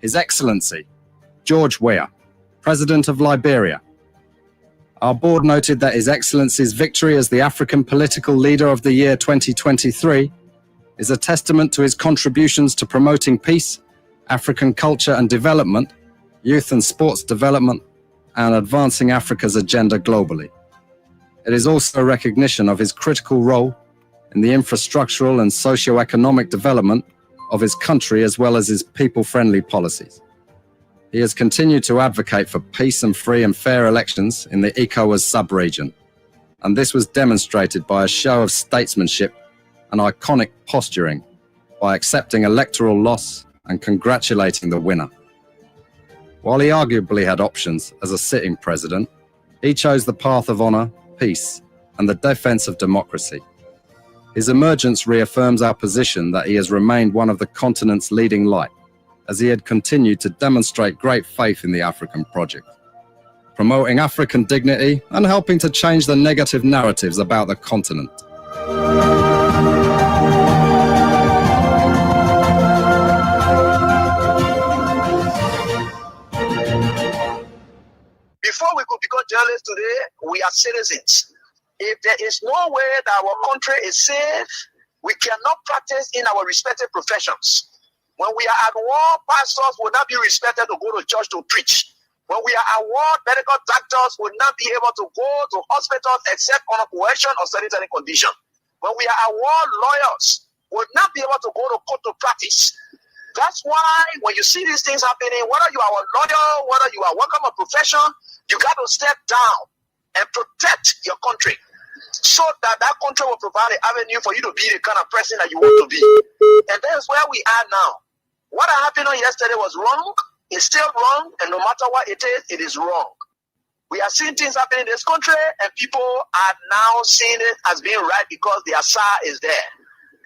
His Excellency, George Weah, President of Liberia. Our board noted that His Excellency's victory as the African Political Leader of the Year 2023 is a testament to his contributions to promoting peace, African culture and development, youth and sports development, and advancing Africa's agenda globally. It is also a recognition of his critical role in the infrastructural and socio-economic development of his country as well as his people-friendly policies. He has continued to advocate for peace and free and fair elections in the ECOWAS sub-region, and this was demonstrated by a show of statesmanship and iconic posturing by accepting electoral loss and congratulating the winner. While he arguably had options as a sitting president, he chose the path of honor, peace, and the defense of democracy. His emergence reaffirms our position that he has remained one of the continent's leading light, as he had continued to demonstrate great faith in the African project, promoting African dignity and helping to change the negative narratives about the continent. Before we could become journalists today, we are citizens. If there is no way that our country is safe, we cannot practice in our respective professions. When we are at war, pastors will not be respected to go to church to preach. When we are at war, medical doctors will not be able to go to hospitals except on a coercion or sanitary condition. When we are at war, lawyers will not be able to go to court to practice. That's why when you see these things happening, whether you are a lawyer, whether you are working a profession, you got to step down and protect your country so that that country will provide an avenue for you to be the kind of person that you want to be. And that's where we are now. What happened on yesterday was wrong. It's still wrong. And no matter what it is wrong. We are seeing things happening in this country, and people are now seeing it as being right because the Asa is there.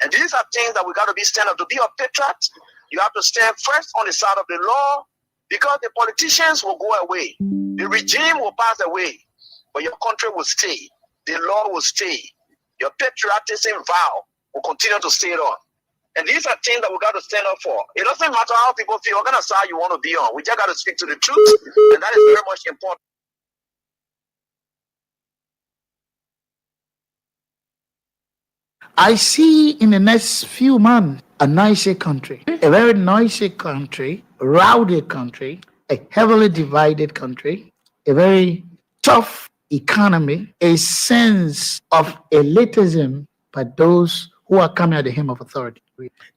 And these are things that we got to be stand up. To be a patriot, you have to stand first on the side of the law, because the politicians will go away. The regime will pass away, but your country will stay. The law will stay. Your patriotism vow will continue to stay on. And these are things that we got to stand up for. It doesn't matter how people feel, what kind of side you want to be on. We just got to speak to the truth, and that is very much important. I see in the next few months a noisy country, a very noisy country, rowdy country, a heavily divided country, a very tough economy, a sense of elitism by those who are coming at the hem of authority.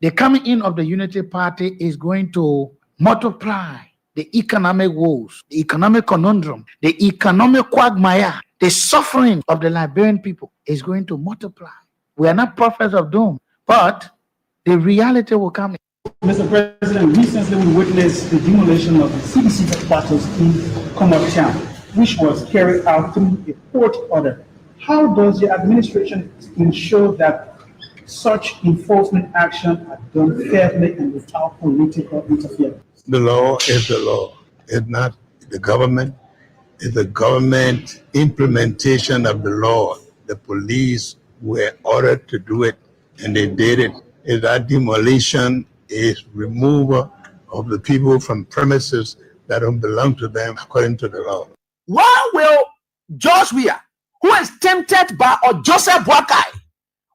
The coming in of the Unity Party is going to multiply the economic woes, the economic conundrum, the economic quagmire, the suffering of the Liberian people is going to multiply. We are not prophets of doom, but the reality will come. Mr. President, recently we witnessed the demolition of the CDC headquarters in Commonwealth, which was carried out through a court order. How does the administration ensure that such enforcement action are done fairly and without political interference? The law is the law. It's not the government. It's the government implementation of the law. The police were ordered to do it, and they did it. If that demolition is removal of the people from premises that don't belong to them according to the law. Why will George Weah, who is tempted by Joseph Boakai,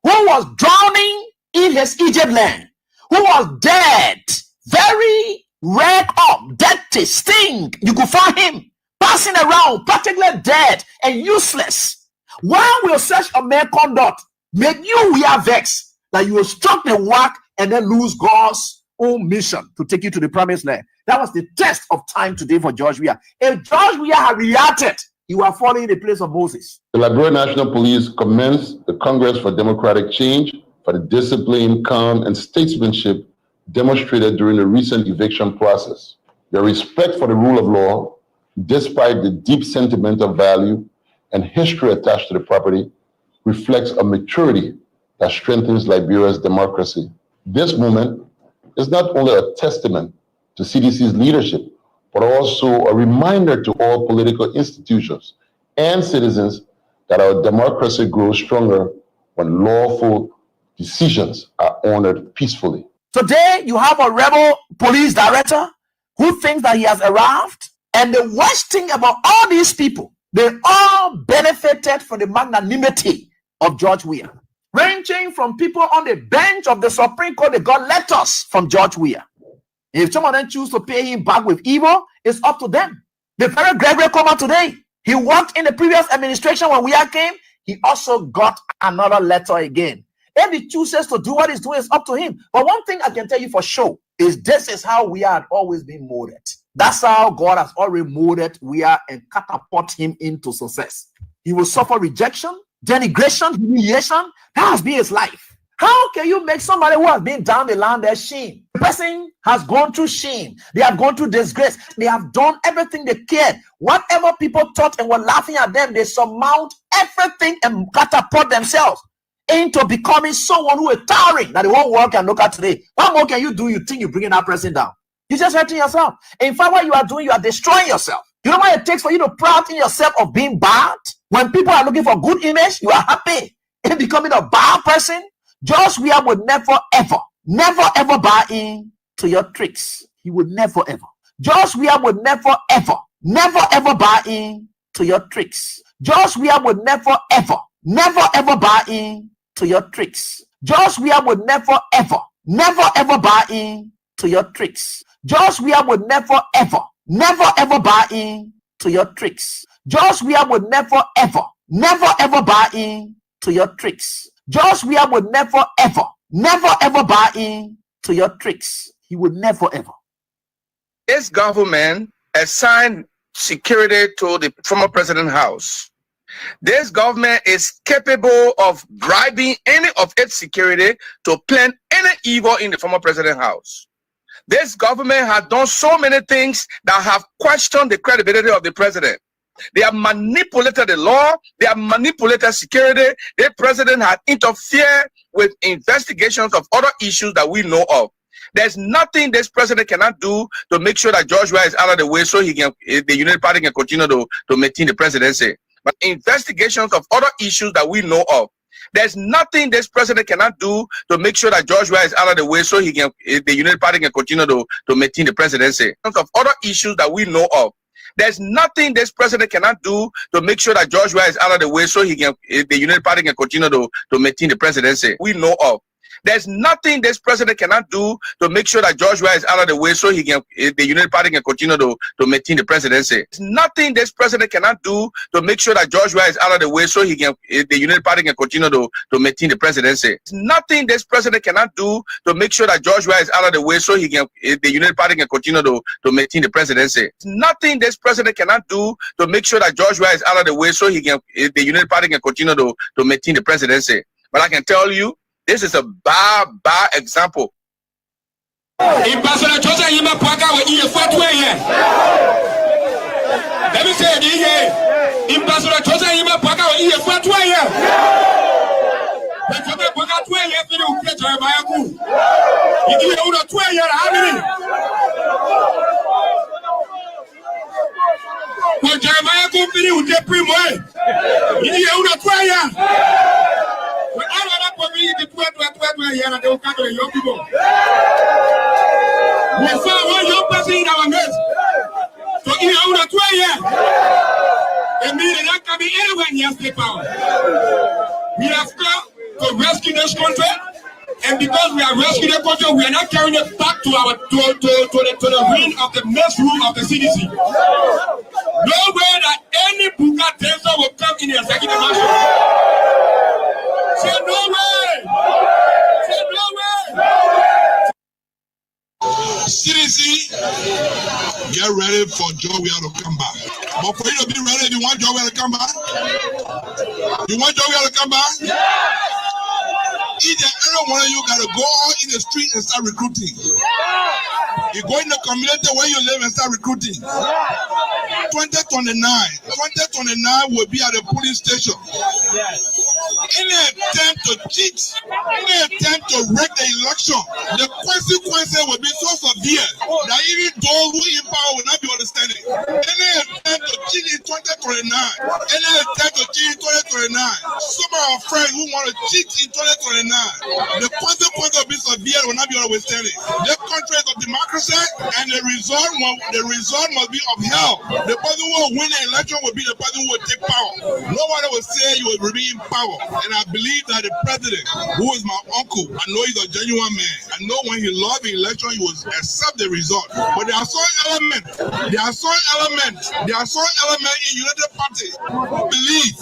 who was drowning in his Egypt land, who was dead, very red up, dirty, stink, you could find him passing around, practically dead and useless. Why will such a man conduct make you wear vex that you will struck the work and then lose God's own mission to take you to the promised land? That was the test of time today for George Weah. If George Weah had reacted, he would have fallen in the place of Moses. The Liberian National Police commends the Congress for Democratic Change for the discipline, calm, and statesmanship demonstrated during the recent eviction process. Their respect for the rule of law, despite the deep sentimental value and history attached to the property, reflects a maturity that strengthens Liberia's democracy. This movement is not only a testament to CDC's leadership, but also a reminder to all political institutions and citizens that our democracy grows stronger when lawful decisions are honored peacefully. Today, you have a rebel police director who thinks that he has arrived. And the worst thing about all these people, they all benefited from the magnanimity of George Weah. Ranging from people on the bench of the Supreme Court, they got letters from George Weah. If some of them choose to pay him back with evil, it's up to them. The very Gregory Comer today, he worked in the previous administration when Weah came. He also got another letter again. If he chooses to do what he's doing, it's up to him. But one thing I can tell you for sure is this is how we had always been molded. That's how God has already molded Weah and catapult him into success. He will suffer rejection, denigration, humiliation. That has been his life. How can you make somebody who has been down the line their shame? The person has gone through shame. They have gone through disgrace. They have done everything they cared. Whatever people thought and were laughing at them, they surmount everything and catapult themselves into becoming someone who is towering that the whole world can look at today. What more can you do? You think you're bringing that person down? You're just hurting yourself. In fact, what you are doing, you are destroying yourself. You know what it takes for you to pride in yourself of being bad? When people are looking for good image, you are happy in becoming a bad person. George Weah would never ever buy in to your tricks. He would never ever. George Weah would never ever buy in to your tricks. George Weah would never ever buy in to your tricks. George Weah would never ever buy in to your tricks. George Weah would never ever buy in to your tricks. George Weah would never ever buy in to your tricks. George Weah would never ever buy in to your tricks. He would never ever. This government assigned security to the former president's house. This government is capable of bribing any of its security to plan any evil in the former president's house. This government has done so many things that have questioned the credibility of the president. They have manipulated the law. They have manipulated security. The president has interfered with investigations of other issues that we know of. There's nothing this president cannot do to make sure that George Weah is out of the way so the United Party can continue to maintain the presidency. But investigations of other issues that we know of, there's nothing this president cannot do to make sure that George Weah is out of the way so the United Party can continue to maintain the presidency. Of other issues that we know of, there's nothing this president cannot do to make sure that George Weah is out of the way so the United Party can continue to maintain the presidency. We know of. There's nothing this president cannot do to make sure that George Weah is out of the way so the United Party can continue to maintain the presidency. There's nothing this president cannot do to make sure that George Weah is out of the way so the United Party can continue to maintain the presidency. There's nothing this president cannot do to make sure that George Weah is out of the way so the United Party can continue to maintain the presidency. There's nothing this president cannot do to make sure that George Weah is out of the way so the United Party can continue to maintain the presidency. But I can tell you, this is a bad example. Let me say it again. We have come to rescue this country, and because we are rescuing the country, we are not carrying it back to the reign of the next rule of the CDC. No way that any Buka Tensor will come in the executive mansion. Say no way! Say no way! CDC, get ready for George Weah to come back. But for you to be ready, you want George Weah to come back? You want George Weah to come back? Each and every one of you got to go out in the street and start recruiting. You go in the community where you live and start recruiting. 2029 will be at the polling station. Any attempt to cheat, any attempt to wreck the election, the consequences will be so severe that even those who in power will not be understanding. Any attempt to cheat in 2029, any attempt to cheat in 2029, some of our friends who want to cheat in 2029, the consequences will be severe, will not be understanding. This country is of democracy, and the result must be upheld. The person who will win the election will be the person who will take power. Nobody will say you will remain in power. And I believe that the president, who is my uncle, I know he's a genuine man. I know when he lost the election, he will accept the result. But there are some elements in United Party who believe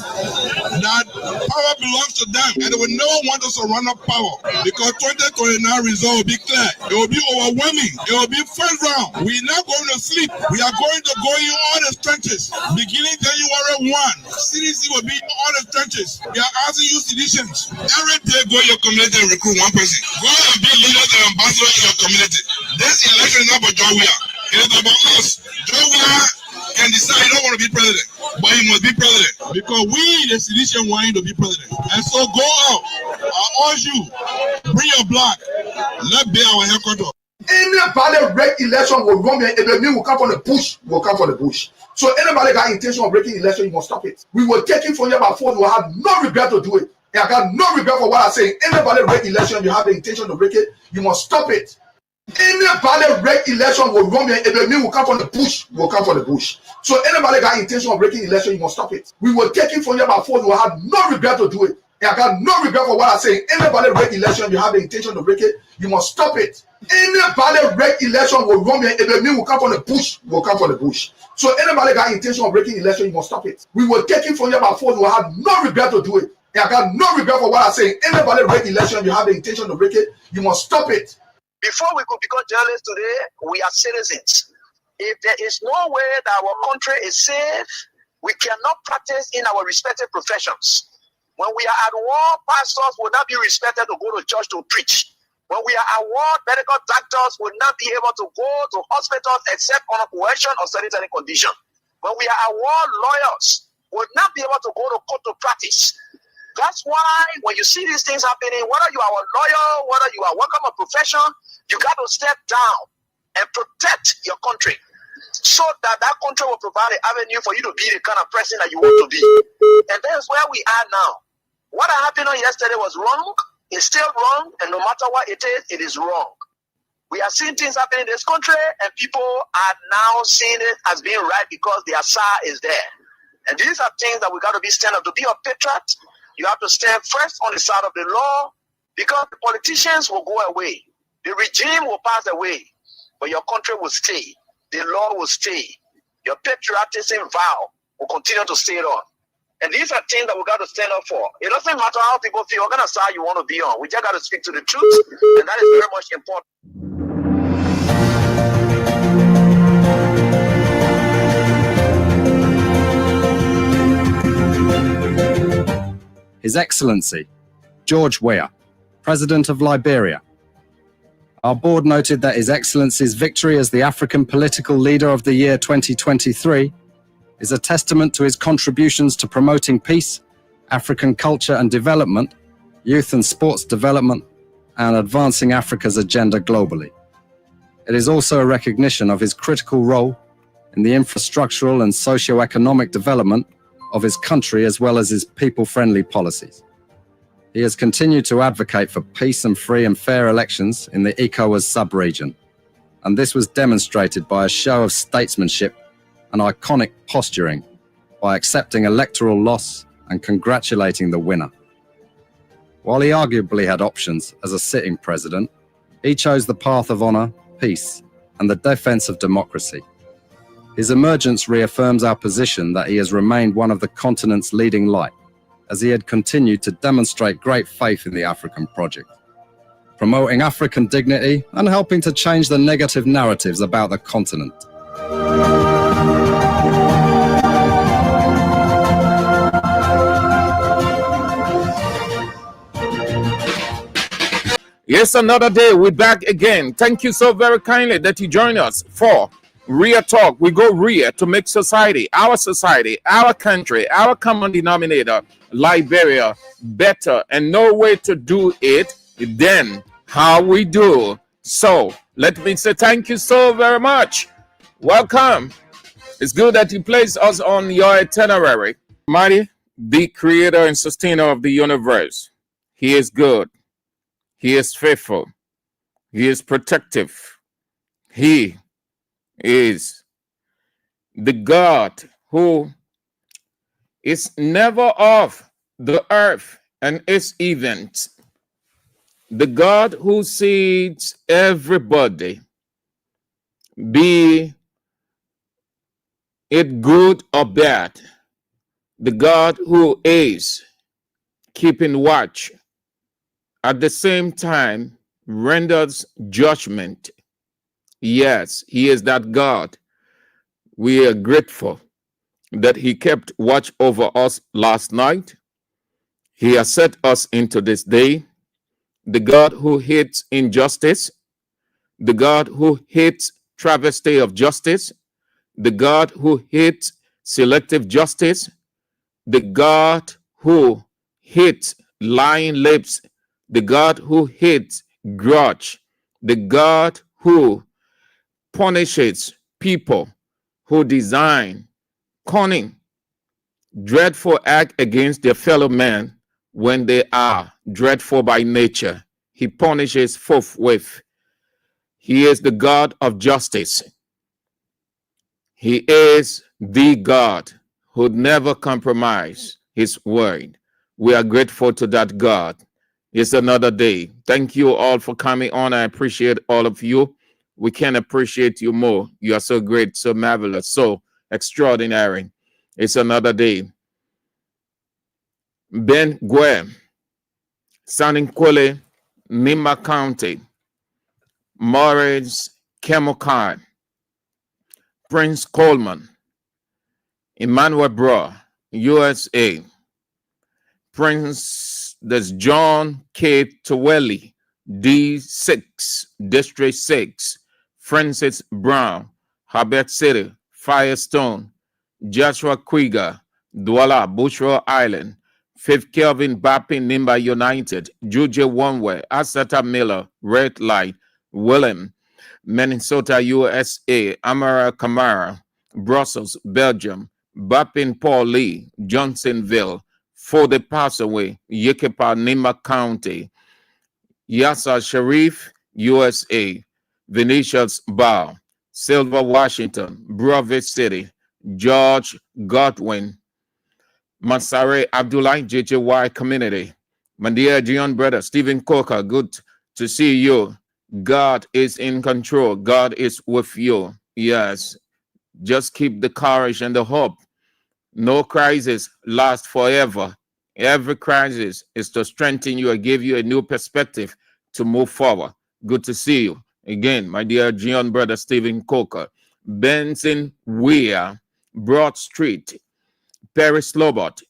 that power belongs to them, and they will never want to surrender power, because 2029 result will be clear. It will be overwhelming. It will be first round. We're not going to sleep. We are going to go in all the trenches. Beginning January 1, CDC will be in all the trenches. They are asking you citizens, every day go in your community and recruit one person. Go and be leaders and ambassadors in your community. This election is not about Joe Weah. It is about us. Joe Weah can decide he don't want to be president, but he must be president, because we, the citizens, want him to be president. And so go out. I urge you, bring your block. Let's be our headquarters. Anybody break election will run here. If the will come from the bush, will come from the bush. So anybody got intention of breaking election, you must stop it. We will take it from you by force. You will have no regret to do it. And I got no regret for what I say. Anybody break election, you have the intention to break it, you must stop it. Anybody break election will run here. If the will come from the bush, will come from the bush. So anybody got intention of breaking election, you must stop it. We will take it from you by force. You will have no regret to do it. And I got no regret for what I say. Anybody break election, you have the intention to break it, you must stop it. Anybody break election will run here. If the will come from the bush, will come from the bush. So anybody got intention of breaking election, you must stop it. We will take it from you by force. You will have no regret to do it. And I got no regret for what I say. Anybody break election, you have the intention to break it, you must stop it. Before we could become journalists today, we are citizens. If there is no way that our country is safe, we cannot practice in our respective professions. When we are at war, pastors will not be respected to go to church to preach. When we are at war, medical doctors will not be able to go to hospitals except on a coercion or sanitary condition. When we are at war, lawyers will not be able to go to court to practice. That's why when you see these things happening, whether you are a lawyer, whether you are working a profession, you got to step down and protect your country, so that that country will provide an avenue for you to be the kind of person that you want to be. And that's where we are now. What happened yesterday was wrong. It's still wrong, and no matter what it is wrong. We are seeing things happening in this country, and people are now seeing it as being right because their side is there. And these are things that we got to be stand up. To be a patriot, you have to stand first on the side of the law, because the politicians will go away. The regime will pass away, but your country will stay. The law will stay. Your patriotism vow will continue to stay on. And these are things that we got to stand up for. It doesn't matter how people feel, what kind of side you want to be on. We just got to speak to the truth, and that is very much important. His Excellency, George Weah, President of Liberia. Our board noted that His Excellency's victory as the African Political Leader of the Year 2023 is a testament to his contributions to promoting peace, African culture and development, youth and sports development, and advancing Africa's agenda globally. It is also a recognition of his critical role in the infrastructural and socio-economic development of his country, as well as his people-friendly policies. He has continued to advocate for peace and free and fair elections in the ECOWAS sub-region, and this was demonstrated by a show of statesmanship and iconic posturing by accepting electoral loss and congratulating the winner. While he arguably had options as a sitting president, he chose the path of honor, peace, and the defense of democracy. His emergence reaffirms our position that he has remained one of the continent's leading light, as he had continued to demonstrate great faith in the African project, promoting African dignity and helping to change the negative narratives about the continent. Yes, another day, we're back again. Thank you so very kindly that you joined us for Real talk. We go real to make society, our country, our common denominator, Liberia, better. And no way to do it than how we do. So let me say thank you so very much. Welcome. It's good that you place us on your itinerary. Mighty, the creator and sustainer of the universe. He is good. He is faithful. He is protective. He is the God who is never off the earth and its events. The God who sees everybody, be it good or bad. The God who is keeping watch, at the same time renders judgment. Yes, he is that God. We are grateful that he kept watch over us last night. He has set us into this day. The God who hates injustice, the God who hates travesty of justice, the God who hates selective justice, the God who hates lying lips, the God who hates grudge, the God who punishes people who design cunning, dreadful act against their fellow man when they are dreadful by nature. He punishes forthwith. He is the God of justice. He is the God who never compromise his word. We are grateful to that God. It's another day. Thank you all for coming on. I appreciate all of you. We can appreciate you more. You are so great, so marvelous, so extraordinary. It's another day. Ben Gwe, Saninkwele, Nima County, Morris Kemokai, Prince Coleman, Emmanuel Bra, USA, Prince, there's John K. Toweli, D6, District 6, Francis Brown, Herbert City, Firestone, Joshua Quiga, Douala, Bushra Island, Fifth Kelvin Bappin, Nimba United, Juju Onwe, Asata Miller, Red Light, Willem, Minnesota, USA, Amara Kamara, Brussels, Belgium, Bappin Paul Lee, Johnsonville, For the Pass Away, Yekepa, Nima County, Yassa Sharif, USA, Venetians Bar, Silver, Washington, Brevard City, George Godwin, Masare Abdullah, JJY Community, Mandia Gion Brother, Stephen Coker, good to see you. God is in control. God is with you. Yes, just keep the courage and the hope. No crisis lasts forever. Every crisis is to strengthen you and give you a new perspective to move forward. Good to see you again, my dear Gion Brother Stephen Coker. Benson Weir, Broad Street, Paris Lobot,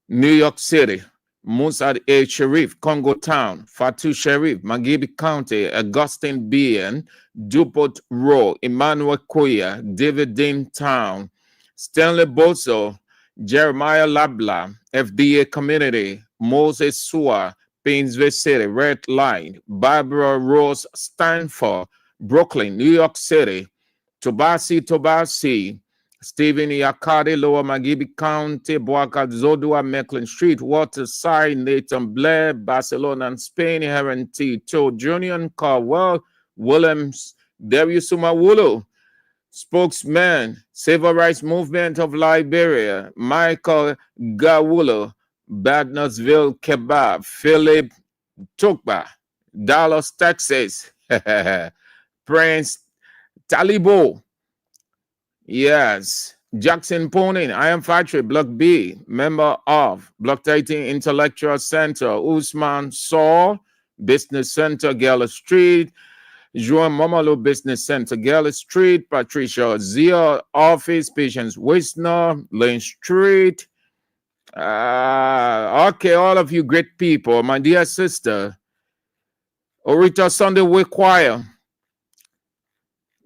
New York City, Musad A. Sharif, Congo Town, Fatu Sharif, Magibi County, Augustine Bien, Dupont Row, Emmanuel Koya, David Dean Town, Stanley Bozo, Jeremiah Labla, FDA Community, Moses Sua, Painesville City, Red Line, Barbara Rose Stanford, Brooklyn, New York City, Tobasi, Stephen Yakade, Lower Magibi County, Boaca Zodua, Mecklin Street, Waterside, Nathan Blair, Barcelona and Spain, Heron T. Cho, Junior Carwell, Williams, Darius Sumawulu, Spokesman, Civil Rights Movement of Liberia, Michael Gawulo, Badnersville Kebab, Philip Tukba, Dallas, Texas, Prince Talibo, yes, Jackson Pony, I am Factory, Block B, member of Block 13 Intellectual Center, Usman Saul, Business Center, Gala Street, Juan Momolo Business Center, Gala Street, Patricia Zia Office, Patience Wisner, Lane Street. Okay, all of you great people, my dear sister, Orita Sunday Way Choir,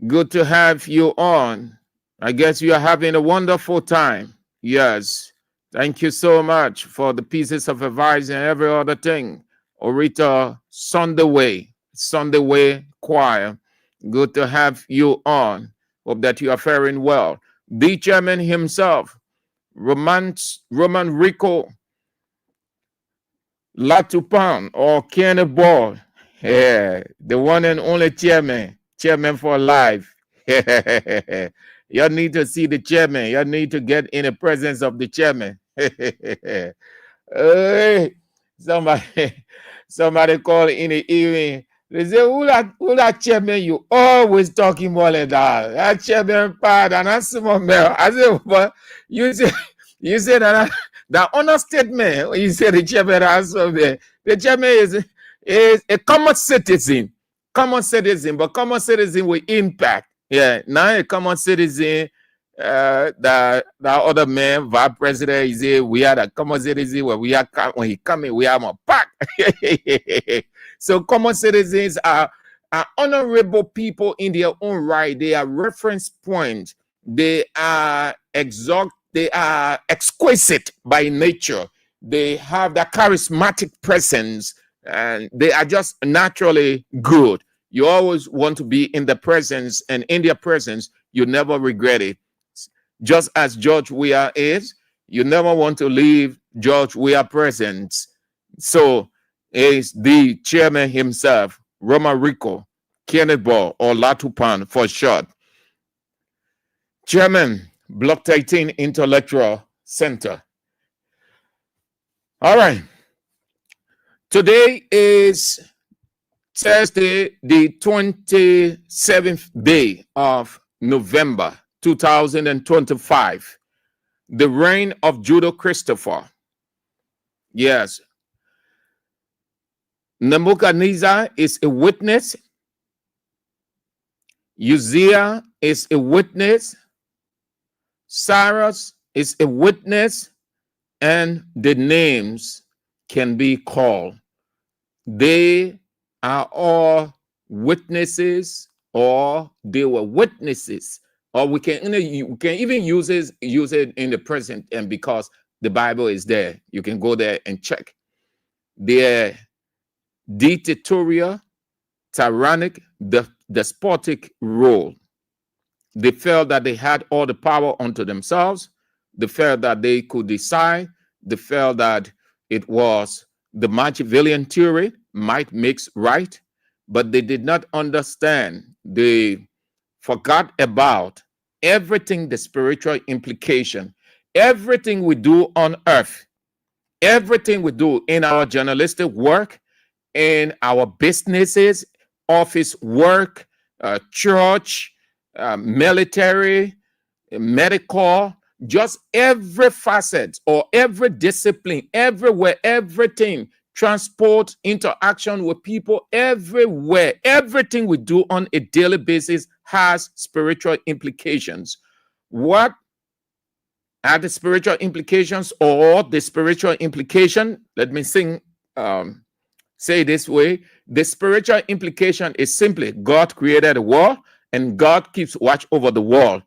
Good to have you on. I guess you are having a wonderful time. Yes. Thank you so much for the pieces of advice and every other thing. Orita Sunday Way Choir. Good to have you on. Hope that you are faring well. The chairman himself, Roman Rico Latupan or Kenny Ball. Yeah, the one and only chairman for life. You need to see the chairman. You need to get in the presence of the chairman. Hey, somebody call in the evening. They say, who that chairman you always talking more than that? That chairman part and that's some mail. I said, but you say that understatement when you say the chairman has something. The chairman is a common citizen, but common citizen with impact. Yeah, now a common citizen. The other man, vice president, he say we are the common citizen when when he coming, we are more pack. So common citizens are honorable people in their own right. They are reference points. They are exquisite by nature. They have that charismatic presence, and they are just naturally good. You always want to be in the presence, and in their presence, you never regret it. Just as George Weah is, you never want to leave George Weah presence. So is the chairman himself, Roma Rico, Kenneth Ball, or Latupan for short. Chairman, Block 13 Intellectual Center. All right. Today is Thursday, the 27th day of November 2025. The reign of Judah Christopher. Yes. Nebuchadnezzar is a witness. Uzziah is a witness. Cyrus is a witness. And the names can be called. They are all witnesses, or they were witnesses, or we can even use it in the present, and because the Bible is there, you can go there and check. They're dictatorial, tyrannic, despotic rule. They felt that they had all the power unto themselves. They felt that they could decide. They felt that it was the Machiavellian theory, might makes right, but they did not understand. They forgot about everything, the spiritual implication. Everything we do on earth, everything we do in our journalistic work, in our businesses, office work, church, military, medical, just every facet or every discipline, everywhere, everything, transport, interaction with people, everywhere, everything we do on a daily basis has spiritual implications. What are the spiritual implications, or the spiritual implication? Let me say it this way. The spiritual implication is simply God created the world and God keeps watch over the world.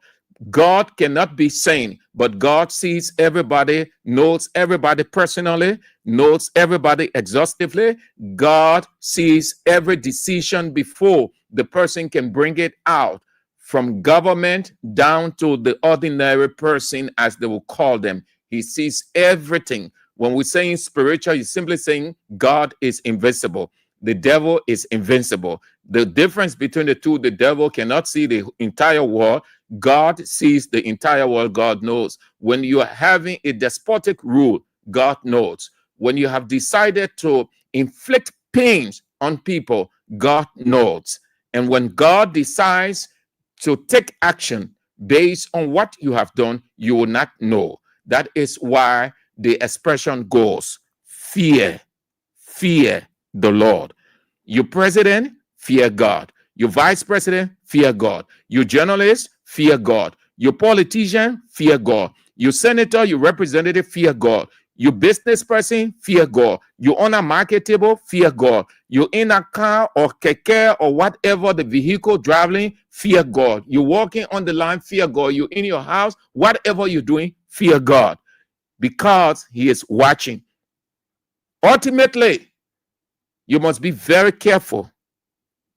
God cannot be seen, but God sees everybody, knows everybody personally, knows everybody exhaustively. God sees every decision before the person can bring it out, from government down to the ordinary person, as they will call them. He sees everything. When we're saying spiritual, you're simply saying God is invisible. The devil is invincible. The difference between the two, the devil cannot see the entire world. God sees the entire world. God knows. When you are having a despotic rule, God knows. When you have decided to inflict pains on people, God knows. And when God decides to take action based on what you have done, you will not know. That is why the expression goes, fear the Lord. Your president, fear God. Your vice president, fear God. Your journalist, fear God. Your politician, fear God. Your senator, your representative, fear God. You business person, fear God. You own a market table, fear God. You in a car or keke or whatever the vehicle driving, fear God. You walking on the line, fear God. You in your house, whatever you're doing, fear God. Because he is watching. Ultimately, you must be very careful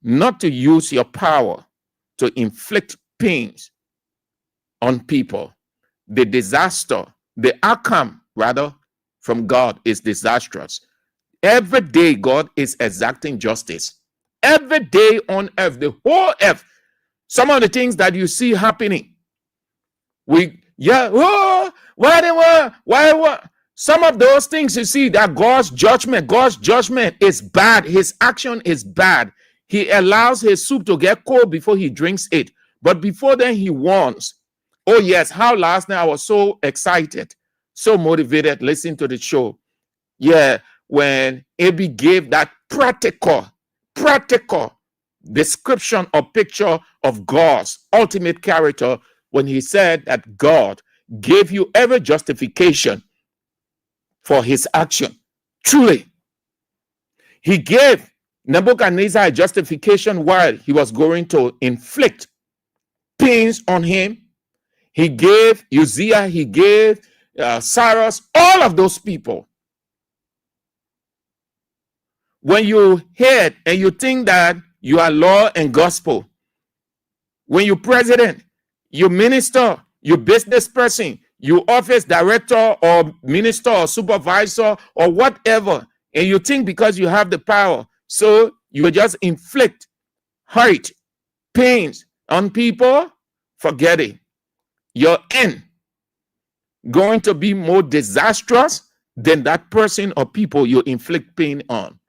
not to use your power to inflict pains on people. The disaster, the outcome, rather, from God is disastrous. Every day, God is exacting justice. Every day on earth, the whole earth, some of the things that you see happening, why? Some of those things you see that God's judgment is bad. His action is bad. He allows his soup to get cold before he drinks it. But before then, he warns. Oh, yes, how last night I was so excited, so motivated, listening to the show. Yeah, when Abby gave that practical description or picture of God's ultimate character, when he said that God gave you every justification for his action. Truly, he gave Nebuchadnezzar a justification while he was going to inflict pains on him. He gave Uzziah, he gave Cyrus, all of those people. When you hear and you think that you are law and gospel, when you president, you minister, you business person, you office director or minister or supervisor or whatever, and you think because you have the power, so you will just inflict hurt, pains on people, forget it. Your end going to be more disastrous than that person or people you inflict pain on.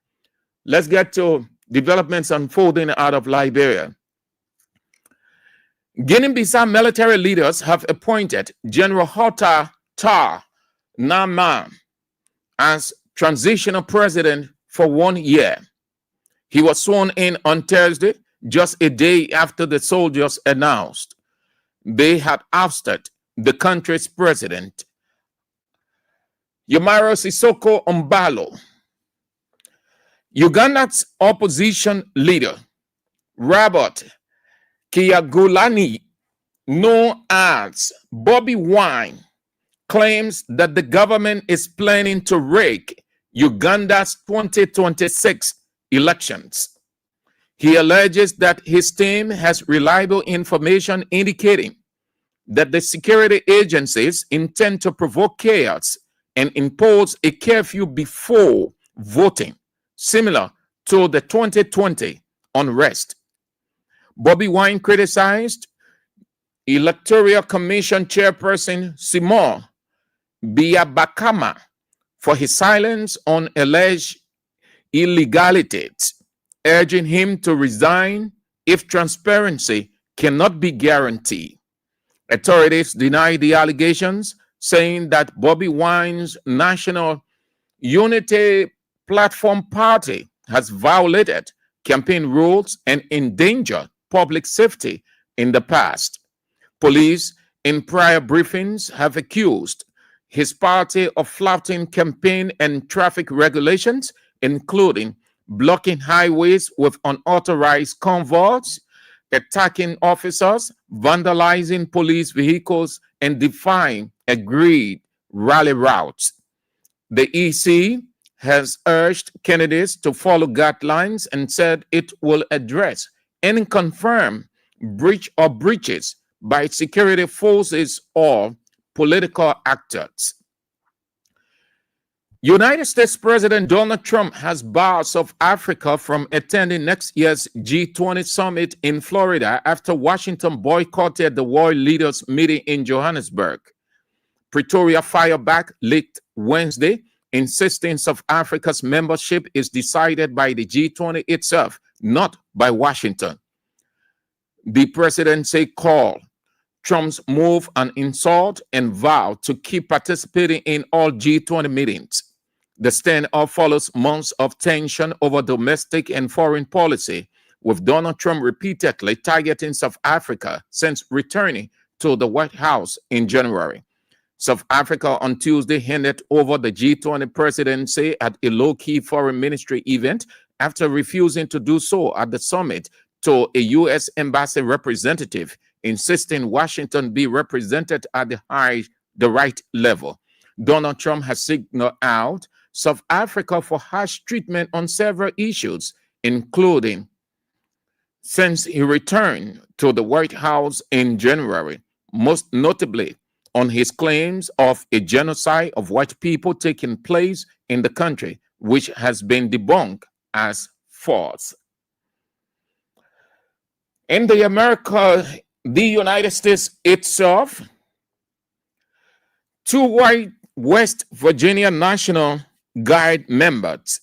Let's get to developments unfolding out of Liberia. Guinea-Bissau military leaders have appointed General Hota Tar Naman as transitional president for 1 year. He was sworn in on Thursday, just a day after the soldiers announced they had ousted the country's president, Yomaro Sissoko Ombalo. Uganda's opposition leader, Robert Kyagulanyi, known as Bobby Wine, claims that the government is planning to rig Uganda's 2026 elections. He alleges that his team has reliable information indicating that the security agencies intend to provoke chaos and impose a curfew before voting, similar to the 2020 unrest. Bobby Wine criticized Electoral Commission Chairperson Simon Biabakama for his silence on alleged illegalities, urging him to resign if transparency cannot be guaranteed. Authorities denied the allegations, saying that Bobby Wine's National Unity Platform Party has violated campaign rules and endangered public safety in the past. Police, in prior briefings, have accused his party of flouting campaign and traffic regulations, including blocking highways with unauthorized convoys, attacking officers, vandalizing police vehicles, and defying agreed rally routes. The EC has urged candidates to follow guidelines and said it will address and confirm breach or breaches by security forces or political actors. United States President Donald Trump has barred South Africa from attending next year's G20 summit in Florida after Washington boycotted the world leaders meeting in Johannesburg. Pretoria fired back leaked Wednesday, insisting South Africa's membership is decided by the G20 itself, not by Washington. The presidency called Trump's move an insult and vowed to keep participating in all G20 meetings. The standoff follows months of tension over domestic and foreign policy, with Donald Trump repeatedly targeting South Africa since returning to the White House in January. South Africa on Tuesday handed over the G20 presidency at a low-key foreign ministry event after refusing to do so at the summit to a U.S. embassy representative, insisting Washington be represented at the right level. Donald Trump has signaled out South Africa for harsh treatment on several issues, including since he returned to the White House in January, most notably on his claims of a genocide of white people taking place in the country, which has been debunked as false. In the United States itself, two white West Virginia National Guard members,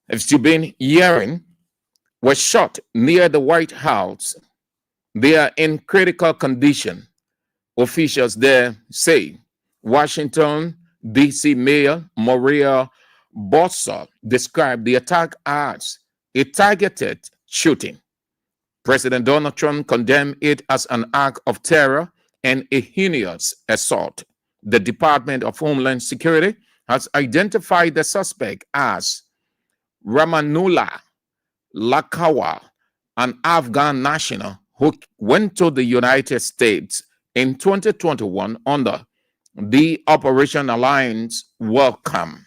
as you've been hearing, were shot near the White House. They are in critical condition, officials there say. Washington, D.C. Mayor Maria Bowser described the attack as a targeted shooting. President Donald Trump condemned it as an act of terror and a heinous assault. The Department of Homeland Security has identified the suspect as Ramanullah Lakawa, an Afghan national who went to the United States in 2021 under the Operation Alliance Welcome.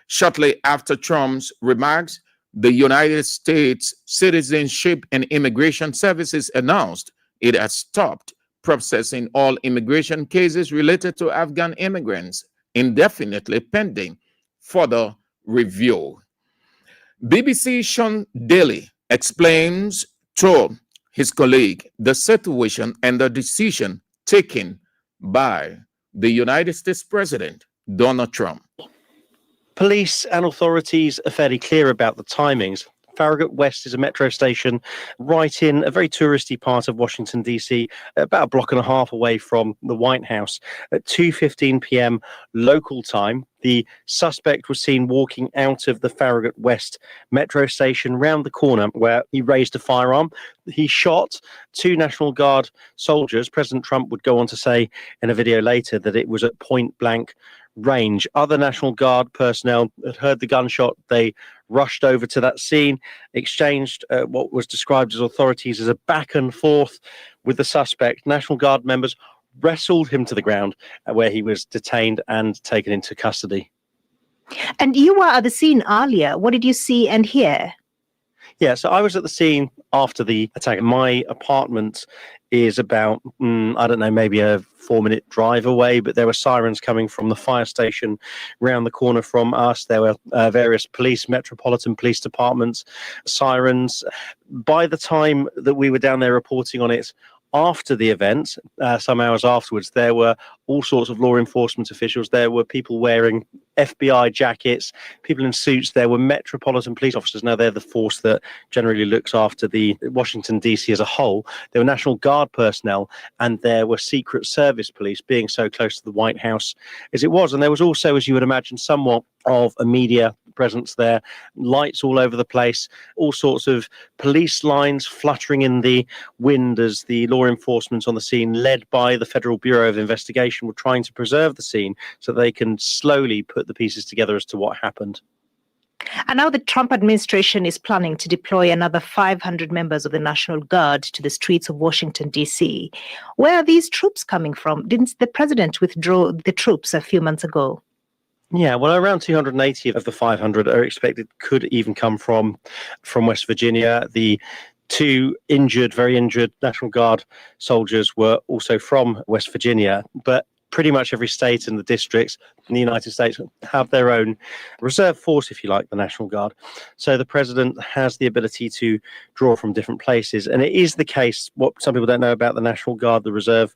Shortly after Trump's remarks, the United States Citizenship and Immigration Services announced it has stopped processing all immigration cases related to Afghan immigrants indefinitely pending further review. BBC Sean Daly explains to his colleague the situation and the decision taken by the United States President Donald Trump. Police and authorities are fairly clear about the timings. Farragut West is a metro station right in a very touristy part of Washington, D.C., about a block and a half away from the White House. At 2:15 p.m. local time, the suspect was seen walking out of the Farragut West metro station round the corner where he raised a firearm. He shot two National Guard soldiers. President Trump would go on to say in a video later that it was at point blank range. Other National Guard personnel had heard the gunshot. They rushed over to that scene, exchanged what was described as authorities as a back and forth with the suspect. National Guard members wrestled him to the ground where he was detained and taken into custody. And you were at the scene earlier. What did you see and hear? Yeah, so I was at the scene after the attack. My apartment is about, maybe a 4-minute drive away, but there were sirens coming from the fire station round the corner from us. There were various police, Metropolitan Police Departments, sirens. By the time that we were down there reporting on it, after the event, some hours afterwards, there were all sorts of law enforcement officials. There were people wearing FBI jackets, people in suits. There were Metropolitan Police officers. Now, they're the force that generally looks after the Washington, D.C. as a whole. There were National Guard personnel, and there were Secret Service police, being so close to the White House as it was. And there was also, as you would imagine, somewhat of a media presence there, lights all over the place, all sorts of police lines fluttering in the wind as the law enforcement on the scene, led by the Federal Bureau of Investigation, were trying to preserve the scene so they can slowly put the pieces together as to what happened. And now the Trump administration is planning to deploy another 500 members of the National Guard to the streets of Washington, D.C. Where are these troops coming from? Didn't the president withdraw the troops a few months ago? Yeah, well, around 280 of the 500 are expected could even come from West Virginia. The two very injured National Guard soldiers were also from West Virginia, but pretty much every state and the districts in the United States have their own reserve force, if you like, the National Guard. So the president has the ability to draw from different places. And it is the case, what some people don't know about the National Guard, the reserve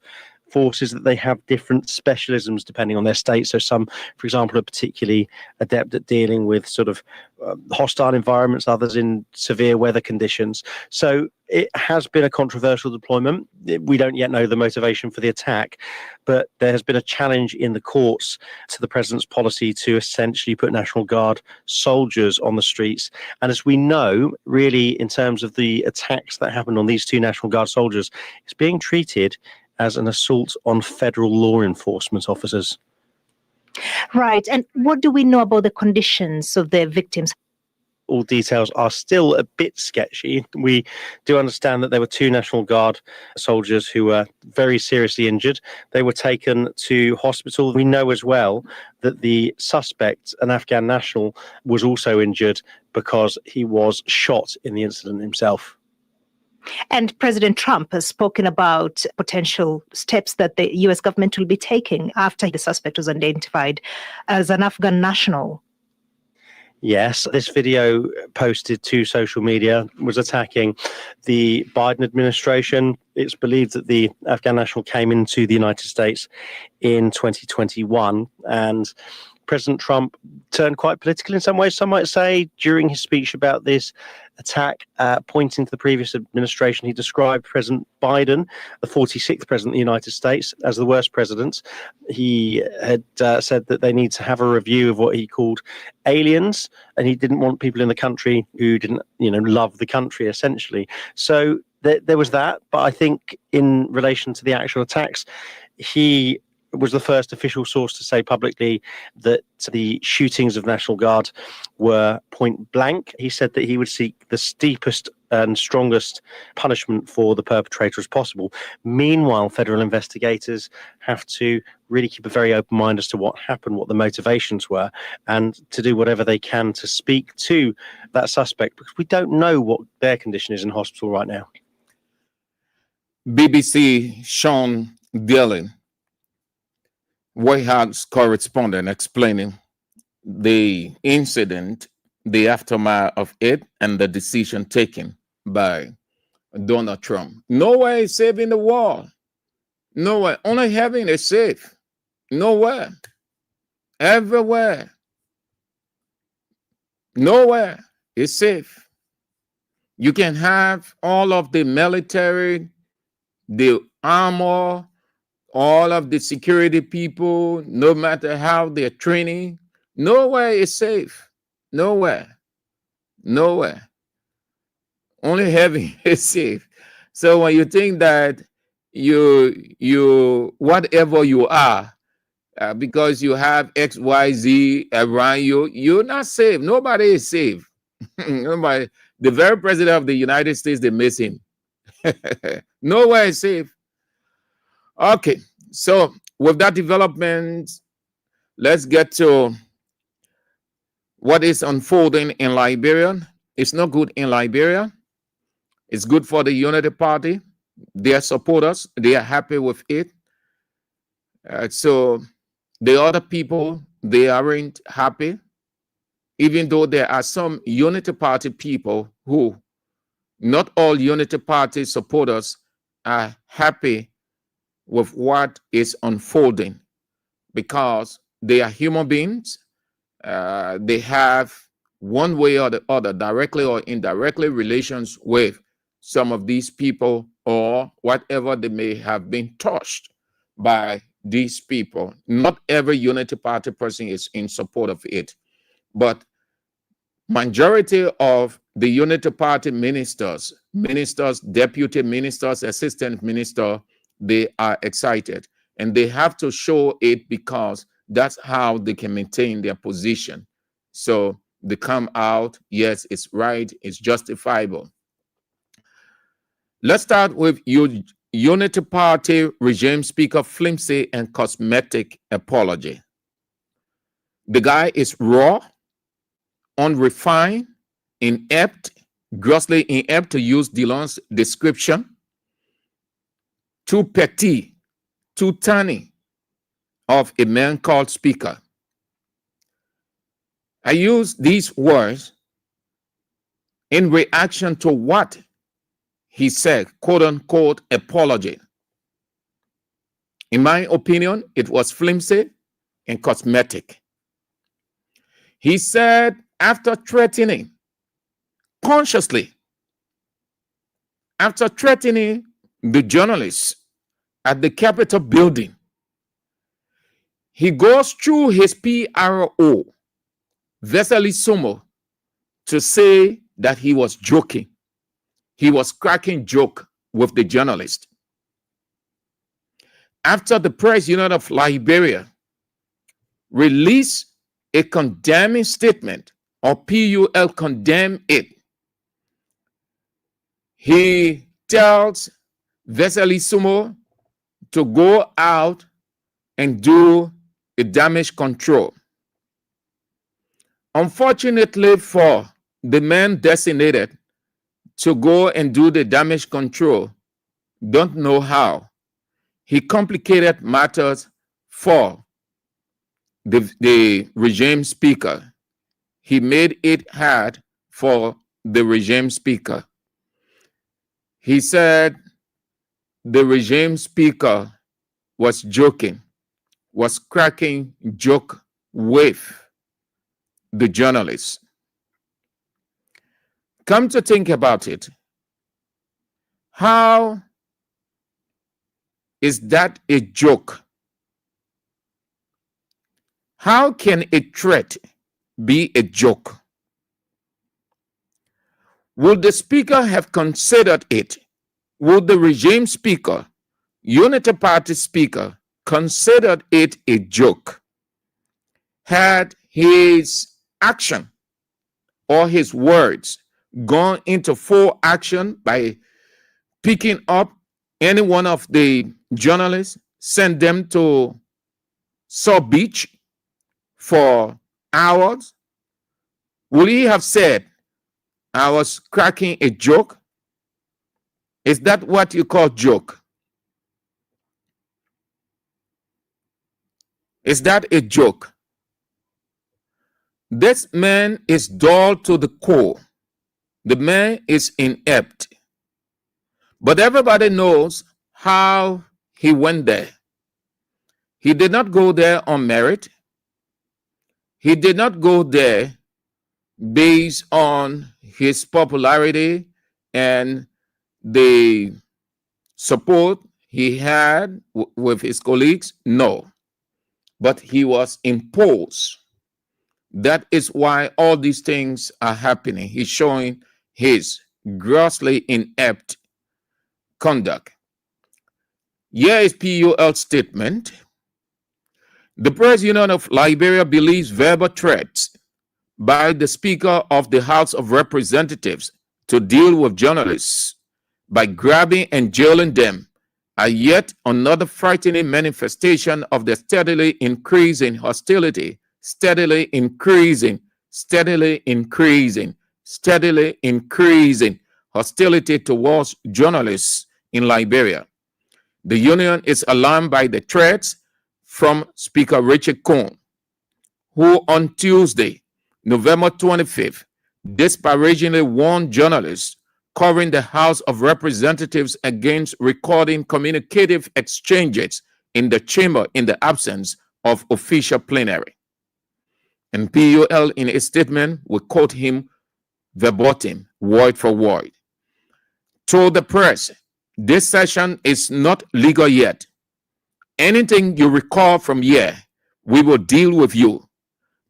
forces, that they have different specialisms depending on their state. So some, for example, are particularly adept at dealing with sort of hostile environments, others in severe weather conditions. So it has been a controversial deployment. We don't yet know the motivation for the attack, but there has been a challenge in the courts to the president's policy to essentially put National Guard soldiers on the streets. And as we know, really, in terms of the attacks that happened on these two National Guard soldiers, it's being treated as an assault on federal law enforcement officers. Right. And what do we know about the conditions of the victims? All details are still a bit sketchy. We do understand that there were 2 National Guard soldiers who were very seriously injured. They were taken to hospital. We know as well that the suspect, an Afghan national, was also injured because he was shot in the incident himself. And President Trump has spoken about potential steps that the US government will be taking after the suspect was identified as an Afghan national. Yes, this video posted to social media was attacking the Biden administration. It's believed that the Afghan national came into the United States in 2021, and President Trump turned quite political in some ways, some might say, during his speech about this attack, pointing to the previous administration. He described President Biden, the 46th president of the United States, as the worst president. He had said that they need to have a review of what he called aliens, and he didn't want people in the country who didn't, love the country, essentially. So there was that. But I think in relation to the actual attacks, he was the first official source to say publicly that the shootings of National Guard were point blank. He said that he would seek the steepest and strongest punishment for the perpetrator as possible. Meanwhile, federal investigators have to really keep a very open mind as to what happened, what the motivations were, and to do whatever they can to speak to that suspect, because we don't know what their condition is in hospital right now. BBC Sean Dillon, White House correspondent, explaining the incident, the aftermath of it, and the decision taken by Donald Trump. Nowhere is safe in the world. Nowhere. Only heaven is safe. Nowhere. Everywhere. Nowhere is safe. You can have all of the military, the armor, all of the security people, no matter how they're training, nowhere is safe. Nowhere. Nowhere. Only heaven is safe. So when you think that you whatever you are, because you have XYZ around you, you're not safe. Nobody is safe. Nobody. The very president of the United States, they miss him. Nowhere is safe. Okay, so with that development, let's get to what is unfolding in Liberia. It's not good in Liberia. It's good for the Unity Party. Their supporters, they are happy with it. So the other people, they aren't happy, even though there are some Unity Party people who, not all Unity Party supporters are happy with what is unfolding, because they are human beings. They have one way or the other, directly or indirectly, relations with some of these people, or whatever they may have been touched by these people. Not every Unity Party person is in support of it, but majority of the Unity Party ministers, deputy ministers, assistant minister, they are excited, and they have to show it, because that's how they can maintain their position. So they come out, yes, it's right, it's justifiable. Let's start with Unity Party regime speaker flimsy and cosmetic apology. The guy is raw, unrefined, inept, grossly inept, to use Dillon's description, too petty, too tiny of a man called speaker. I use these words in reaction to what he said, quote unquote, apology. In my opinion, it was flimsy and cosmetic. He said, after threatening, consciously, after threatening the journalists at the Capitol building, he goes through his PRO, Vesely Sumo, to say that he was joking. He was cracking joke with the journalist. after the Press Union of Liberia released a condemning statement, or PUL condemned it, he tells Vesely Sumo to go out and do a damage control. Unfortunately for the man designated to go and do the damage control, don't know how, he complicated matters for the regime speaker. He made it hard for the regime speaker. He said the regime speaker was joking, was cracking joke with the journalists. Come to think about it, how is that a joke? How can a threat be a joke? Would the speaker have considered it? Would the regime speaker, Unity Party speaker, considered it a joke? Had his action or his words gone into full action by picking up any one of the journalists, send them to Saw Beach for hours? Would he have said, I was cracking a joke? Is that what you call joke? Is that a joke? This man is dull to the core. The man is inept. But everybody knows how he went there. He did not go there on merit. He did not go there based on his popularity and the support he had with his colleagues. No. But he was imposed. That is why all these things are happening. He's showing his grossly inept conduct. Here is PUL statement. The Press Union of Liberia believes verbal threats by the Speaker of the House of Representatives to deal with journalists by grabbing and jailing them are yet another frightening manifestation of the steadily increasing hostility, steadily increasing hostility towards journalists in Liberia. The union is alarmed by the threats from Speaker Richard Cohn, who on Tuesday, November 25th, disparagingly warned journalists covering the House of Representatives against recording communicative exchanges in the chamber in the absence of official plenary. And PUL in a statement will quote him verbatim, word for word. Told the press, this session is not legal yet. Anything you recall from here, we will deal with you.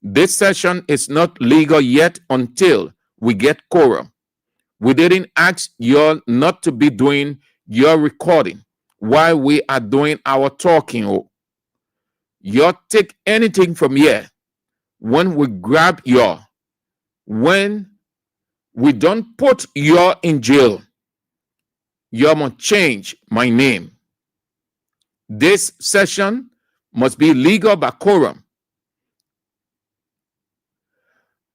This session is not legal yet until we get quorum. We didn't ask you not to be doing your recording while we are doing our talking. You take anything from here. When we grab you, when we don't put you in jail, you must change my name. This session must be legal by quorum.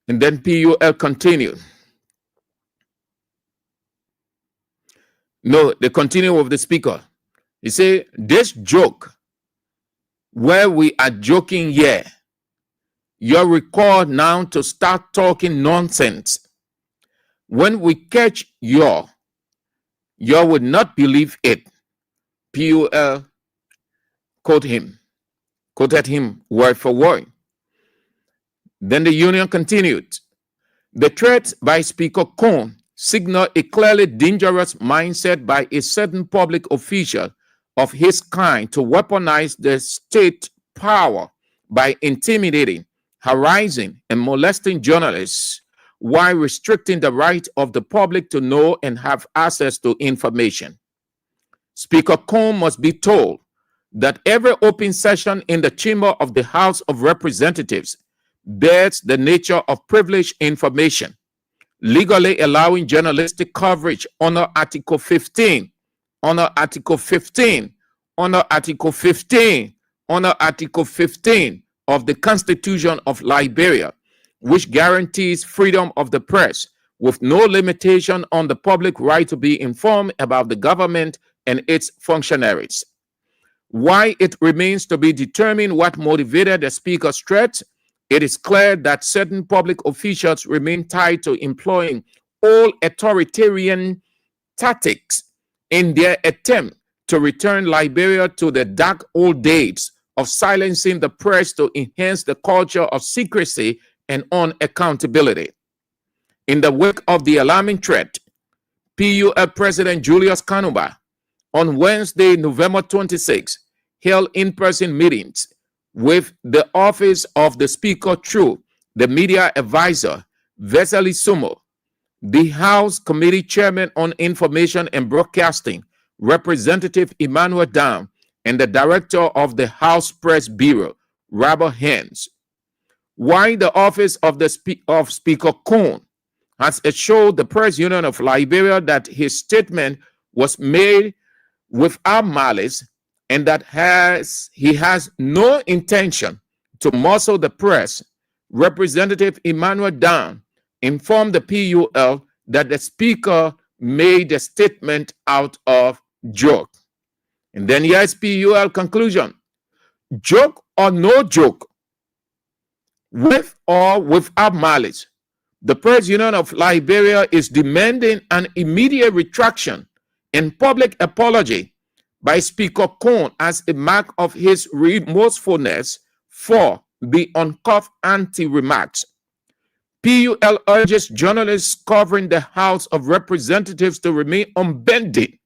And then PUL continued. No, they continue with the speaker. He said, this joke, where we are joking here, you're required now to start talking nonsense. When we catch you would not believe it. PUL quoted him word for word. Then the union continued. The threats by Speaker Cohn signal a clearly dangerous mindset by a certain public official of his kind to weaponize the state power by intimidating, harassing, and molesting journalists while restricting the right of the public to know and have access to information. Speaker Cohn must be told that every open session in the chamber of the House of Representatives bears the nature of privileged information, legally allowing journalistic coverage under Article 15, under Article 15, under Article 15, under Article 15 of the Constitution of Liberia, which guarantees freedom of the press with no limitation on the public right to be informed about the government and its functionaries. While it remains to be determined what motivated the Speaker's threat, it is clear that certain public officials remain tied to employing all authoritarian tactics in their attempt to return Liberia to the dark old days of silencing the press to enhance the culture of secrecy and unaccountability. In the wake of the alarming threat, PUL President Julius Kanumba on Wednesday, November 26, held in-person meetings with the office of the Speaker through the media advisor, Vesely Sumo, the House Committee Chairman on Information and Broadcasting, Representative Emmanuel Dam, and the Director of the House Press Bureau, Robert Hens. While the office of the Speaker Cohn has assured the Press Union of Liberia that his statement was made without malice and that he has no intention to muzzle the press, Representative Emmanuel Dam informed the PUL that the Speaker made the statement out of joke. And then here's PUL conclusion. Joke or no joke, with or without malice, the Press Union of Liberia is demanding an immediate retraction and public apology by Speaker Cohn as a mark of his remorsefulness for the uncouth anti-remarks. PUL urges journalists covering the House of Representatives to remain unbending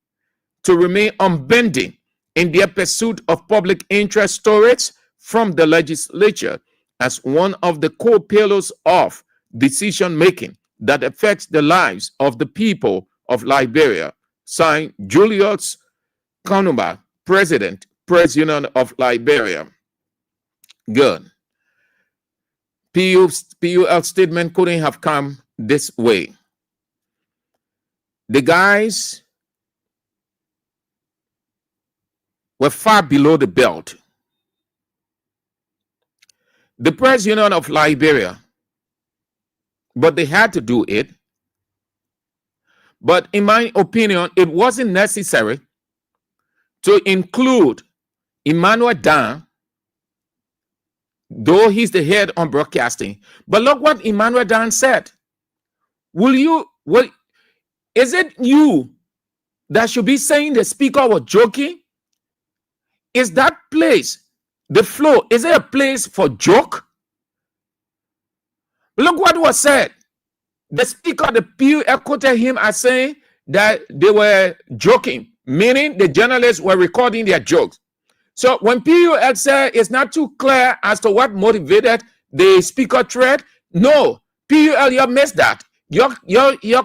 in their pursuit of public interest stories from the legislature as one of the core pillars of decision-making that affects the lives of the people of Liberia. Signed, Julius Kanumba, President, Press Union of Liberia. Good. PUL statement couldn't have come this way. The guys were far below the belt. The Press Union of Liberia, but they had to do it. But in my opinion, it wasn't necessary to include Emmanuel Dan, though he's the head on broadcasting. But look what Emmanuel Dan said. Is it you that should be saying the Speaker was joking? Is that place, the floor, is it a place for joke? Look what was said. The Speaker, the PUL quoted him as saying that they were joking, meaning the journalists were recording their jokes. So when PUL said it's not too clear as to what motivated the Speaker threat, no, PUL, you missed that. You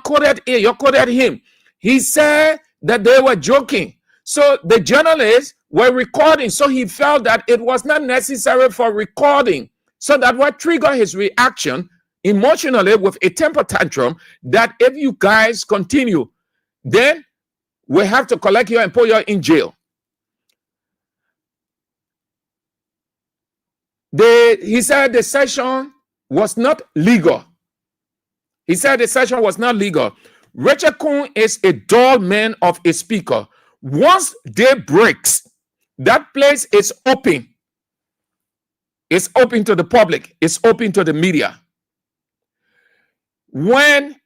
quoted him. He said that they were joking. So the journalists were recording, so he felt that it was not necessary for recording. So that what triggered his reaction emotionally with a temper tantrum, that if you guys continue, then we have to collect you and put you in jail. He said the session was not legal. He said the session was not legal. Richard Cohn is a dull man of a speaker. Once day breaks, that place is open. It's open to the public. It's open to the media. When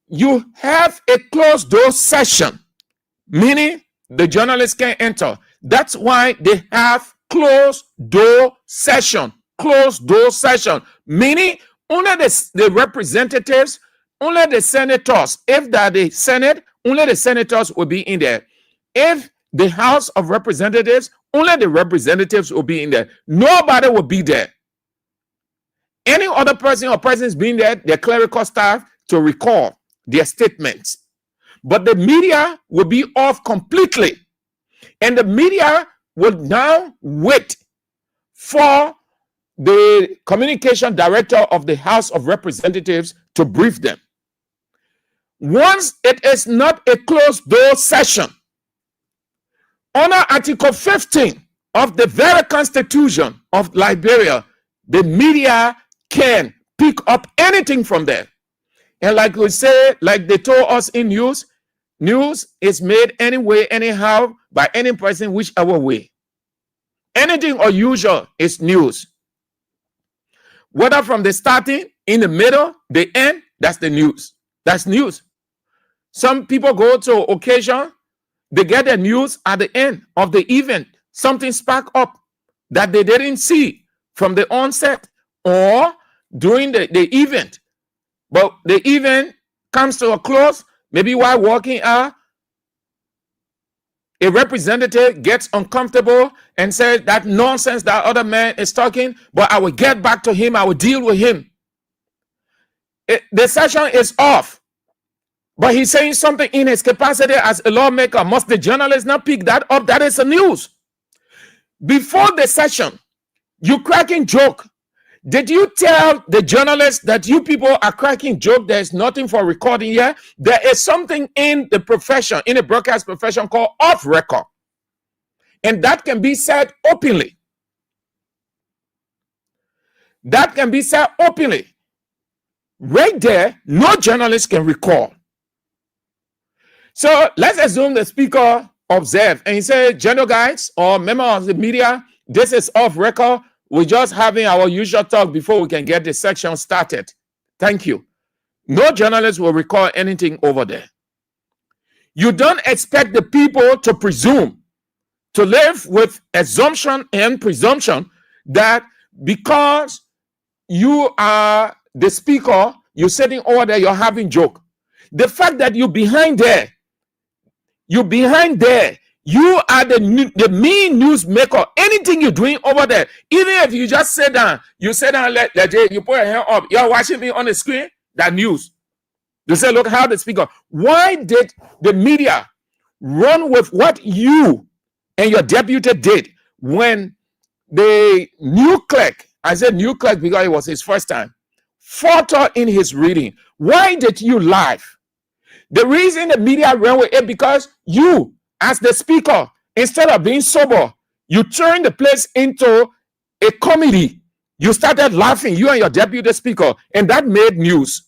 you have a closed door session, meaning the journalists can't enter, that's why they have closed door session. Closed door session, meaning only the representatives, only the senators, if that the Senate, only the senators will be in there. If the House of Representatives, only the representatives will be in there. Nobody will be there. Any other person or persons being there, their clerical staff, to record their statements. But the media will be off completely. And the media would now wait for the communication director of the House of Representatives to brief them. Once it is not a closed door session, under Article 15 of the very Constitution of Liberia, the media can pick up anything from there. And like we say, like they told us in news is made anyway, anyhow, by any person, whichever way. Anything unusual is news. Whether from the starting, in the middle, the end, that's the news. That's news. Some people go to occasion, they get the news at the end of the event. Something spark up that they didn't see from the onset or during the event. But the event comes to a close, maybe while walking out, a representative gets uncomfortable and says that nonsense that other man is talking, but I will get back to him, I will deal with him. The session is off, but he's saying something in his capacity as a lawmaker. Must the journalist not pick that up? That is the news. Before the session, you cracking joke. Did you tell the journalists that you people are cracking joke? There's nothing for recording here. There is something in the profession, in the broadcast profession, called off record. And that can be said openly. That can be said openly. Right there, no journalist can record. So let's assume the speaker observed and he said, general guys or member of the media, this is off record. We're just having our usual talk before we can get the section started. Thank you. No journalist will record anything over there. You don't expect the people to presume, to live with assumption and presumption that because you are the speaker, you're sitting over there, you're having joke. The fact that you're behind there, you are the main newsmaker. Anything you're doing over there, even if you just sit down, you put your hand up, you're watching me on the screen, that news. You say, look how the speaker. Why did the media run with what you and your deputy did when the new clerk, I said new clerk because it was his first time, faltered in his reading? Why did you laugh? The reason the media ran with it because you, as the speaker, instead of being sober, you turned the place into a comedy. You started laughing, you and your deputy speaker, and that made news.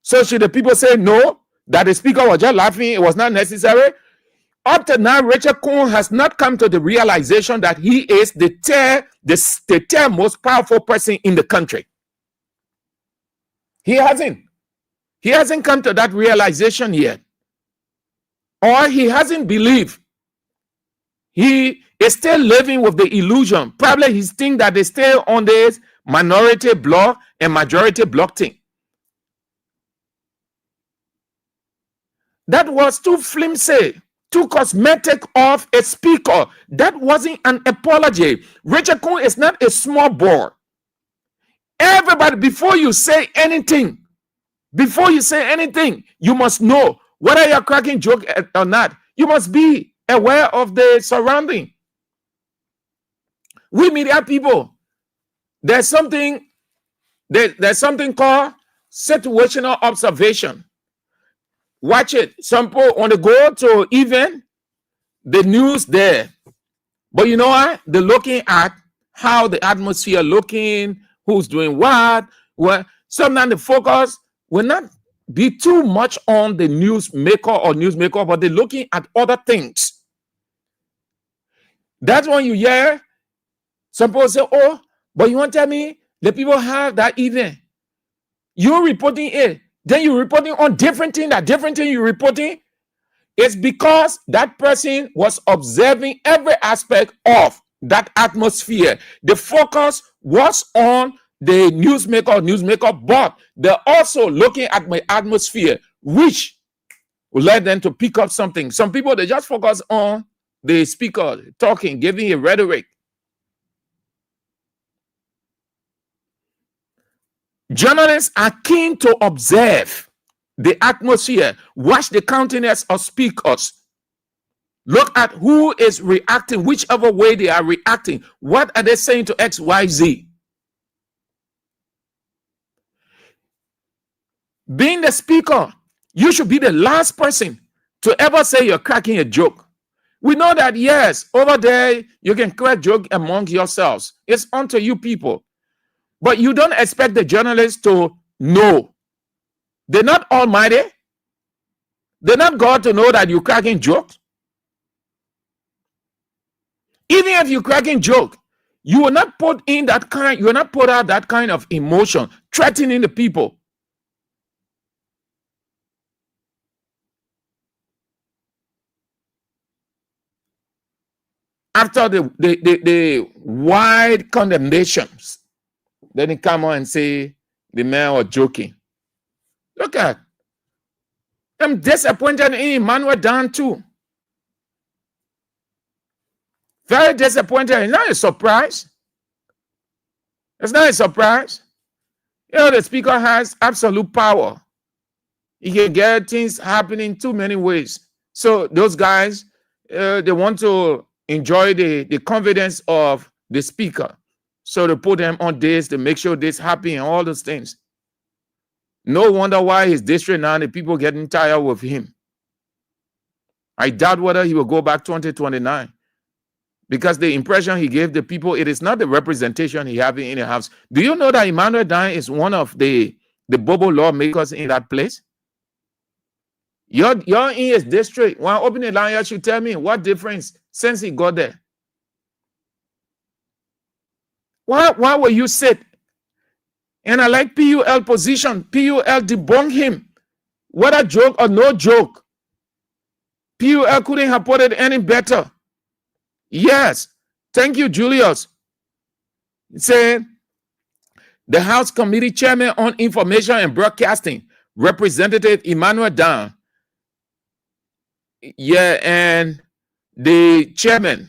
So should the people say no, that the speaker was just laughing, it was not necessary? Up to now, Richard Kuhn has not come to the realization that he is the third most powerful person in the country. He hasn't. He hasn't come to that realization yet. Or he hasn't believed. He is still living with the illusion. Probably he's thinking that they stay on this minority block and majority block thing. That was too flimsy, too cosmetic of a speaker. That wasn't an apology. Richard Kuhn is not a small boy. Everybody, before you say anything, you must know whether you're cracking joke or not. You must be aware of the surrounding. We media people, there's something called situational observation. Watch it. Some people want to go to even the news there, but you know what? They're looking at how the atmosphere looking, who's doing what. Well, sometimes the focus will not be too much on the newsmaker, but they're looking at other things. That's when you hear some people say, oh, but you want to tell me the people have that event. You're reporting it. Then you're reporting on different thing. That different thing you're reporting is because that person was observing every aspect of that atmosphere. The focus was on the newsmaker, but they're also looking at my atmosphere, which will let them to pick up something. Some people, they just focus on the speaker talking, giving a rhetoric. Journalists are keen to observe the atmosphere, watch the countenance of speakers. Look at who is reacting, whichever way they are reacting. What are they saying to X, Y, Z? Being the speaker, you should be the last person to ever say you're cracking a joke. We know that, yes, over there, you can crack joke among yourselves. It's onto you people. But you don't expect the journalists to know. They're not almighty. They're not God to know that you're cracking jokes. Even if you're cracking joke, you will not put in that kind, you will not put out that kind of emotion, threatening the people. After the wide condemnations, then he come on and say the man was joking. Look at, I'm disappointed in Emmanuel Dan too. Very disappointed. It's not a surprise. It's not a surprise. You know, the speaker has absolute power. He can get things happening too many ways. So those guys, they want to enjoy the confidence of the speaker. So they put them on this to make sure this happen and all those things. No wonder why his district now, the people getting tired with him. I doubt whether he will go back 2029. Because the impression he gave the people, it is not the representation he having in the house. Do you know that Emmanuel Dan is one of the Bobo lawmakers in that place? You're in his district. When I open the line, you should tell me what difference since he got there. Why will you sit? And I like PUL position. PUL debunk him. Whether joke or no joke. PUL couldn't have put it any better. Yes. Thank you, Julius. Saying the House Committee Chairman on Information and Broadcasting, Representative Emmanuel Dan. Yeah, and the chairman,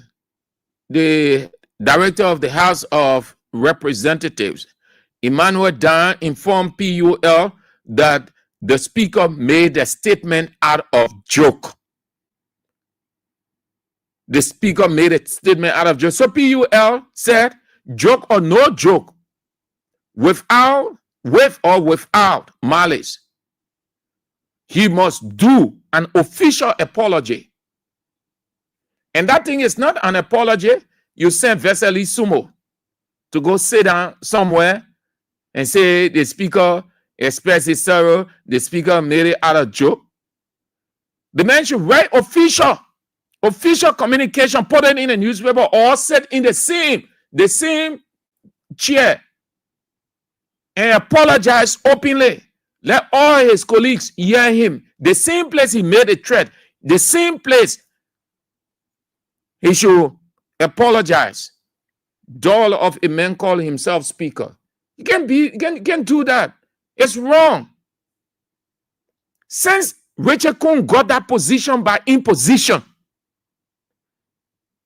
the director of the House of Representatives, Emmanuel Dan, informed PUL that the speaker made a statement out of joke. The speaker made a statement out of joke. So PUL said, joke or no joke, with or without malice, he must do an official apology. And that thing is not an apology. You send Vesely Sumo to go sit down somewhere and say the speaker expressed his sorrow, the speaker made it out of joke. The man should write official communication, put it in a newspaper, or sit in the same chair and apologize openly. Let all his colleagues hear him. The same place he made a threat, the same place he should apologize. Doll of a man call himself speaker. You can't do that. It's wrong. Since Richard Kuhn got that position by imposition,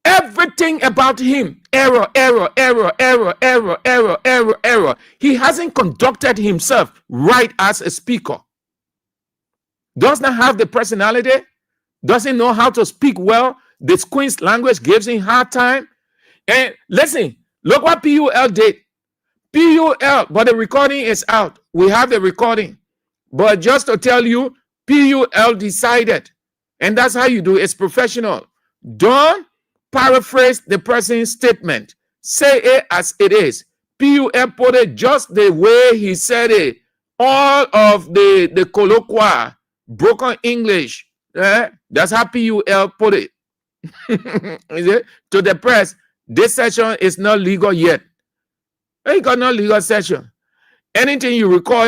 everything about him, error. He hasn't conducted himself right as a speaker. Does not have the personality, doesn't know how to speak well. The Queen's language gives him hard time. And listen, look what PUL did. PUL, but the recording is out. We have the recording. But just to tell you, PUL decided, and that's how you do it. It's professional. Don't paraphrase the person's statement. Say it as it is. PUL put it just the way he said it. All of the colloquial, broken English. That's how PUL put it. Is it? To the press, this session is not legal yet. You got no legal session. Anything you recall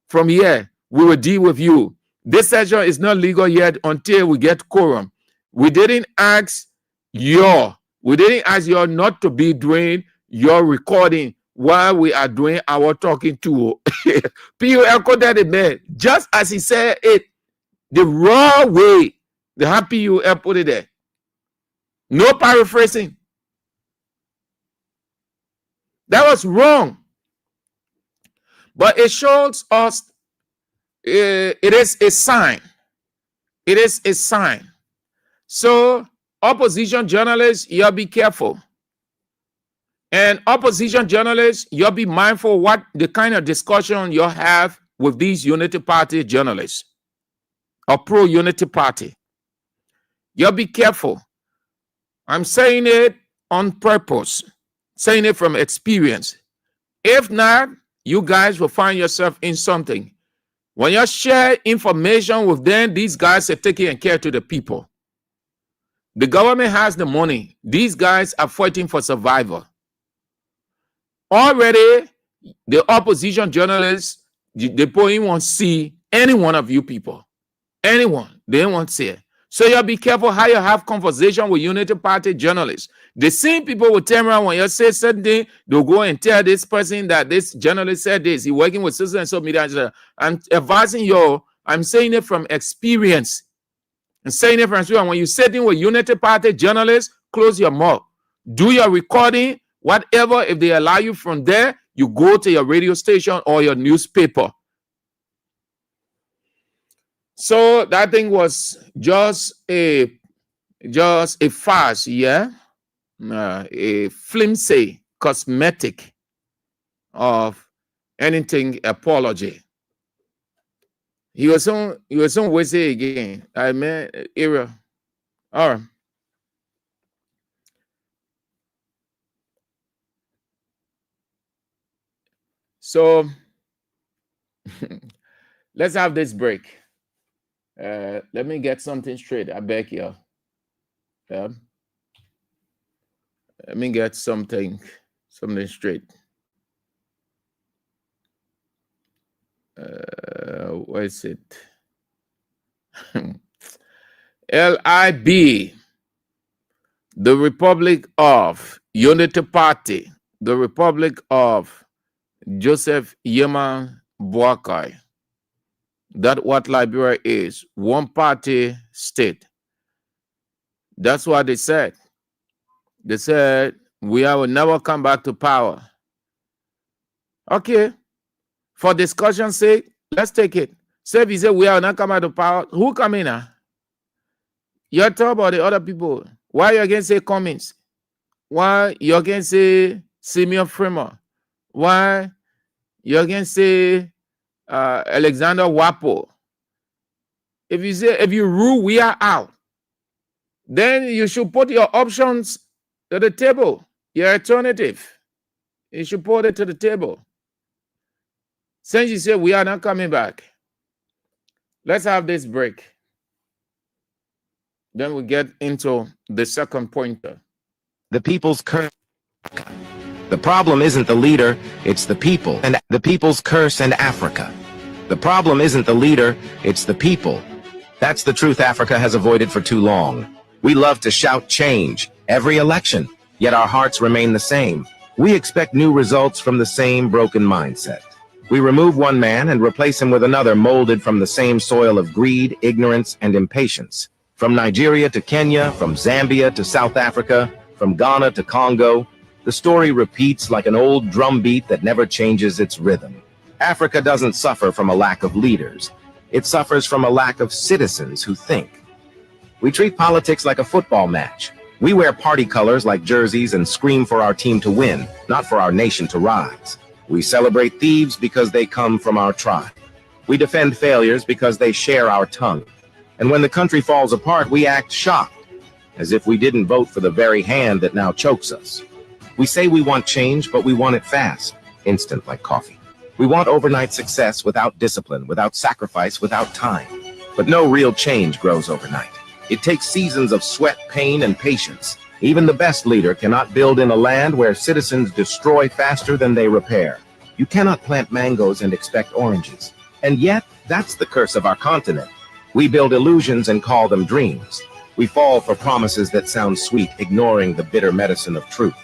from here, we will deal with you. This session is not legal yet until we get quorum. We didn't ask you not to be doing your recording while we are doing our talking to. PUL quoted it there, just as he said it, the raw way. The happy PUL put it there. No paraphrasing. That was wrong. But it shows us it is a sign. It is a sign So, opposition journalists, you'll be careful. And opposition journalists, you'll be mindful what the kind of discussion you'll have with these Unity Party journalists or pro-Unity Party. You'll be careful. I'm saying it on purpose, saying it from experience. If not, you guys will find yourself in something. When you share information with them, these guys are taking care to the people. The government has the money. These guys are fighting for survival. Already, the opposition journalists, they don't want to see any one of you people. Anyone. They don't want to see it. So you be careful how you have conversation with Unity Party journalists. The same people will turn around when you say something, they'll go and tell this person that this journalist said this. He's working with social and social media. I'm advising you, I'm saying it from experience. I'm saying it from experience. When you're sitting with Unity Party journalists, close your mouth. Do your recording, whatever. If they allow you from there, you go to your radio station or your newspaper. So that thing was just a farce, yeah, a flimsy cosmetic of anything apology. He was on Wednesday again. I mean, era. All right. So let's have this break. Let me get something straight. I beg you. Let me get something straight. Where is it? LIB, the Republic of Unity Party, the Republic of Joseph Yeman Boakai. That's what Liberia is. One party state. That's what they said. They said, we will never come back to power. Okay. For discussion's sake, let's take it. Say if you say we are not coming to power, who come in now? You're talking about the other people. Why you against say Cummins? Why you against say Simeon Freeman? Why you against say Alexander Wapo? If you rule, we are out. Then you should put your options to the table, your alternative. You should put it to the table. Since you say we are not coming back, let's have this break. Then we get into the second pointer. The people's curse. The problem isn't the leader, it's the people. And the people's curse and Africa. The problem isn't the leader, it's the people. That's the truth Africa has avoided for too long. We love to shout change every election, yet our hearts remain the same. We expect new results from the same broken mindset. We remove one man and replace him with another molded from the same soil of greed, ignorance, and impatience. From Nigeria to Kenya, from Zambia to South Africa, from Ghana to Congo, the story repeats like an old drumbeat that never changes its rhythm. Africa doesn't suffer from a lack of leaders. It suffers from a lack of citizens who think. We treat politics like a football match. We wear party colors like jerseys and scream for our team to win, not for our nation to rise. We celebrate thieves because they come from our tribe. We defend failures because they share our tongue. And when the country falls apart, we act shocked, as if we didn't vote for the very hand that now chokes us. We say we want change, but we want it fast, instant like coffee. We want overnight success without discipline, without sacrifice, without time. But no real change grows overnight. It takes seasons of sweat, pain, and patience. Even the best leader cannot build in a land where citizens destroy faster than they repair. You cannot plant mangoes and expect oranges. And yet, that's the curse of our continent. We build illusions and call them dreams. We fall for promises that sound sweet, ignoring the bitter medicine of truth.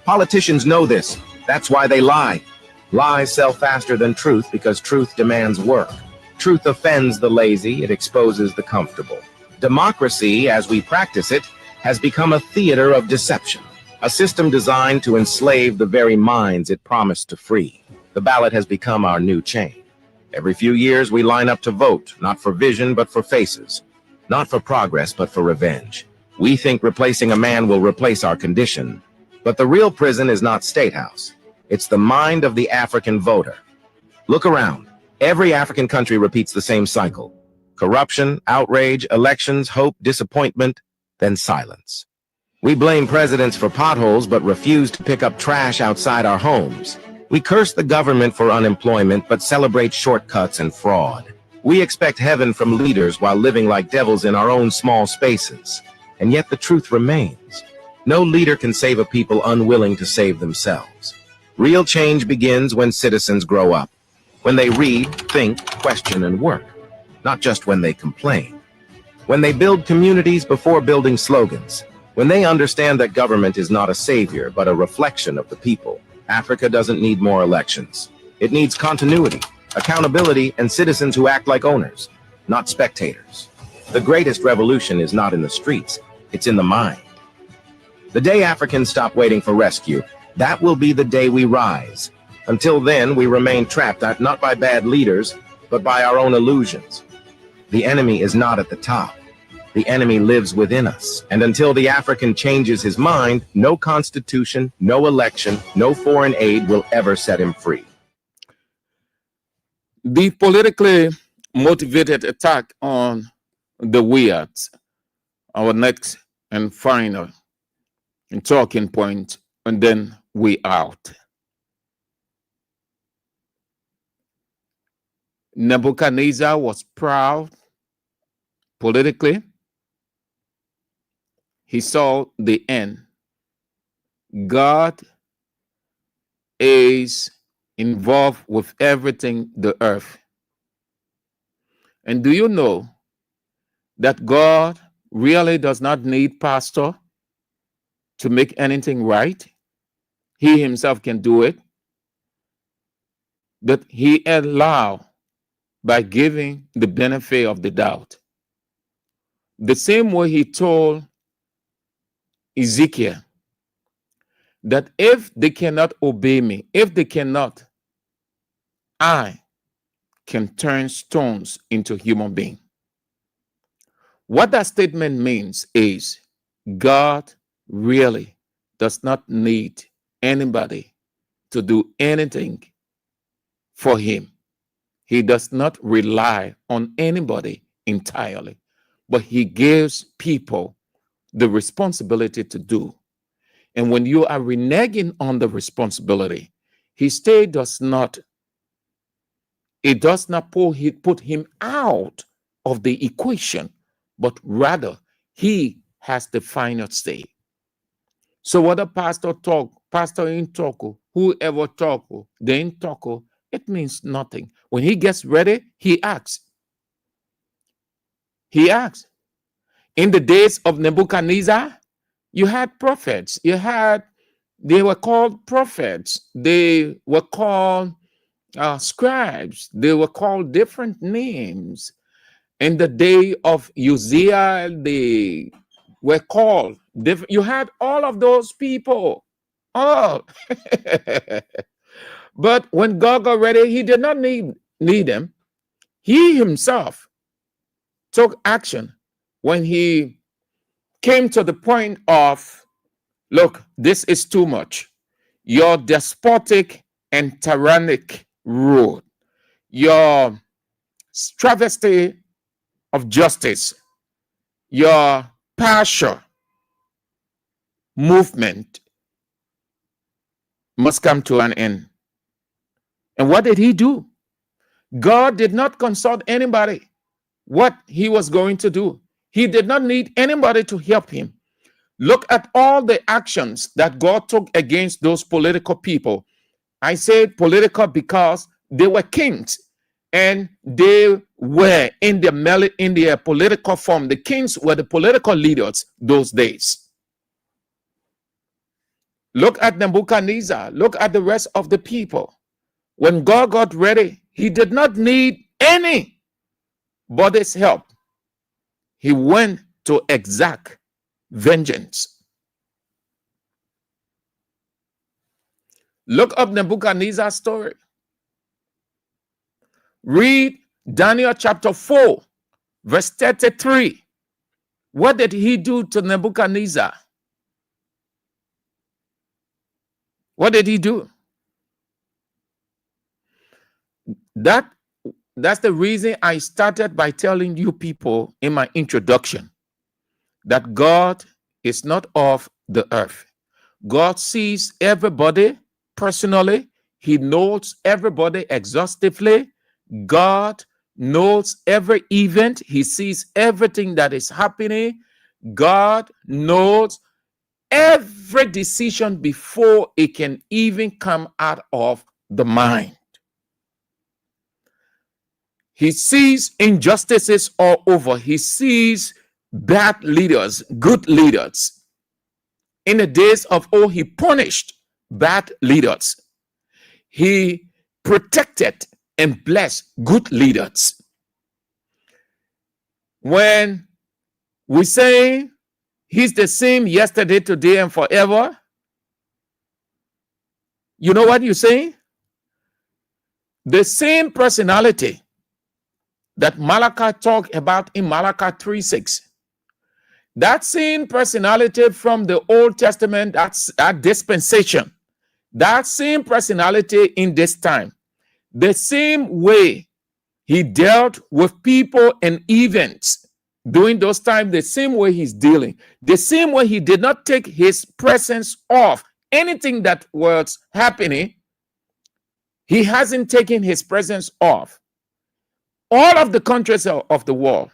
Politicians know this. That's why they lie. Lies sell faster than truth because truth demands work. Truth offends the lazy, it exposes the comfortable. Democracy, as we practice it, has become a theater of deception, a system designed to enslave the very minds it promised to free. The ballot has become our new chain. Every few years, we line up to vote, not for vision, but for faces. not for progress, but for revenge. We think replacing a man will replace our condition, but the real prison is not State House. It's the mind of the African voter. Look around. Every African country repeats the same cycle. Corruption, outrage, elections, hope, disappointment, then silence. We blame presidents for potholes, but refuse to pick up trash outside our homes. We curse the government for unemployment, but celebrate shortcuts and fraud. We expect heaven from leaders while living like devils in our own small spaces. And yet the truth remains. No leader can save a people unwilling to save themselves. Real change begins when citizens grow up. When they read, think, question, and work. Not just when they complain. When they build communities before building slogans. When they understand that government is not a savior, but a reflection of the people. Africa doesn't need more elections. It needs continuity, accountability, and citizens who act like owners, not spectators. The greatest revolution is not in the streets, it's in the mind. The day Africans stop waiting for rescue, that will be the day we rise. Until then, we remain trapped, not by bad leaders, but by our own illusions. The enemy is not at the top. The enemy lives within us. And until the African changes his mind, no constitution, no election, no foreign aid will ever set him free. The politically motivated attack on the weirds, our next and final talking point, and then we out. Nebuchadnezzar was proud politically. He saw the end. God is involved with everything the earth. And do you know that God really does not need pastor to make anything right? He himself can do it. But he allowed by giving the benefit of the doubt. The same way he told Ezekiel that if they cannot obey me, if they cannot, I can turn stones into human beings. What that statement means is God really does not need anybody to do anything for him. He does not rely on anybody entirely, but he gives people the responsibility to do. And when you are reneging on the responsibility, he still does not, it does not put him out of the equation, but rather he has the final say. So whether pastor talk, pastor in talk, whoever talk, they in talk, it means nothing. When he gets ready, he acts. He acts. In the days of Nebuchadnezzar, you had prophets. They were called prophets. They were called scribes. They were called different names. In the day of Uzziah, they were called different. You had all of those people. Oh. But when God got ready, he did not need them. He himself took action when he came to the point of, look, this is too much. Your despotic and tyrannic rule, your travesty of justice, your partial movement must come to an end. And what did he do? God did not consult anybody what he was going to do. He did not need anybody to help him. Look at all the actions that God took against those political people. I said political because they were kings and they were in their political form. The kings were the political leaders those days. Look at Nebuchadnezzar. Look at the rest of the people. When God got ready, he did not need anybody's help. He went to exact vengeance. Look up Nebuchadnezzar's story. Read Daniel chapter 4, verse 33. What did he do to Nebuchadnezzar? What did he do? That's the reason I started by telling you people in my introduction that God is not of the earth. God sees everybody personally. He knows everybody exhaustively. God knows every event. He sees everything that is happening. God knows every decision before it can even come out of the mind. He sees injustices all over. He sees bad leaders, good leaders. In the days of old, he punished bad leaders. He protected and blessed good leaders. When we say he's the same yesterday, today, and forever, you know what you're saying? The same personality that Malachi talked about in Malachi 3:6. That same personality from the Old Testament, that's that dispensation, that same personality in this time, the same way he dealt with people and events during those times, the same way he's dealing, the same way he did not take his presence off anything that was happening. He hasn't taken his presence off all of the countries of the world.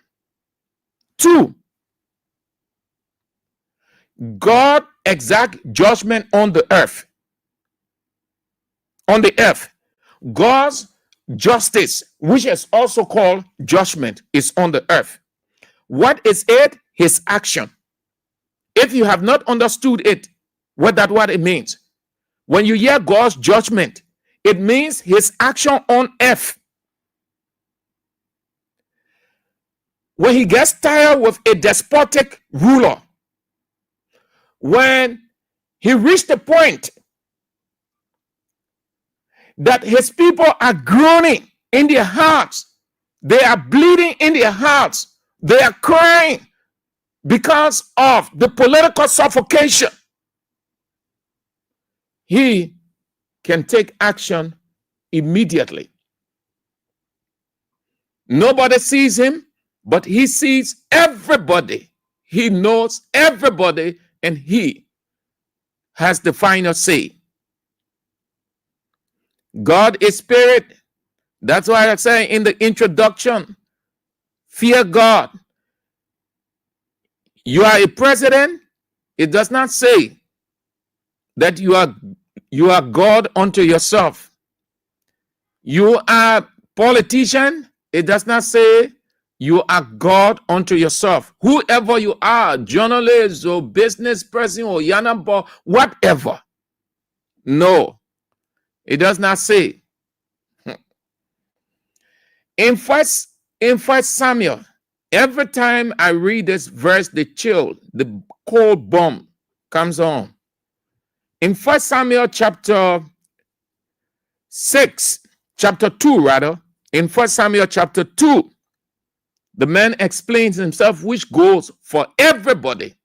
2, God exact judgment on the earth. On the earth, God's justice, which is also called judgment, is on the earth. What is it? His action. If you have not understood it, what it means, when you hear God's judgment, it means his action on earth. When he gets tired with a despotic ruler, when he reached the point that his people are groaning in their hearts, they are bleeding in their hearts, they are crying because of the political suffocation, he can take action immediately. Nobody sees him, but he sees everybody. He knows everybody, and he has the final say. God is spirit. That's why I say in the introduction, fear God. You are a president. It does not say that you are God unto yourself. You are politician. It does not say you are God unto yourself. Whoever you are, journalist or business person or yanabo, whatever. No, it does not say. In first Samuel, every time I read this verse, the cold bomb comes on. In 1 Samuel chapter 2 rather, in 1 Samuel chapter 2, the man explains himself, which goes for everybody.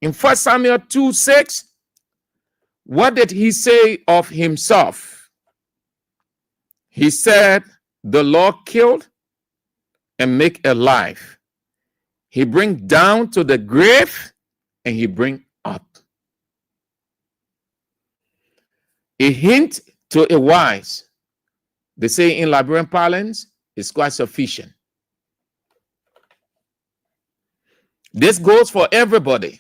In 1 Samuel 2:6, what did he say of himself? He said, the Lord killed and make alive. He bring down to the grave and he bring up. A hint to a wise, they say in Liberian parlance, is quite sufficient. This goes for everybody.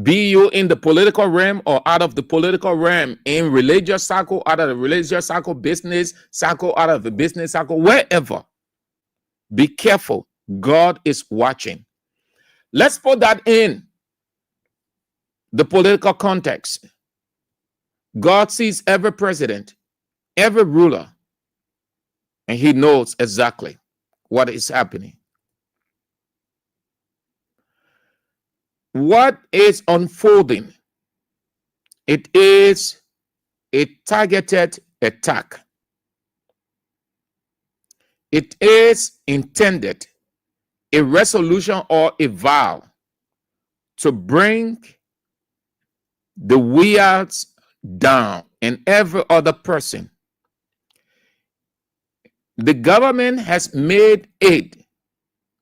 Be you in the political realm or out of the political realm, in religious circle, out of the religious circle, business circle, out of the business circle, wherever. Be careful. God is watching. Let's put that in the political context. God sees every president, every ruler, and he knows exactly what is happening. What is unfolding? It is a targeted attack. It is intended a resolution or a vow to bring the Weahs down and every other person. The government has made it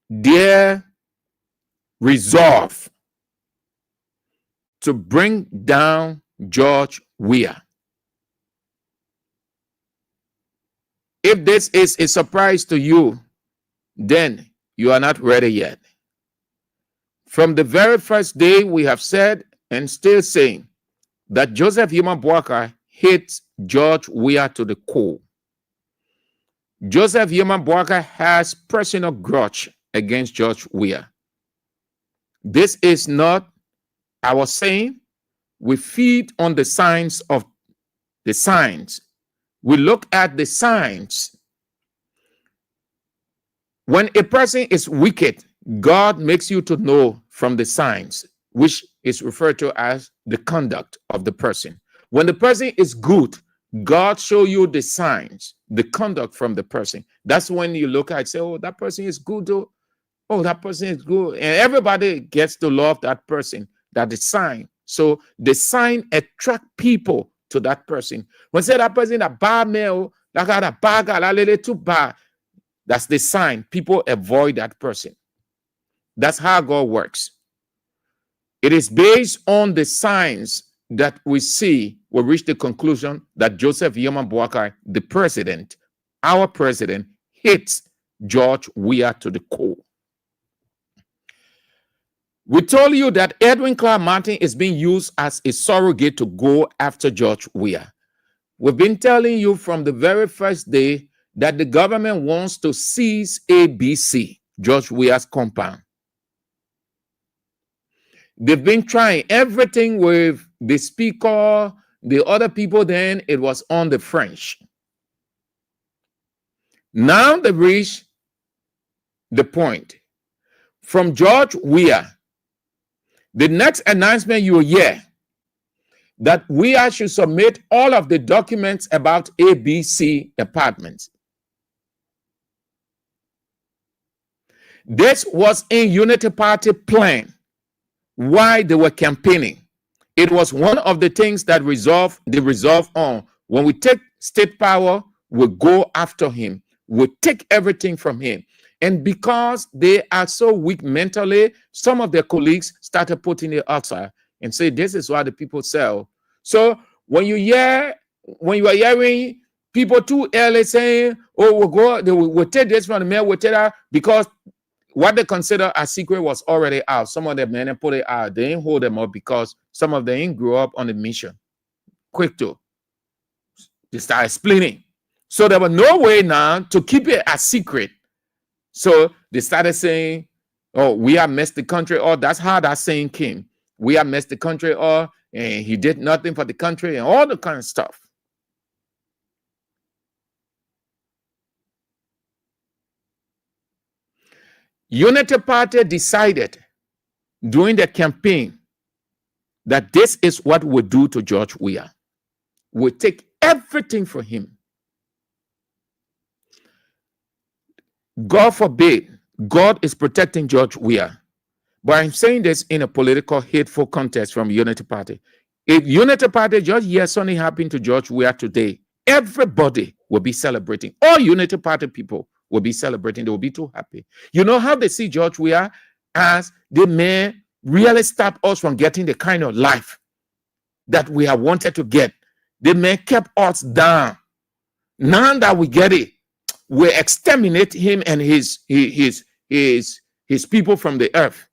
their resolve to bring down George Weah. If this is a surprise to you, then you are not ready yet. From the very first day, we have said and still saying that Joseph Yuma Boakai hates George Weah to the core. Joseph Yuma Boakai has personal grudge against George Weah. This is not our saying. We feed on the signs of the signs. We look at the signs. When a person is wicked, God makes you to know from the signs, which is referred to as the conduct of the person. When the person is good, God show you the signs, the conduct from the person. That's when you look at it, say, oh, that person is good. Oh, that person is good. And everybody gets to love that person. That is sign. So the sign attract people to that person. When say that person a bad male, that got a bad guy, that little too bad, that's the sign. People avoid that person. That's how God works. It is based on the signs that we see, we reach the conclusion that Joseph Yuma Boakai, the president, our president, hates George Weah to the core. We told you that Edwin Clark Martin is being used as a surrogate to go after George Weah. We've been telling you from the very first day that the government wants to seize ABC, George Weah's compound. They've been trying everything with the speaker, the other people, then it was on the French. Now they reach the point. From George Weah, the next announcement you will hear that Weah should submit all of the documents about ABC apartments. This was in Unity Party plan. Why they were campaigning. It was one of the things that they resolve on. When we take state power, we go after him. We take everything from him. And because they are so weak mentally, some of their colleagues started putting it outside and say, this is what the people sell. So when you are hearing people too early saying, oh, we'll take this from the mayor, we'll take that, because what they consider a secret was already out. Some of them men put it out. They didn't hold them up because some of them didn't grow up on the mission. Quick to. They started splitting. So there was no way now to keep it a secret. So they started saying, oh, we have messed the country up. That's how that saying came. We have messed the country up, and he did nothing for the country and all the kind of stuff. Unity Party decided during the campaign that this is what we do to George Weah. We take everything from him. God forbid, God is protecting George Weah. But I'm saying this in a political, hateful context from Unity Party. If Unity Party just hear something happened to George Weah today, everybody will be celebrating. All Unity Party people will be celebrating. They will be too happy. You know how they see George Weah as the man really stop us from getting the kind of life that we have wanted to get. The man kept us down. Now that we get it, we exterminate him and his people from the earth.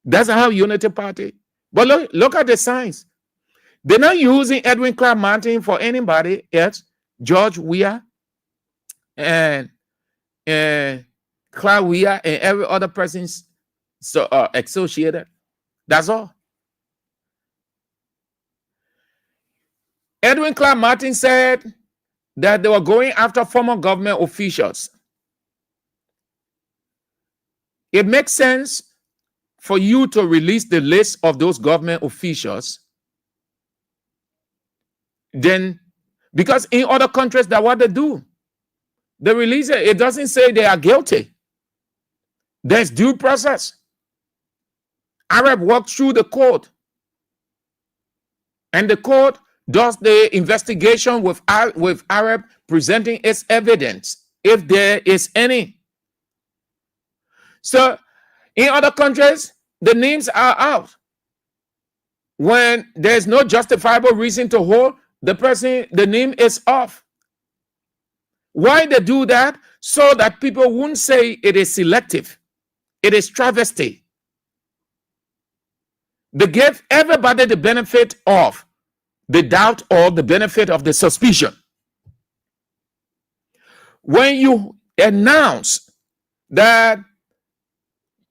That's how Unity Party. But look at the signs. They're not using Edwin Clark Martin for anybody else. George Weah and Clark Weah and every other person associated. That's all. Edwin Clark Martin said that they were going after former government officials. It makes sense for you to release the list of those government officials. Then, because in other countries, that's what they do. They release it. It doesn't say they are guilty. There's due process. Arab walks through the court, and the court does the investigation with Arab presenting its evidence, if there is any. So in other countries, the names are out. When there's no justifiable reason to hold the person, the name is off. Why they do that? So that people won't say it is selective. It is travesty. They give everybody the benefit of the doubt or the benefit of the suspicion. When you announce that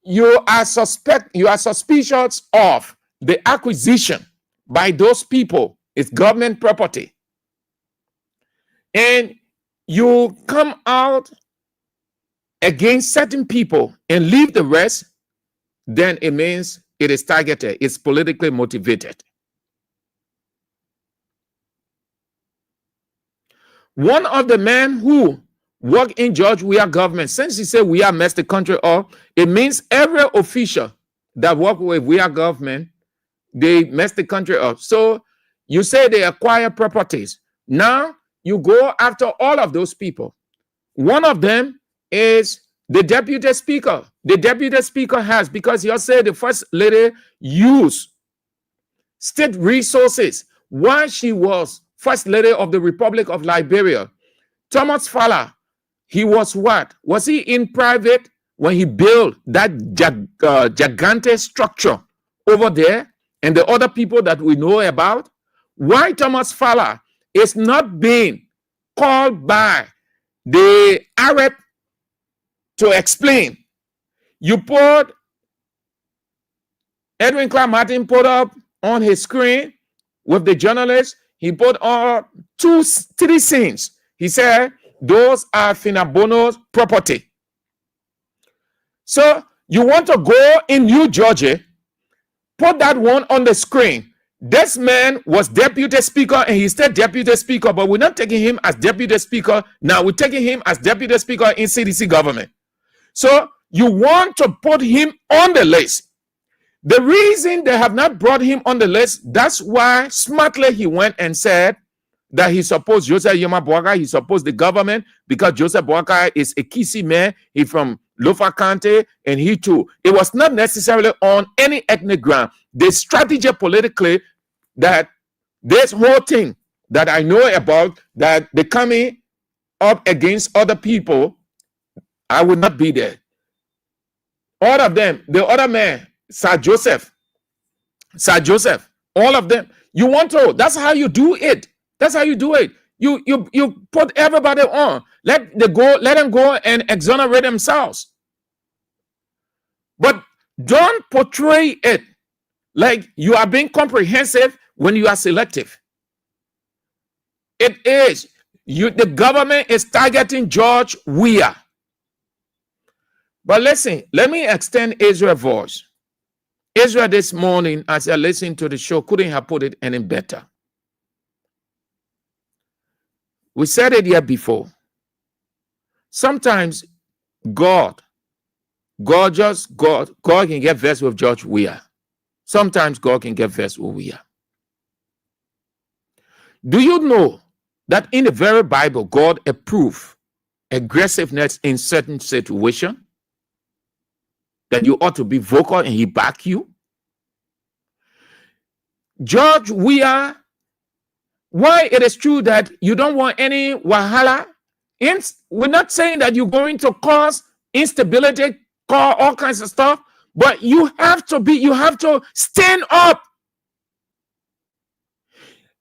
you are suspicious of the acquisition by those people, it's government property, and you come out against certain people and leave the rest, then it means it is targeted, it's politically motivated. One of the men who work in George Weah government, since he said Weah messed the country up, it means every official that work with Weah government, they mess the country up. So you say they acquire properties. Now you go after all of those people. One of them is the deputy speaker. The deputy speaker has, because you say the first lady used state resources while she was first lady of the Republic of Liberia. Thomas Fowler, he was what? Was he in private when he built that gigantic structure over there and the other people that we know about? Why Thomas Fowler is not being called by the Arab to explain? You put Edwin Clark Martin put up on his screen with the journalist, he put on 3 scenes. He said, those are Finabono's property. So you want to go in New Jersey, put that one on the screen. This man was deputy speaker and he stayed deputy speaker, but we're not taking him as deputy speaker. Now we're taking him as deputy speaker in CDC government. So you want to put him on the list. The reason they have not brought him on the list, that's why smartly he went and said that he supposed Joseph Yoma Boakai, he supposed the government, because Joseph Boakai is a Kisi man, he from Lofa County, and he too. It was not necessarily on any ethnic ground. The strategy politically that this whole thing that I know about, that they coming up against other people, I would not be there. All of them, the other man, Sir Joseph, all of them. You want to, that's how you do it. That's how you do it. You put everybody on. Let them go and exonerate themselves. But don't portray it like you are being comprehensive when you are selective. It is. The government is targeting George Weah. But listen, let me extend Israel's voice. Israel this morning, as I listened to the show, couldn't have put it any better. We said it here before. Sometimes God can get vexed with George Weah. Sometimes God can get vexed with Weah. Do you know that in the very Bible, God approved aggressiveness in certain situations? That you ought to be vocal and he back you? George Weah, why it is true that you don't want any wahala? We're not saying that you're going to cause instability, cause all kinds of stuff, but you have to stand up.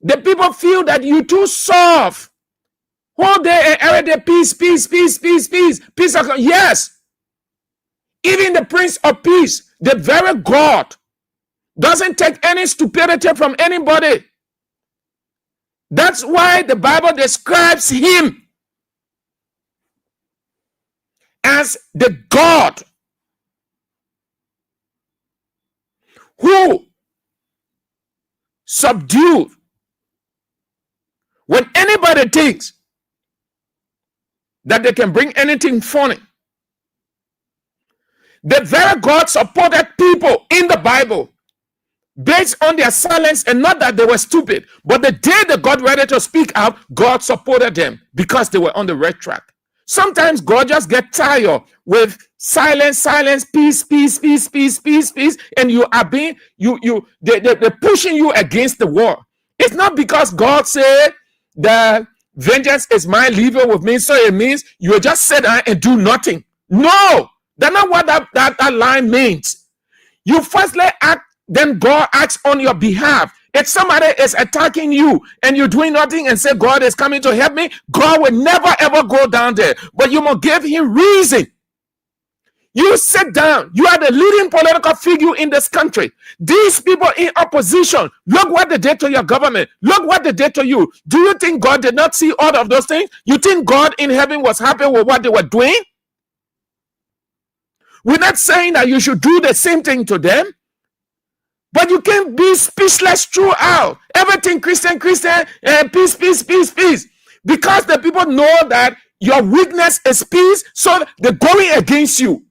The people feel that you're too soft. Hold there and every peace. Yes. Even the Prince of Peace, the very God, doesn't take any stupidity from anybody. That's why the Bible describes him as the God who subdued. When anybody thinks that they can bring anything funny, The very God supported people in the Bible based on their silence, and not that they were stupid, but the day they got ready to speak out, God supported them because they were on the right track. Sometimes God just gets tired with silence, peace, and you are being they're pushing you against the wall. It's not because God said that vengeance is mine, leave it with me, so it means you will just sit down and do nothing. No, that's not what that line means. You firstly act, then God acts on your behalf. If somebody is attacking you and you're doing nothing and say God is coming to help me, God will never ever go down there. But you must give him reason. You sit down. You are the leading political figure in this country. These people in opposition, look what they did to your government. Look what they did to you. Do you think God did not see all of those things? You think God in heaven was happy with what they were doing? We're not saying that you should do the same thing to them, but you can't be speechless throughout. Everything Christian, peace. Because the people know that your weakness is peace, so they're going against you.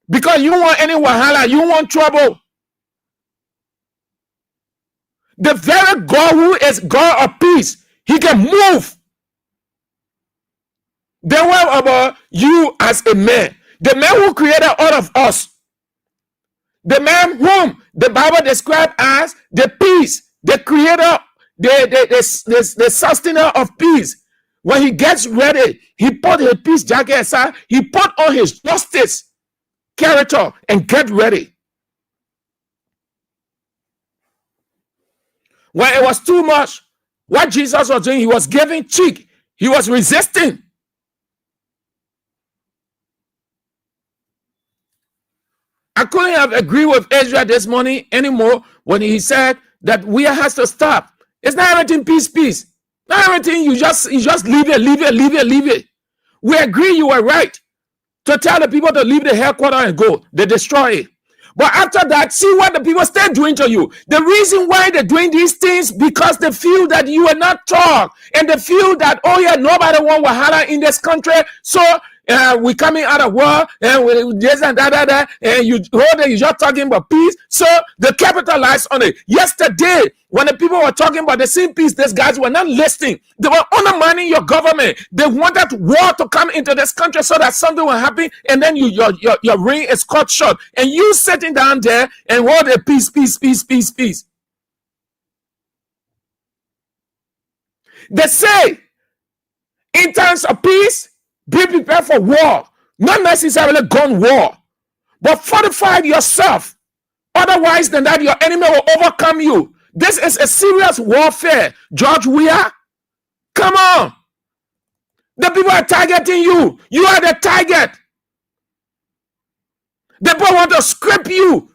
Because you want any wahala, you want trouble. The very God who is God of peace, he can move. Then what about you as a man? The man who created all of us. The man whom the Bible described as the peace, the creator, the sustainer of peace. When he gets ready, he put his peace jacket aside, he put on his justice character and get ready. When it was too much, what Jesus was doing, he was giving cheek, he was resisting. I couldn't have agreed with Ezra this morning anymore when he said that we has to stop. It's not everything peace. Not everything you just leave it. We agree you were right to tell the people to leave the headquarters and go. They destroy it. But after that, see what the people start doing to you. The reason why they're doing these things, because they feel that you are not taught, and they feel that, oh yeah, nobody want wahala in this country, so we coming out of war, and we this and that, and you just talking about peace, so they capitalize on it. Yesterday, when the people were talking about the same peace, these guys were not listening. They were undermining your government. They wanted war to come into this country so that something will happen, and then your reign is cut short, and you sitting down there and want a peace. They say, in times of peace, be prepared for war. Not necessarily gun war, but fortify yourself. Otherwise than that, your enemy will overcome you. This is a serious warfare. George Weah, come on. The people are targeting you. You are the target. The people want to scrape you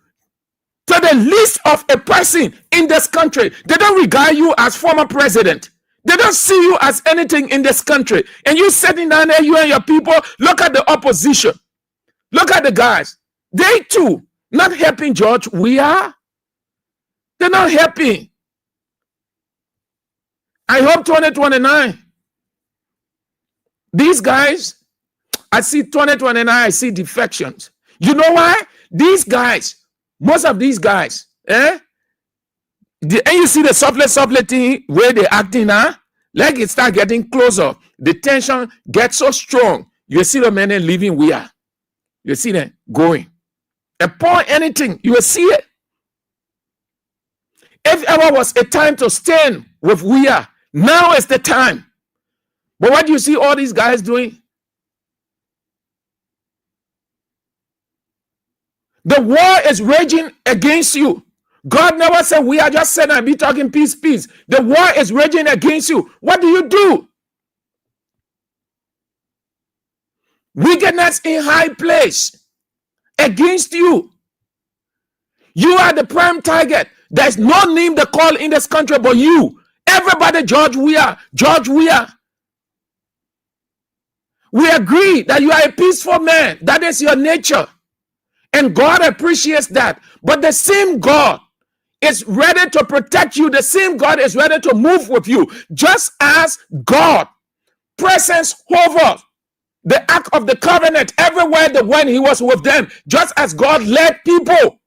to the list of a person in this country. They don't regard you as former president. They don't see you as anything in this country. And you sitting down there, you and your people, look at the opposition. Look at the guys. They too, not helping George Weah. They're not helping. I hope 2029. These guys, I see 2029, I see defections. You know why? These guys, most of these guys, and you see the softly thing where they're acting now, like it start getting closer. The tension gets so strong. You see the men leaving Weah. You see them going. Upon anything, you will see it. If ever was a time to stand with Weah, now is the time. But what do you see all these guys doing? The war is raging against you. God never said we are just saying and be talking peace. The war is raging against you. What do? Wickedness in high place against you. You are the prime target. There's no name they call in this country but you. Everybody, George Weah. We agree that you are a peaceful man. That is your nature. And God appreciates that. But the same God is ready to protect you. The same God is ready to move with you. Just as God presence hover the Ark of the Covenant everywhere that when he was with them, just as God led people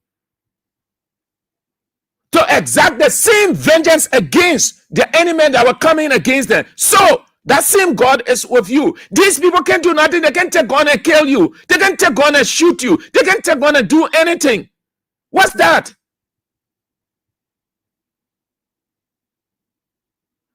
to exact the same vengeance against the enemy that were coming against them. So that same God is with you. These people can't do nothing. They can't take gun and kill you. They can't take gun and shoot you. They can't take gun and do anything. What's that?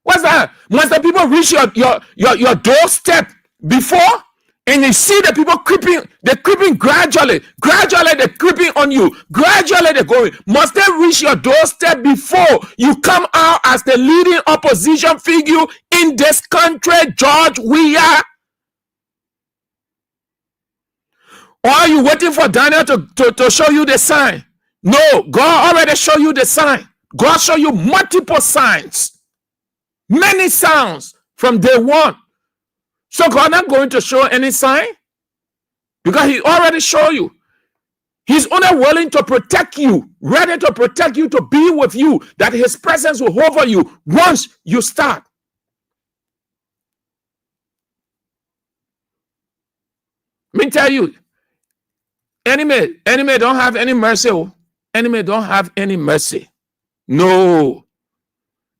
What's that? Once the people reach your doorstep before, and you see the people creeping, they're creeping gradually they're creeping on you, gradually they're going. Must they reach your doorstep before you come out as the leading opposition figure in this country, George Weah? Or are you waiting for Daniel to show you the sign? No, God already showed you the sign. God showed you multiple signs, many signs from day one. So God not going to show any sign because he already showed you. He's only willing to protect you, ready to protect you, to be with you, that his presence will hover you once you start. Let me tell you, enemy don't have any mercy. Enemy don't have any mercy. No.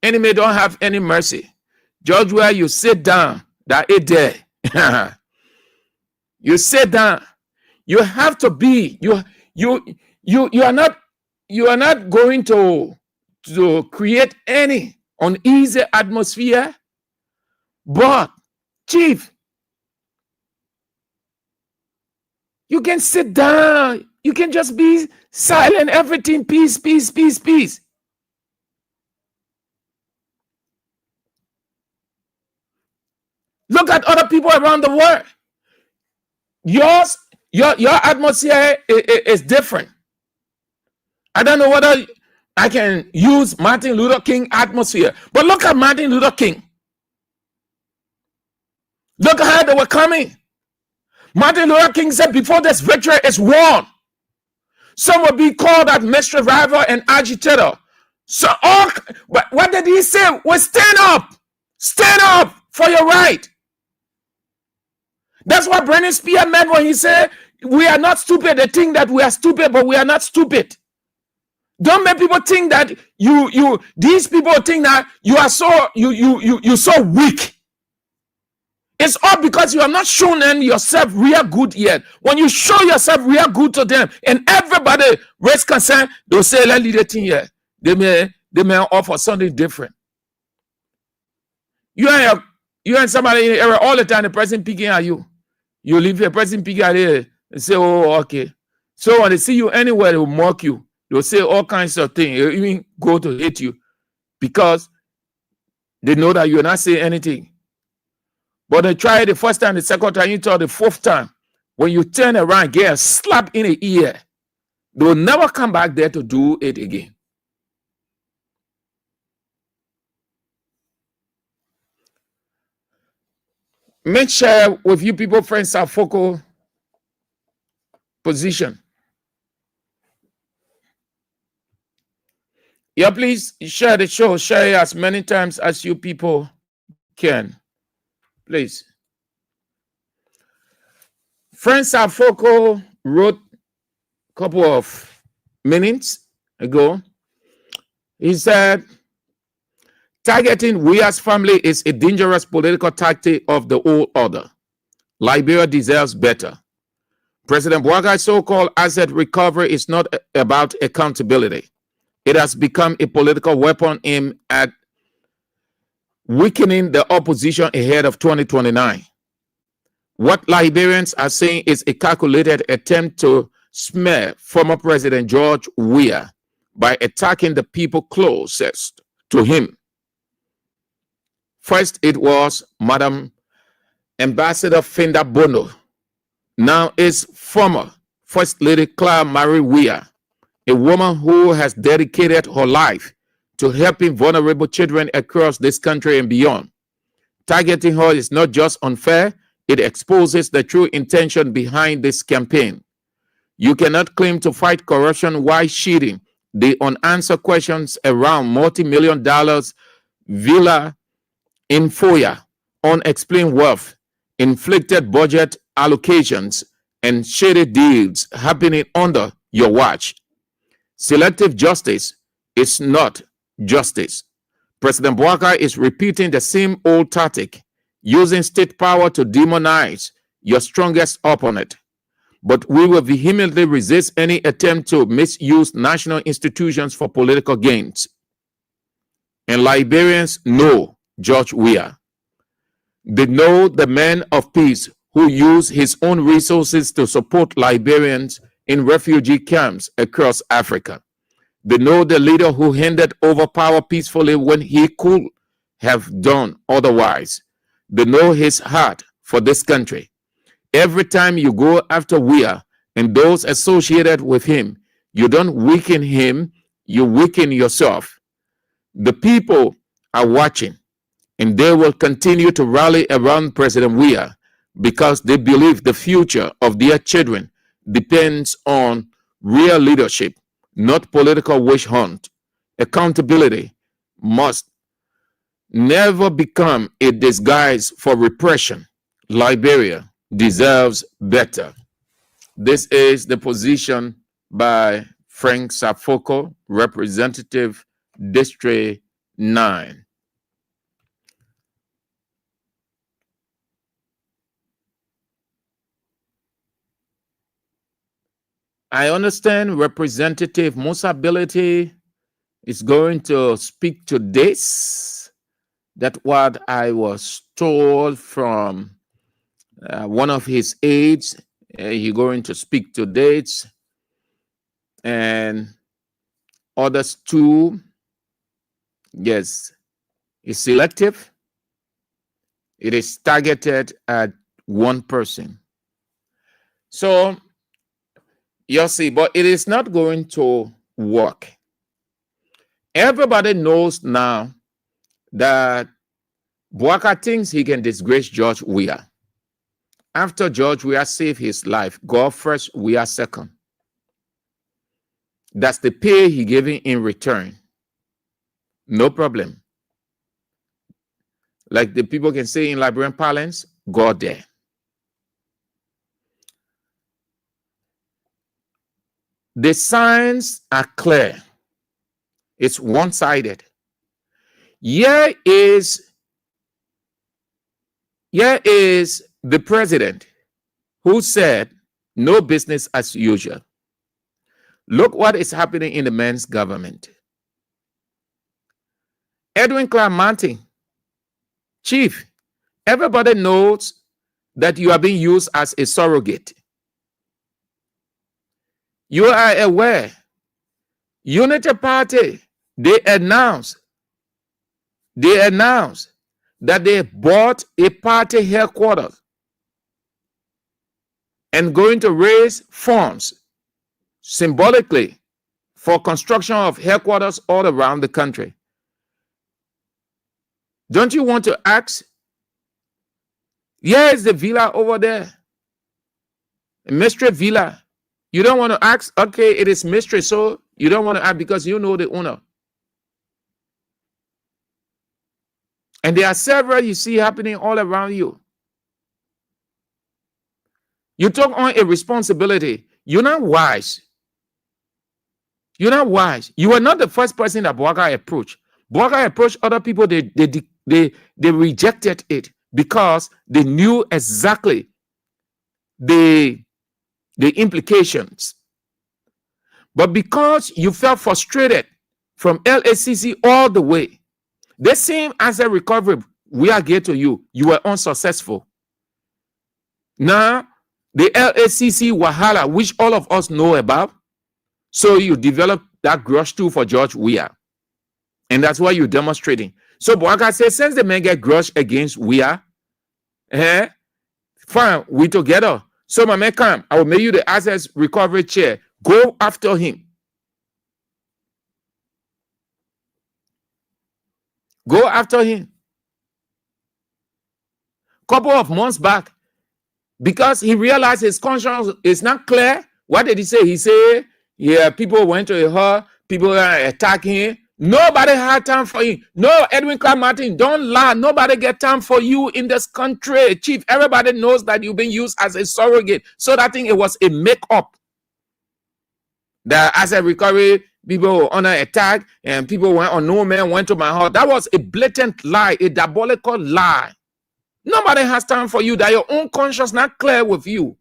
Enemy don't have any mercy. Judge, where you sit down, that it there. You sit down. You have to be. You are not going to create any uneasy atmosphere. But Chief, you can sit down. You can just be silent. Everything peace, peace, peace, peace. Look at other people around the world. Your atmosphere is different. I don't know whether I can use Martin Luther King atmosphere, but look at Martin Luther King. Look how they were coming. Martin Luther King said, before this victory is won, some will be called as mischief rival and agitator. So but what did he say? Well, stand up for your right. That's what Brennan Spear meant when he said, we are not stupid. They think that we are stupid, but we are not stupid. Don't make people think that these people think that you are so weak. It's all because you have not shown them yourself real good yet. When you show yourself real good to them, and everybody raise concern, they'll say, let's lead the thing here. They may offer something different. You and somebody in the area all the time, the person picking at you. You leave a person picking at you and say, oh, okay. So when they see you anywhere, they will mock you. They'll say all kinds of things. They'll even go to hate you because they know that you're not saying anything. But they try it the first time, the second time, you try the fourth time. When you turn around, get a slap in the ear, they will never come back there to do it again. Make sure with you people, friends, our focal position. Yeah, please share the show. Share it as many times as you people can. Please. Friends Afoko wrote a couple of minutes ago. He said, targeting Weah's family is a dangerous political tactic of the old order. Liberia deserves better. President Bouagai's so-called asset recovery is not about accountability. It has become a political weapon aimed at weakening the opposition ahead of 2029. What Liberians are saying is a calculated attempt to smear former President George Weah by attacking the people closest to him. First, it was Madam Ambassador Finda Bono. Now it's former First Lady Claire Marie Weah, a woman who has dedicated her life to helping vulnerable children across this country and beyond. Targeting her is not just unfair, it exposes the true intention behind this campaign. You cannot claim to fight corruption while shielding the unanswered questions around multi-million-dollar villa in Foya, unexplained wealth, inflicted budget allocations, and shady deals happening under your watch. Selective justice is not justice. President Bouaka is repeating the same old tactic, using state power to demonize your strongest opponent. But we will vehemently resist any attempt to misuse national institutions for political gains. And Liberians know George Weah. They know the man of peace who used his own resources to support Liberians in refugee camps across Africa. They know the leader who handed over power peacefully when he could have done otherwise. They know his heart for this country. Every time you go after Weah and those associated with him, you don't weaken him, you weaken yourself. The people are watching, and they will continue to rally around President Weah because they believe the future of their children depends on real leadership, not political witch hunt. Accountability must never become a disguise for repression. Liberia deserves better. This is the position by Frank Safoko, Representative District 9. I understand Representative Musability is going to speak to this. That's what I was told from one of his aides. He's going to speak to dates, and others too. Yes, it's selective. It is targeted at one person. So you'll see, but it is not going to work. Everybody knows now that Bouaka thinks he can disgrace George Weah. After George Weah saved his life, God first, Weah second. That's the pay he gave him in return. No problem. Like the people can say in Liberian parlance, God there. The signs are clear. It's one-sided. Here is the president who said no business as usual. Look what is happening in the man's government. Edwin Clamanti, chief, everybody knows that you are being used as a surrogate. You are aware. Unity Party, they announced that they bought a party headquarters and going to raise funds symbolically for construction of headquarters all around the country. Don't you want to ask? Here's the villa over there, a mystery villa. You don't want to ask? Okay, it is mystery, so you don't want to ask because you know the owner. And there are several you see happening all around you. You took on a responsibility. You're not wise. You're not wise. You are not the first person that Bouaka approached. Bouaka approached other people. They rejected it because they knew exactly the implications. But because you felt frustrated from LACC all the way, the same asset recovery we are getting to you, you were unsuccessful. Now, the LACC Wahala, which all of us know about, so you develop that grudge too for George Weah. And that's why you're demonstrating. So Bouaka says, since the men get grudge against Weah, fine, we together. So my man, come, I will make you the assets recovery chair. Go after him. Go after him. Couple of months back, because he realized his conscience is not clear. What did he say? He said, yeah, people went to her, people are attacking him. Nobody had time for you. No, Edwin Clark Martin, don't lie. Nobody get time for you in this country. Chief, everybody knows that you've been used as a surrogate. So that thing, it was a make-up. The asset recovery, people were under attack, and people went on no man went to my house. That was a blatant lie, a diabolical lie. Nobody has time for you. That your own conscience not clear with you.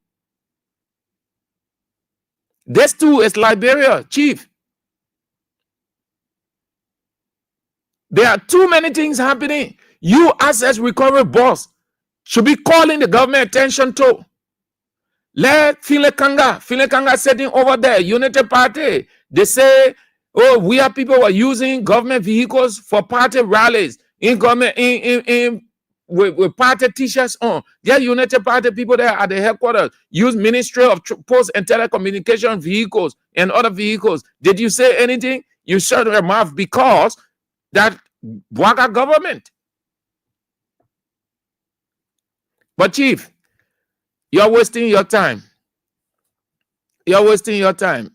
This too is Liberia, Chief. There are too many things happening. You, as recovery boss, should be calling the government attention to. Let Filekanga sitting over there, Unity Party. They say, oh, we are people who are using government vehicles for party rallies in government with party t-shirts on. There are Unity Party people there at the headquarters use Ministry of Post and Telecommunication vehicles and other vehicles. Did you say anything? You shut your mouth because that Bwaka government. But Chief, you're wasting your time. You're wasting your time.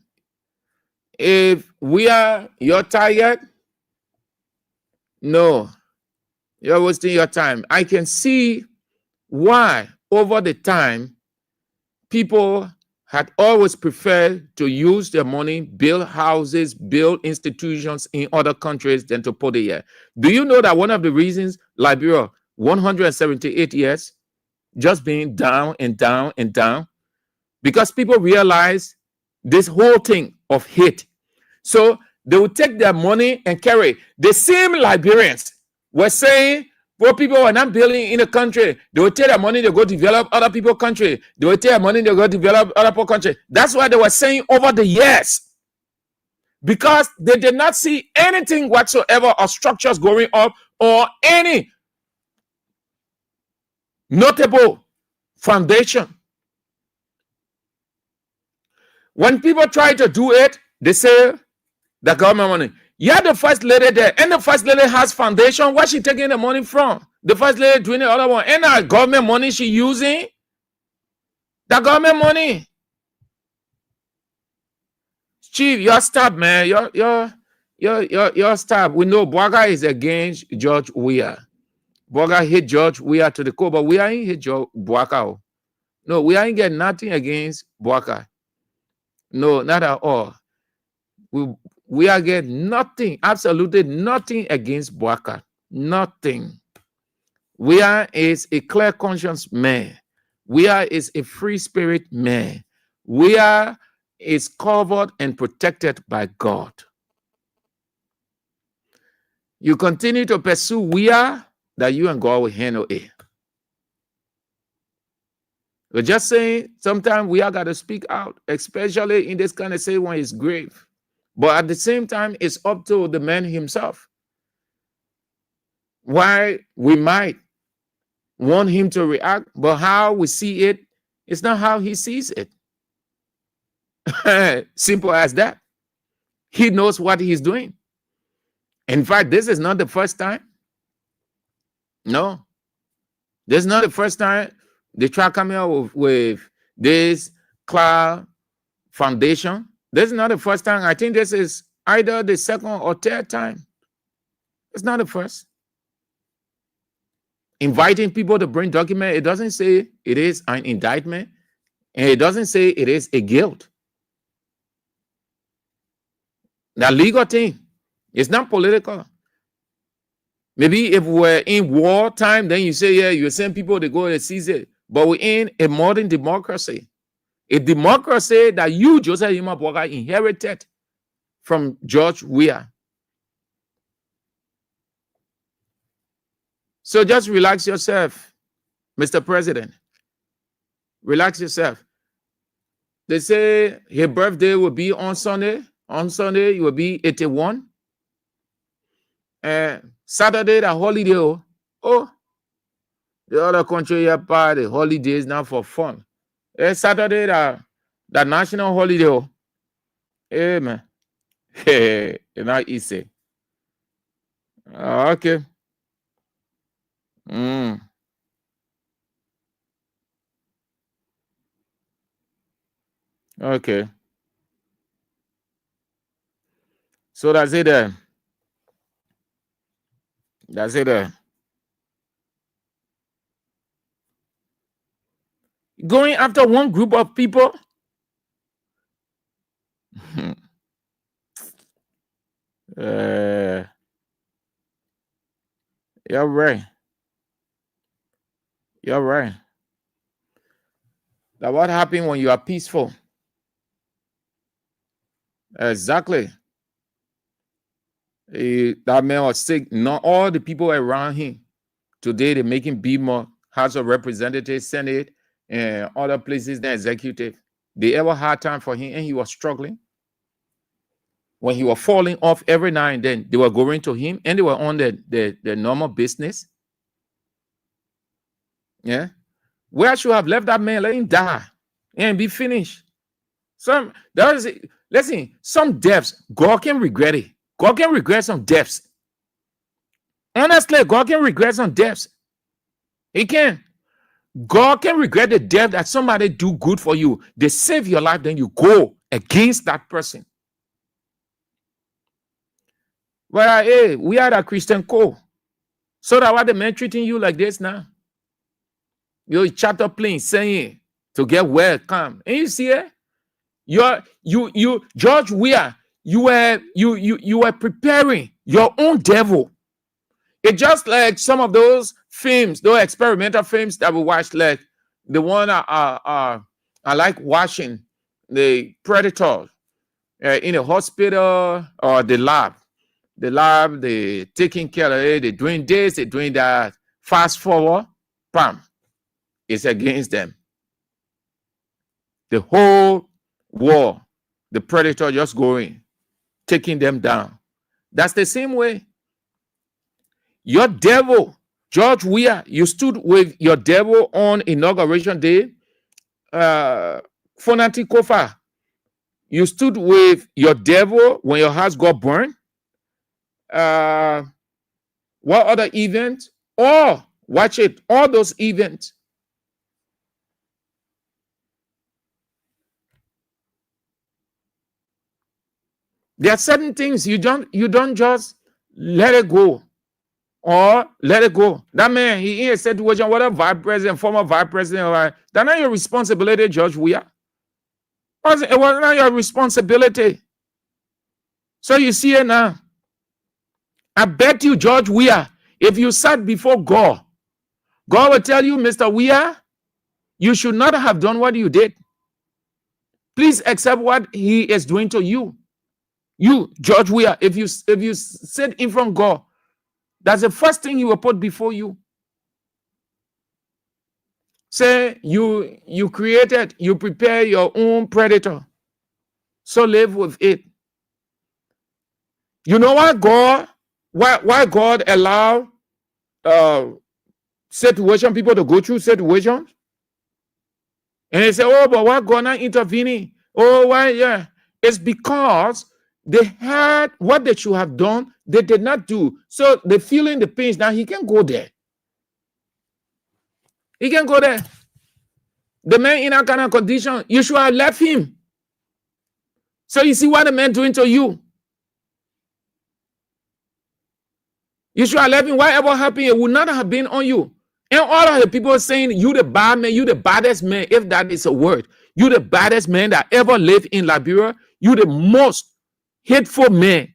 If you're tired, no, you're wasting your time. I can see why over the time people had always preferred to use their money, build houses, build institutions in other countries than to put it here. Do you know that one of the reasons Liberia, 178 years, just being down and down and down? Because people realize this whole thing of hate. So they will take their money and carry. The same Liberians were saying, poor people are not building in the country. They will take their money, they go develop other people's country. They will take their money, they go develop other people's country. That's why they were saying over the years. Because they did not see anything whatsoever or structures going up or any notable foundation. When people try to do it, they say the government money. Yeah, the first lady there, and the first lady has foundation. Where she taking the money from? The first lady doing the other one, and our government money she using. The government money. Chief, you're stabbed, man. You're stabbed. We know Bwaga is against George Weah. Bwaga hate George Weah to the core, but we ain't hate George Bwaga. No, we ain't get nothing against Bwaga. No, not at all. We are getting nothing, absolutely nothing against Bwaka. Nothing. We are is a clear conscience man. We are is a free spirit man. We are is covered and protected by God. You continue to pursue we are, that you and God will handle it. We're just saying sometimes we are got to speak out, especially in this kind of say when it's grave. But at the same time, it's up to the man himself. Why we might want him to react, but how we see it, it's not how he sees it. Simple as that. He knows what he's doing. In fact, this is not the first time. No. This is not the first time they try coming out with this cloud foundation. This is not the first time. I think this is either the second or third time. It's not the first. Inviting people to bring documents, it doesn't say it is an indictment, and it doesn't say it is a guilt. The legal thing, it's not political. Maybe if we're in war time, then you say, yeah, you send people to go and seize it. But we're in a modern democracy. A democracy that you, Joseph Yuma Bwaga, inherited from George Weah. So just relax yourself, Mr. President. Relax yourself. They say his birthday will be on Sunday. On Sunday, it will be 81. Saturday, the holiday. Oh, the other country here party holidays now for fun. Saturday, the national holiday. Hey, man. Hey, it's not easy. Okay. Okay. So that's it then. That's it. Going after one group of people. You're right. You're right. Now, what happened when you are peaceful? Exactly. That man was sick. Not all the people around him today, they're making BMO, House of Representatives, Senate, and other places, the executive. They ever had time for him, and he was struggling. When he was falling off every now and then, they were going to him, and they were on the normal business. Yeah. Where should have left that man, let him die and be finished. Listen, some deaths, God can regret it. God can regret some deaths. Honestly, God can regret some deaths. He can. God can regret the death that somebody do good for you. They save your life, then you go against that person. Well, hey, we are a Christian code. So that why the man treating you like this now? You chapter plane saying to get well, come. And you see it? You George Weah, you were preparing your own devil. It's just like some of those films, those experimental films that we watch, like the one I like watching, the Predator in a hospital or the lab. The lab, they taking care of it, they're doing this, they're doing that. Fast forward, bam, it's against them. The whole war, the Predator just going, taking them down. That's the same way. Your devil, George Weah, you stood with your devil on Inauguration Day. Fonati Kofa, you stood with your devil when your house got burned. What other event? Oh, watch it. All those events. There are certain things you don't just let it go. Or let it go. That man, he in a situation, whether vice president, former vice president, that's not your responsibility, George Weah. It was not your responsibility. So you see it now. I bet you, George Weah, if you sat before God, God will tell you, Mr. Weah, you should not have done what you did. Please accept what he is doing to you. You, George Weah, if you sit in front of God, that's the first thing he will put before you. Say you created, you prepare your own predator. So live with it. You know why God allow situation, people to go through situations? And they say, oh, but why God not intervening? Oh, why? Yeah. It's because they had what they should have done, they did not do. So they're feeling the pains. Now he can go there. He can go there. The man in that kind of condition, you should have left him. So you see what the man doing to you. You should have left him. Whatever happened, it would not have been on you. And all of the people saying, you the bad man, you the baddest man, if that is a word. You the baddest man that ever lived in Liberia. You the most hateful man.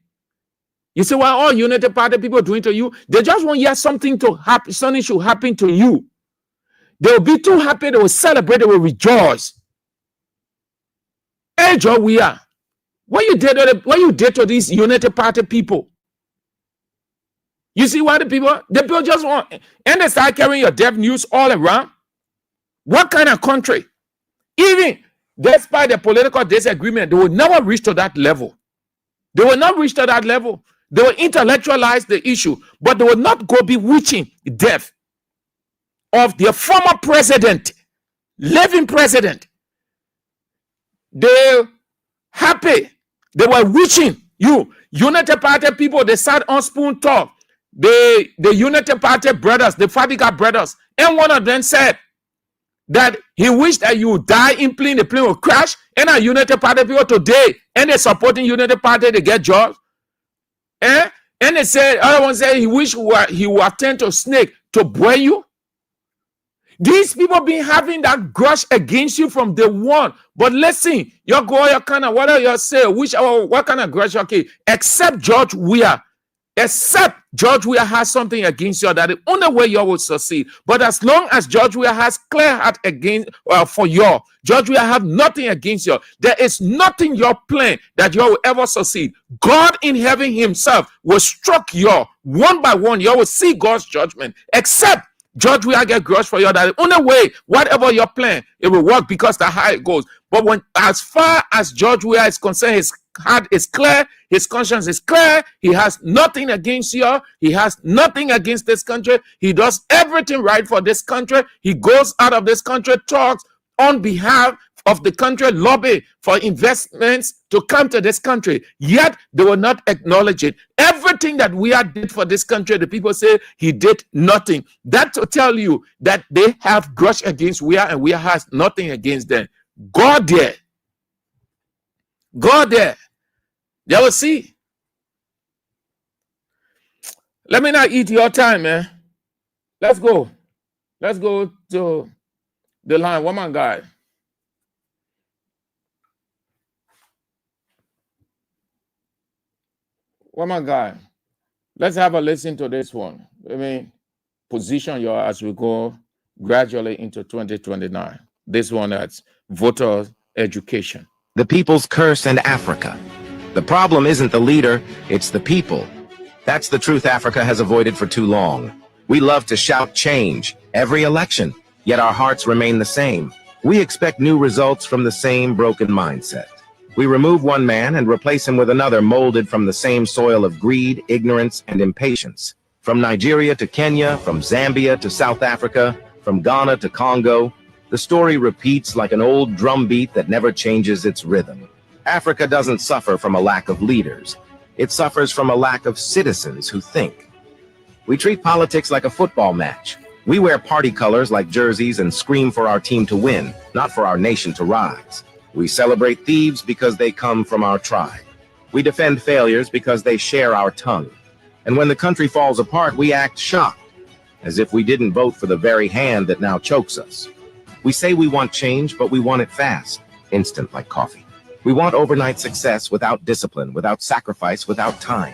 You see what all United Party people are doing to you? They just want to hear something to happen, something should happen to you. They will be too happy, they will celebrate, they will rejoice. Hey, Joe, we are. What you did to these United Party people? You see what the people just want, and they start carrying your death news all around. What kind of country? Even despite the political disagreement, they will never reach to that level. They will not reach to that level. They will intellectualize the issue, but they will not go bewitching death of their former president, living president. They happy. They were witching you. United Party people, they sat on Spoon Talk. The United Party brothers, the Fadiga brothers, and one of them said that he wished that you would die in plane, the plane will crash, and our United Party people today, and they're supporting United Party to get jobs. And they said, other one said, he wish he would attend to a snake to boil you. These people been having that grudge against you from day one. But listen, you go, your kind of whatever you say, what kind of grudge okay, except George Weah. Except George Weah has something against you, that the only way you will succeed. But as long as George Weah has clear heart against for you, George Weah have nothing against you. There is nothing your plan that you will ever succeed. God in heaven himself will struck you one by one. You will see God's judgment. Except George Weah get grudge for you, that the only way, whatever your plan, it will work, because that's how it goes. But when, as far as George Weah is concerned, his heart is clear, his conscience is clear, he has nothing against you, he has nothing against this country, he does everything right for this country, he goes out of this country, talks on behalf of the country, lobby for investments to come to this country, yet they will not acknowledge it. Everything that we did for this country, the people say he did nothing. That to tell you that they have grudge against Weah, and Weah has nothing against them. Go there. Go there. They will see. Let me not eat your time, man. Let's go. Let's go to the line. One man guy. One man guy. Let's have a listen to this one. I mean, position you as we go gradually into 2029. This one that's voter education. The people's curse in Africa. The problem isn't the leader, it's the people. That's the truth Africa has avoided for too long. We love to shout change every election, yet our hearts remain the same. We expect new results from the same broken mindset. We remove one man and replace him with another molded from the same soil of greed, ignorance, and impatience. From Nigeria to Kenya, from Zambia to South Africa, from Ghana to Congo, the story repeats like an old drumbeat that never changes its rhythm. Africa doesn't suffer from a lack of leaders. It suffers from a lack of citizens who think. We treat politics like a football match. We wear party colors like jerseys and scream for our team to win, not for our nation to rise. We celebrate thieves because they come from our tribe. We defend failures because they share our tongue. And when the country falls apart, we act shocked, as if we didn't vote for the very hand that now chokes us. We say we want change, but we want it fast, instant like coffee. We want overnight success without discipline, without sacrifice, without time.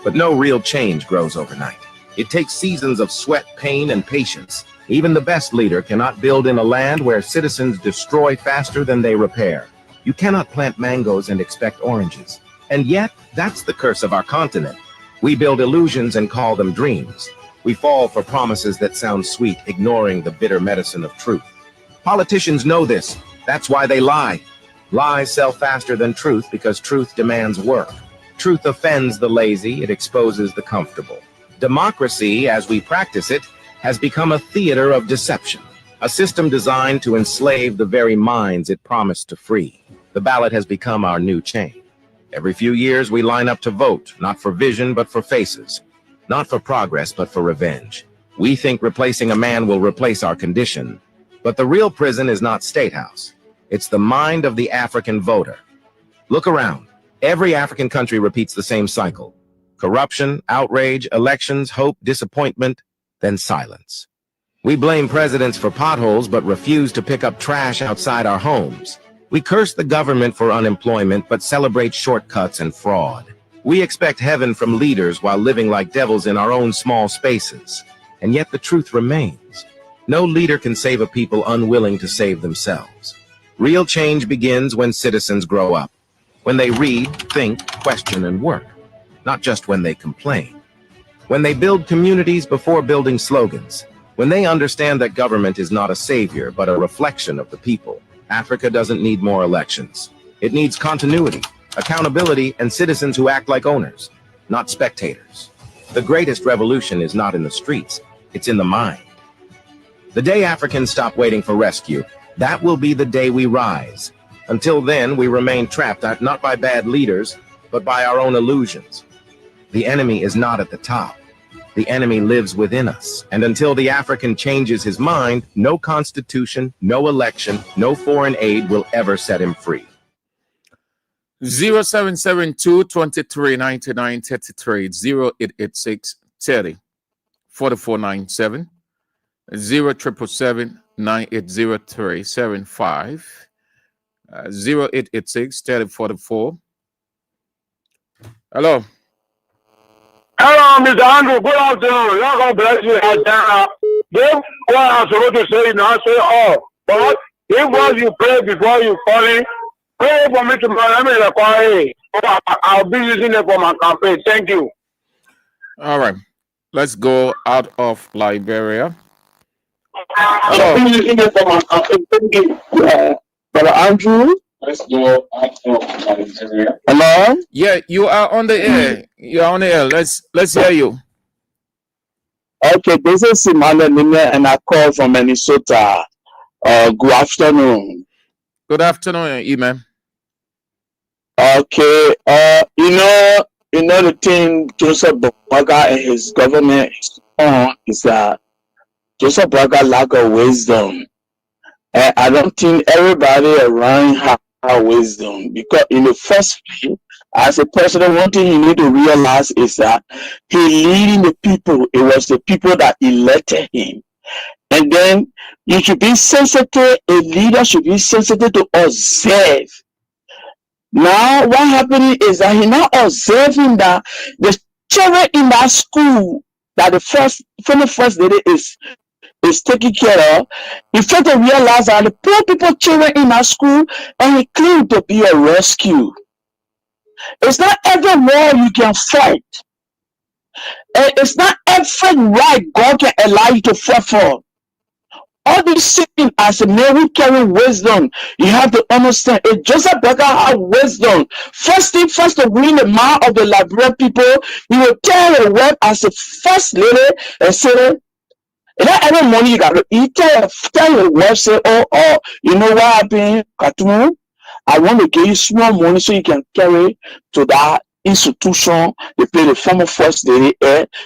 But no real change grows overnight. It takes seasons of sweat, pain, and patience. Even the best leader cannot build in a land where citizens destroy faster than they repair. You cannot plant mangoes and expect oranges. And yet, that's the curse of our continent. We build illusions and call them dreams. We fall for promises that sound sweet, ignoring the bitter medicine of truth. Politicians know this. That's why they lie. Lies sell faster than truth because truth demands work. Truth offends the lazy, it exposes the comfortable. Democracy, as we practice it, has become a theater of deception, a system designed to enslave the very minds it promised to free. The ballot has become our new chain. Every few years we line up to vote, not for vision, but for faces. Not for progress, but for revenge. We think replacing a man will replace our condition. But the real prison is not State House. It's the mind of the African voter. Look around. Every African country repeats the same cycle. Corruption, outrage, elections, hope, disappointment, then silence. We blame presidents for potholes, but refuse to pick up trash outside our homes. We curse the government for unemployment, but celebrate shortcuts and fraud. We expect heaven from leaders while living like devils in our own small spaces. And yet the truth remains. No leader can save a people unwilling to save themselves. Real change begins when citizens grow up. When they read, think, question, and work. Not just when they complain. When they build communities before building slogans. When they understand that government is not a savior, but a reflection of the people. Africa doesn't need more elections. It needs continuity, accountability, and citizens who act like owners, not spectators. The greatest revolution is not in the streets, it's in the mind. The day Africans stop waiting for rescue, that will be the day we rise. Until then, we remain trapped, not by bad leaders, but by our own illusions. The enemy is not at the top. The enemy lives within us. And until the African changes his mind, no constitution, no election, no foreign aid will ever set him free. 0772 23 99 33 0886 30 4497 0777 9803 75 0886 30 44. Hello. Hello, Mr. Andrew. Good afternoon. God bless you. Then what I'm supposed to say now, say, oh, but if once you pray before you call it, pray for me tomorrow. Let me require. I'll be using it for my campaign. Thank you. All right. Let's go out of Liberia. Hello. I'll be using it for my campaign. Thank you. Brother Andrew. Let's go out of Liberia. Hello? Yeah, you are on the air. You are on the air. Let's hear you. Okay, this is Simone Nime and I call from Minnesota. Good afternoon. Good afternoon, Iman. Okay, you know the thing Joseph Boaga and his government is on is that Joseph Boaga lack of wisdom. And I don't think everybody around have wisdom, because in the first place, as a president, one thing you need to realize is that he leading the people. It was the people that elected him. And then you should be sensitive, a leader should be sensitive to observe. Now, what happening is that he now observing that the children in that school that the first lady is taking care of, he failed to realize that the poor people children in that school, and he claimed to be a rescue. It's not every war you can fight. And it's not every right God can allow you to fight for. All these things, as a man who carry wisdom, you have to understand. If Joseph Boaga had wisdom, first thing first, to win the mind of the Liberian people, he will tell a word as a first lady and say, not every money you got to eat. Tell your wife, say, oh, you know what happened, Katumu? I want to give you small money so you can carry to that institution. They pay the former first lady,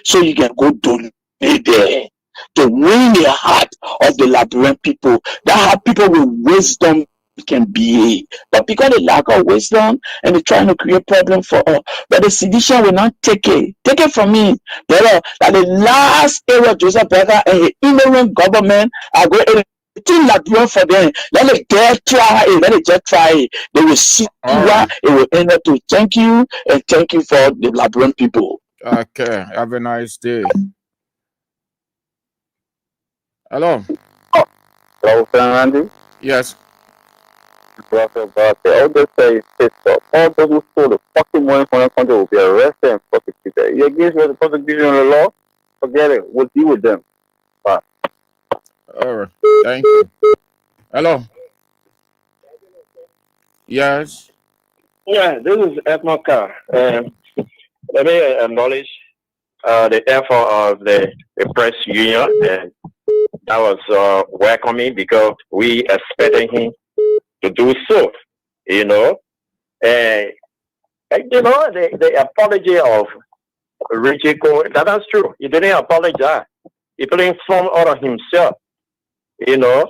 so you can go donate there to win the heart of the Liberian people. That how people with wisdom can behave. But because they lack of wisdom and they're trying to create problem for us, but the sedition will not take it. Take it from me. That the last era of Joseph Boaga and the ignorant government are going to Liberia for them. Let it just try it. Let it just try it. They will see what it will end up to. Thank you, and thank you for the Liberian people. Okay. Have a nice day. Hello. Hello, Randy. Yes. Brother, all they say is all those who stole the fucking money from the country will be arrested and prosecuted. You against the prosecution of the law? Forget it. We'll deal with them. Bye. All right. Thank you. Hello. Yes. Yeah, this is Ethnocar. Let me acknowledge the effort of the press union, and that was welcoming because we expected him to do so, you know. And you know, the apology of Richie Cole, that's true. He didn't apologize. He put in form out of himself. You know,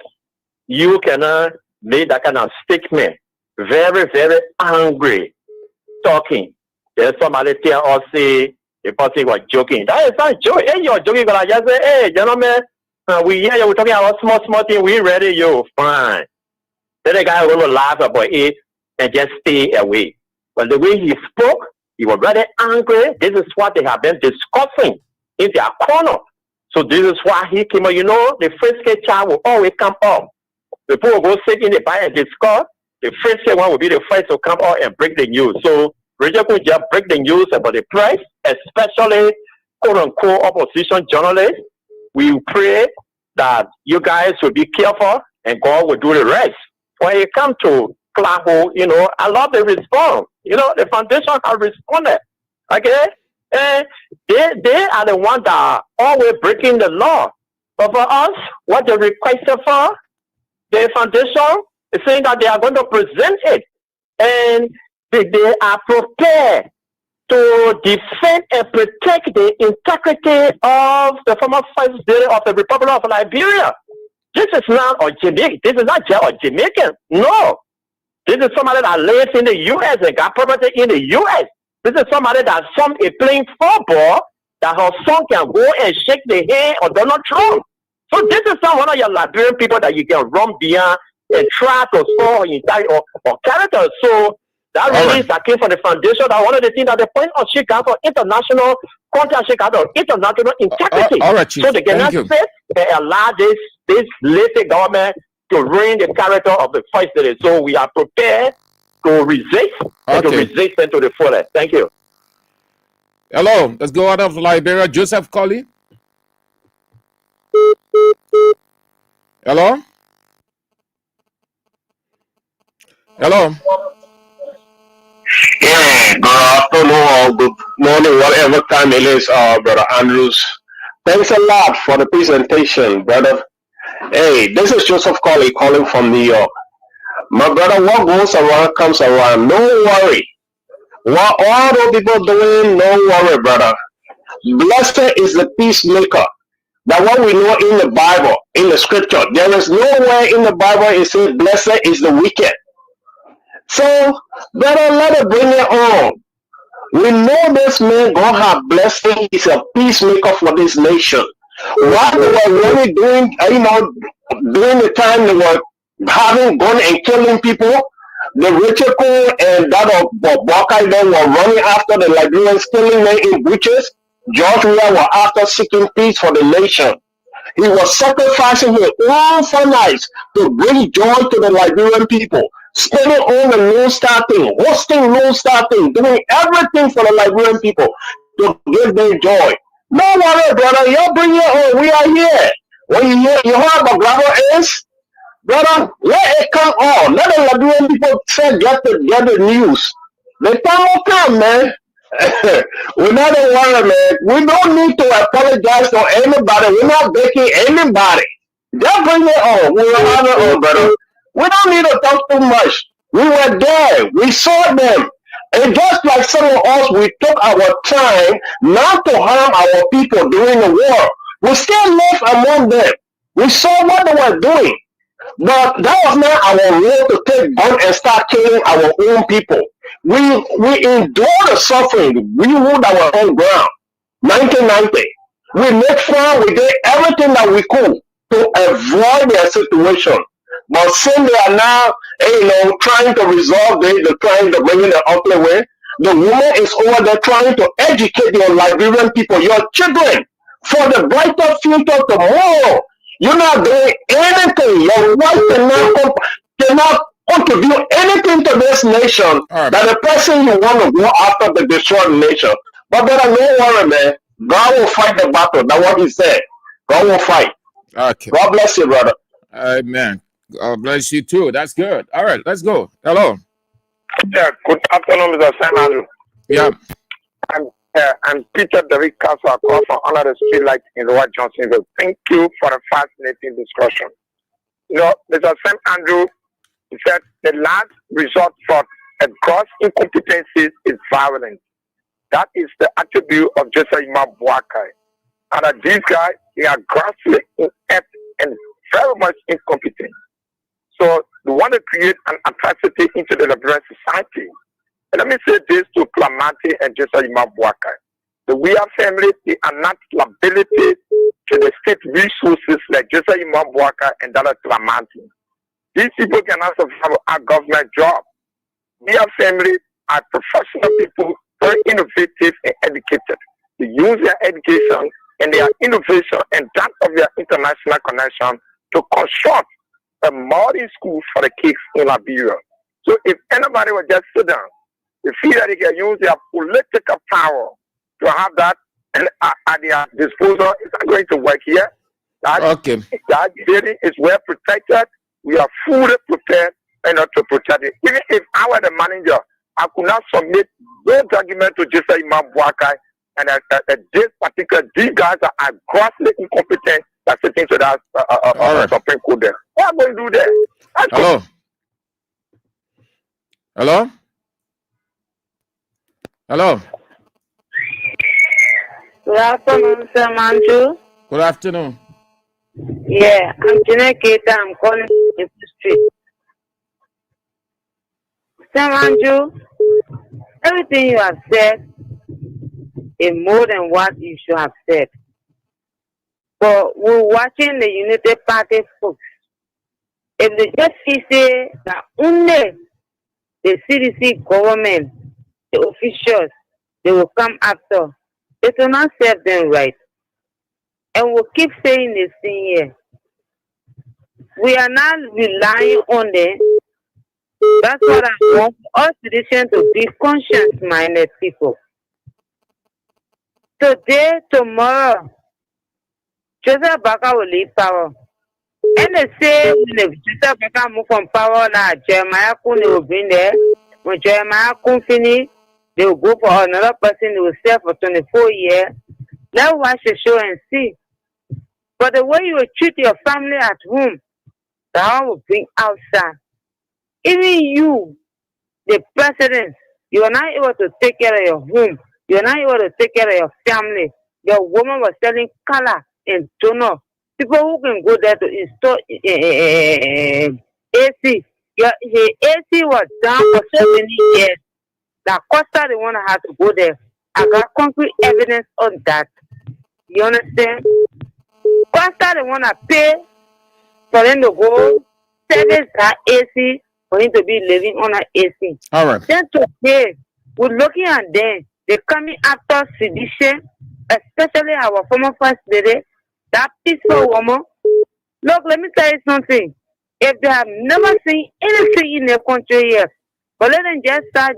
you cannot make that kind of statement. Very, very angry, talking. There's somebody tell us, say, the person was joking. That is not joking. Hey, you're joking, but I just say, hey, gentlemen, we hear you, we're talking about small thing, we ready, you, fine. Then the guy will laugh about it and just stay away. But the way he spoke, he was very angry. This is what they have been discussing in their corner. So this is why he came up. You know, the first child will always come up. The people will go sit in the bar and discuss. The first one will be the first to come out and break the news. So Richard could just break the news about the press, especially quote-unquote opposition journalists. We pray that you guys will be careful and God will do the rest. When it comes to Klaho, you know, I love the response. You know, the foundation have responded. Okay? And they are the ones that are always breaking the law. But for us, what they requested for, the foundation is saying that they are going to present it. And they are prepared to defend and protect the integrity of the former first lady of the Republic of Liberia. This is not a Jamaican. This is not just a Jamaican. No. This is somebody that lives in the U.S. and got property in the U.S. This is somebody that some is playing football that her son can go and shake the hand of Donald Trump. So this is not one of your Liberian people that you can run beyond and try to store or character. So that release that came from the foundation, that one of the things that the point of Chicago international contact, Chicago international integrity. All right, Chief. So they cannot sit and allow this lazy government to ruin the character of the first lady. So we are prepared to resist and to resist them to the fullest. Thank you. Hello, let's go out of Liberia. Joseph Colley. Hello? Hello? Yeah, good afternoon or good morning, whatever time it is, Brother Andrews. Thanks a lot for the presentation, brother. Hey, this is Joseph Colley calling from New York. My brother, what goes around comes around. No worry. What all those people doing, no worry, brother. Blessed is the peacemaker. That what we know in the Bible, in the scripture. There is nowhere in the Bible it says blessed is the wicked. So, brother, let it bring it on. We know this man, God have blessed him. He's a peacemaker for this nation. What they were really doing, during the time they were having gun and killing people, the Richiko and that of Bokai then were running after the Liberians, killing them in breaches. George Weah were after seeking peace for the nation. He was sacrificing his own funds to bring joy to the Liberian people, spending on the Lone Star thing, hosting Lone Star thing, doing everything for the Liberian people to give them joy. No worry, brother, you bring it on. We are here. When you heard about gravel is, brother, let it come on. Let the Liberian people get the news. The time will come, man. We're not a worry, man. We don't need to apologize to anybody. We're not begging anybody. Just bring it on. We will have it on, brother. We don't need to talk too much. We were there. We saw them. And just like some of us, we took our time not to harm our people during the war. We still lived among them. We saw what they were doing. But that was not our role to take gun and start killing our own people. We endured the suffering. We ruled our own ground. 1990. We made fun. We did everything that we could to avoid their situation. But since they are now, trying to resolve it, they're trying to bring it the other way. The woman is over there trying to educate your Liberian people, your children, for the brighter future tomorrow. You're not doing anything. Your wife cannot contribute anything to this nation that the person you want to go after to destroy the nation. But brother, no worry, man. God will fight the battle. That's what he said. God will fight. Okay. God bless you, brother. Amen. God bless you too. That's good. All right, let's go. Hello. Yeah, good afternoon, Mr. Sam Andrew. Yeah. I'm Peter Derrick Castle across from under the street light in Lower Johnsonville. Thank you for the fascinating discussion. Mr. Sam Andrew said the last resort for a gross incompetency is violence. That is the attribute of Joseph Imam Boakai. And that these guys, they are grossly inept and very much incompetent. So they want to create an atrocity into the Liberian society. And let me say this to Clamati and Joseph Imam Boakai. The Weah family, they are not liability to the state resources like Joseph Imam Boakai and Dala Clamati. These people cannot survive a government job. Weah family are professional people, very innovative and educated. They use their education and their innovation and that of their international connection to construct a modern school for the kids in Liberia. So if anybody would just sit down, they feel that they can use their political power to have that at their disposal, it's not going to work here. That building is well protected. We are fully prepared to protect it. Even if I were the manager, I could not submit no document to Joseph Imam Boakai and these guys are grossly incompetent that's sitting to that Supreme Court there. What am I going to do there? Hello. Hello. Hello. Good afternoon, Sir Manju. Good afternoon. Yeah, I'm Tina Keita. I'm calling from the street. Sam Andrew, everything you have said is more than what you should have said. But we're watching the United Party folks. If they just say that only the CDC government, the officials, they will come after, it will not serve them right. And we'll keep saying this thing here. We are not relying on them. That's what I want us citizens to be conscious-minded people. Today, tomorrow, Joseph Baka will leave power. And they say when Joseph Baka move from power, now Jeremiah Kun will be there. When Jeremiah Kun finish, they will go for another person who will serve for 24 years. Let's watch the show and see. But the way you will treat your family at home, that will bring outside. Even you, the president, you are not able to take care of your home. You are not able to take care of your family. Your woman was selling color and toner. People who can go there to install AC. Your AC was down for so many years. That Costa, the one that had to go there. I got concrete evidence on that. You understand? Costa, the one that paid for them to go service that AC for him to be living on an AC. All right. Then today, we're looking at them. They're coming after sedition, especially our former first lady, that peaceful woman. Look, let me tell you something. If they have never seen anything in their country yet, but let them just start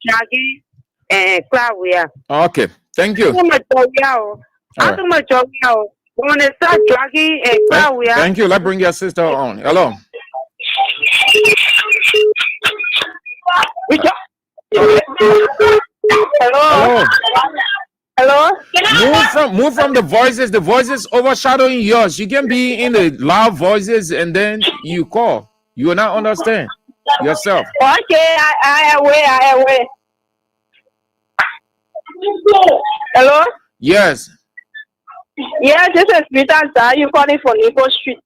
dragging and Claudia. Okay. Thank you. When they start dragging and Claudia. Thank you. Let's bring your sister on. Hello. Hello. Hello. Move from the voices. The voices overshadowing yours. You can be in the loud voices and then you call. You will not understand yourself. Okay, I away. Hello. Yes. Yes, this is Peter. You calling for Nico Street?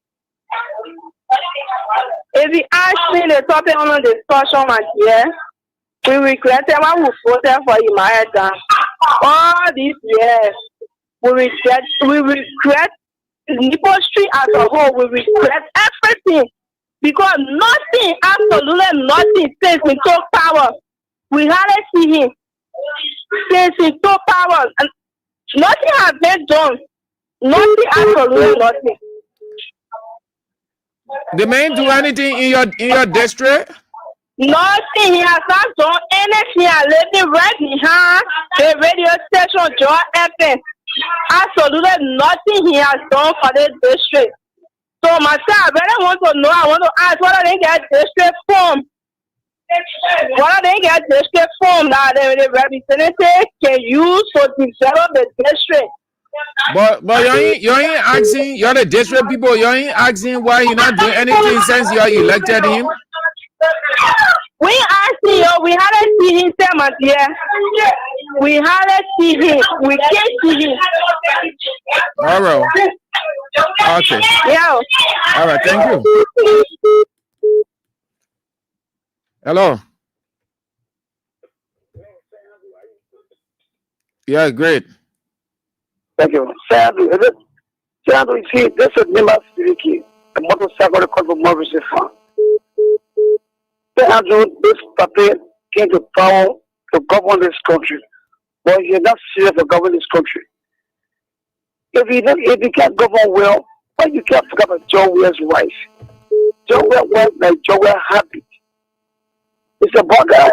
If you ask me the topic on the discussion, my dear, we regretted what we voted for Imaeda. All these years, we regret Nico Street as a whole. We regret everything because nothing, absolutely nothing, since we took power. We hardly see him since we took power, and nothing has been done. Nothing, absolutely nothing. The man do anything in your district? Nothing. He has not done anything. I living right behind the radio station, Joy FM. Absolutely nothing he has done for this district. So myself, I really want to know. I want to ask whether they get district form. Whether they get district form that the representative can use to develop the district. But you ain't asking. You're the district people. You ain't asking why you're not doing anything since you elected him. We asking you. We haven't seen him, my dear. We haven't seen him. We can't see him. All right. Okay. Yeah. All right. Thank you. Hello. Yeah, great. Thank you. Sadly, you see, this is Nima speaking. The motorcycle record for Morris Farm. This puppet came to power to govern this country. But you're not serious to govern this country. If you can't govern well, why you can't forget about John Ware's wife? John Ware was like John Ware happy. It's a bugger.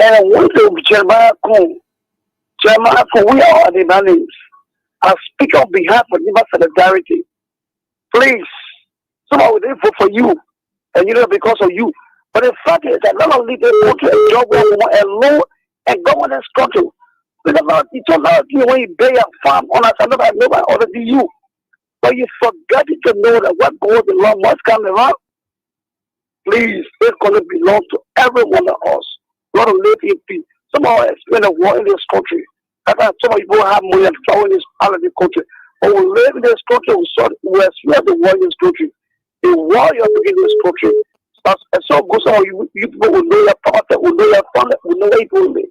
And I want to Jeremiah Kun. Jeremiah Kun, we are the names. I speak on behalf of Nima Solidarity. Please, someone will vote for you, and you know because of you. But the fact is that not only they go to a job alone and govern this country, because it's not you when you pay a farm on us, nobody other than you. But you forget to know that what goes along must come around. Please, this country belongs to every one of us. Not to live in peace. Someone has been a war in this country. Some of people have money and power in this part of the country. But we live in this country, we experience the war in this country. The war you have to in this country. So go so you people will know your part, will know your father, will know where you will be.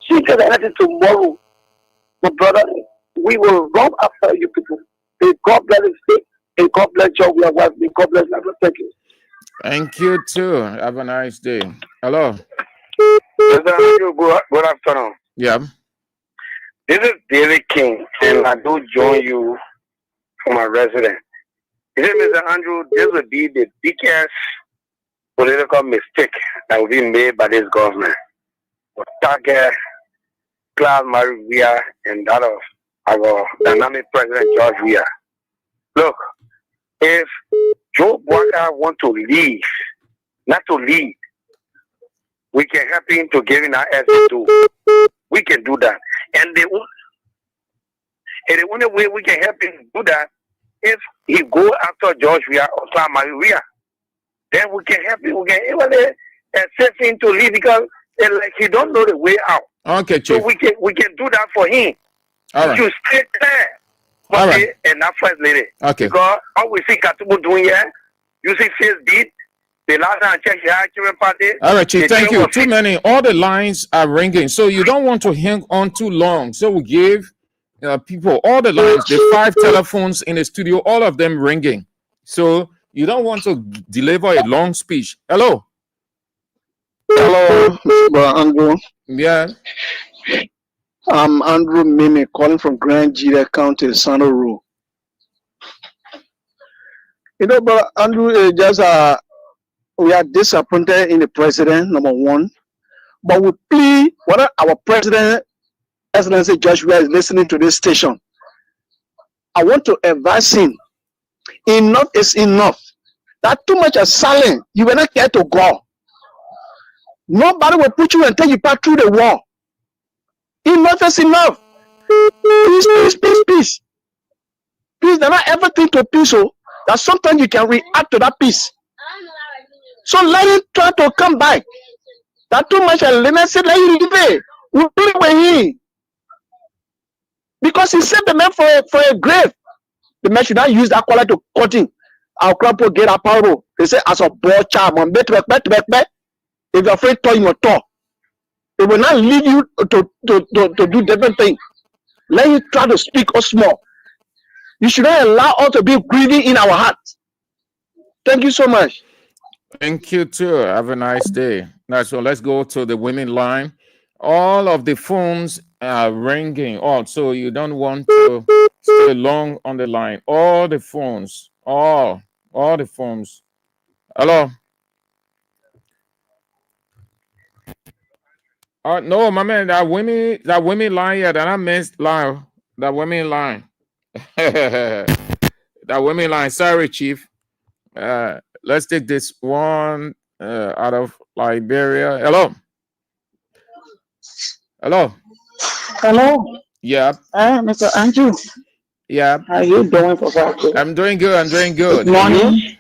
See if there's anything tomorrow, my brother, we will run after you people. May God bless the state, may God bless your wife, may God bless everything. Thank you. Thank you too. Have a nice day. Hello. Good afternoon. Yeah. This is David King, and I do join you for my resident. He said, Mr. Andrew, this would be the biggest political mistake that will be made by this government. To target Claude Maria and that of our dynamic president, George Weah. Look, if Joe Walker want to leave, not to lead, we can help him to give him our S2. We can do that. And the only way we can help him do that, if he go after George Weah or Claude Maria, then we can help him. We can even accept him to leave because like he don't know the way out. Okay, Chief. So we can do that for him. All right. You stay there. All right. And not first lady. Okay. Because all we see Katubu doing here, you see face beat. The last time I checked the argument party. All right, Chief. Thank you. Too many. All the lines are ringing, so you don't want to hang on too long. So we give people all the lines. The 5 telephones in the studio, all of them ringing. So you don't want to deliver a long speech. Hello. Hello, Mr. Andrew. Yeah. I'm Andrew Mimi calling from Grand Jira County, Sano Ru. You know, but Andrew, we are disappointed in the president, number one. But we plead whether our president, Excellency George Weah, is listening to this station. I want to advise him. Enough is enough. That too much is silent. You will not care to go. Nobody will put you and take you back through the wall. Enough is enough. Peace, peace, peace, peace. Peace, they're not everything to peace. So that sometimes you can react to that peace. So let him try to come back. That too much leniency, let him leave it. We play with him. Because he sent the man for a grave. The man should not use that collar to cut him. Our crop will get a power. They say, as a boy child, if you're afraid to your talk, it will not lead you to do different things. Let you try to speak us more. You should not allow us to be greedy in our hearts. Thank you so much. Thank you too. Have a nice day. Now, so let's go to the winning line. All of the phones are ringing. Oh, so you don't want to stay long on the line. All the phones. All the phones. Hello. No, my man, that women line, yeah, that I missed line. That women line. That women line. Sorry, Chief. Let's take this one out of Liberia. Hello. Hello. Hello. Yeah. Mr. Andrew. Yeah. How are you doing, Professor? I'm doing good. I'm doing good. Good morning.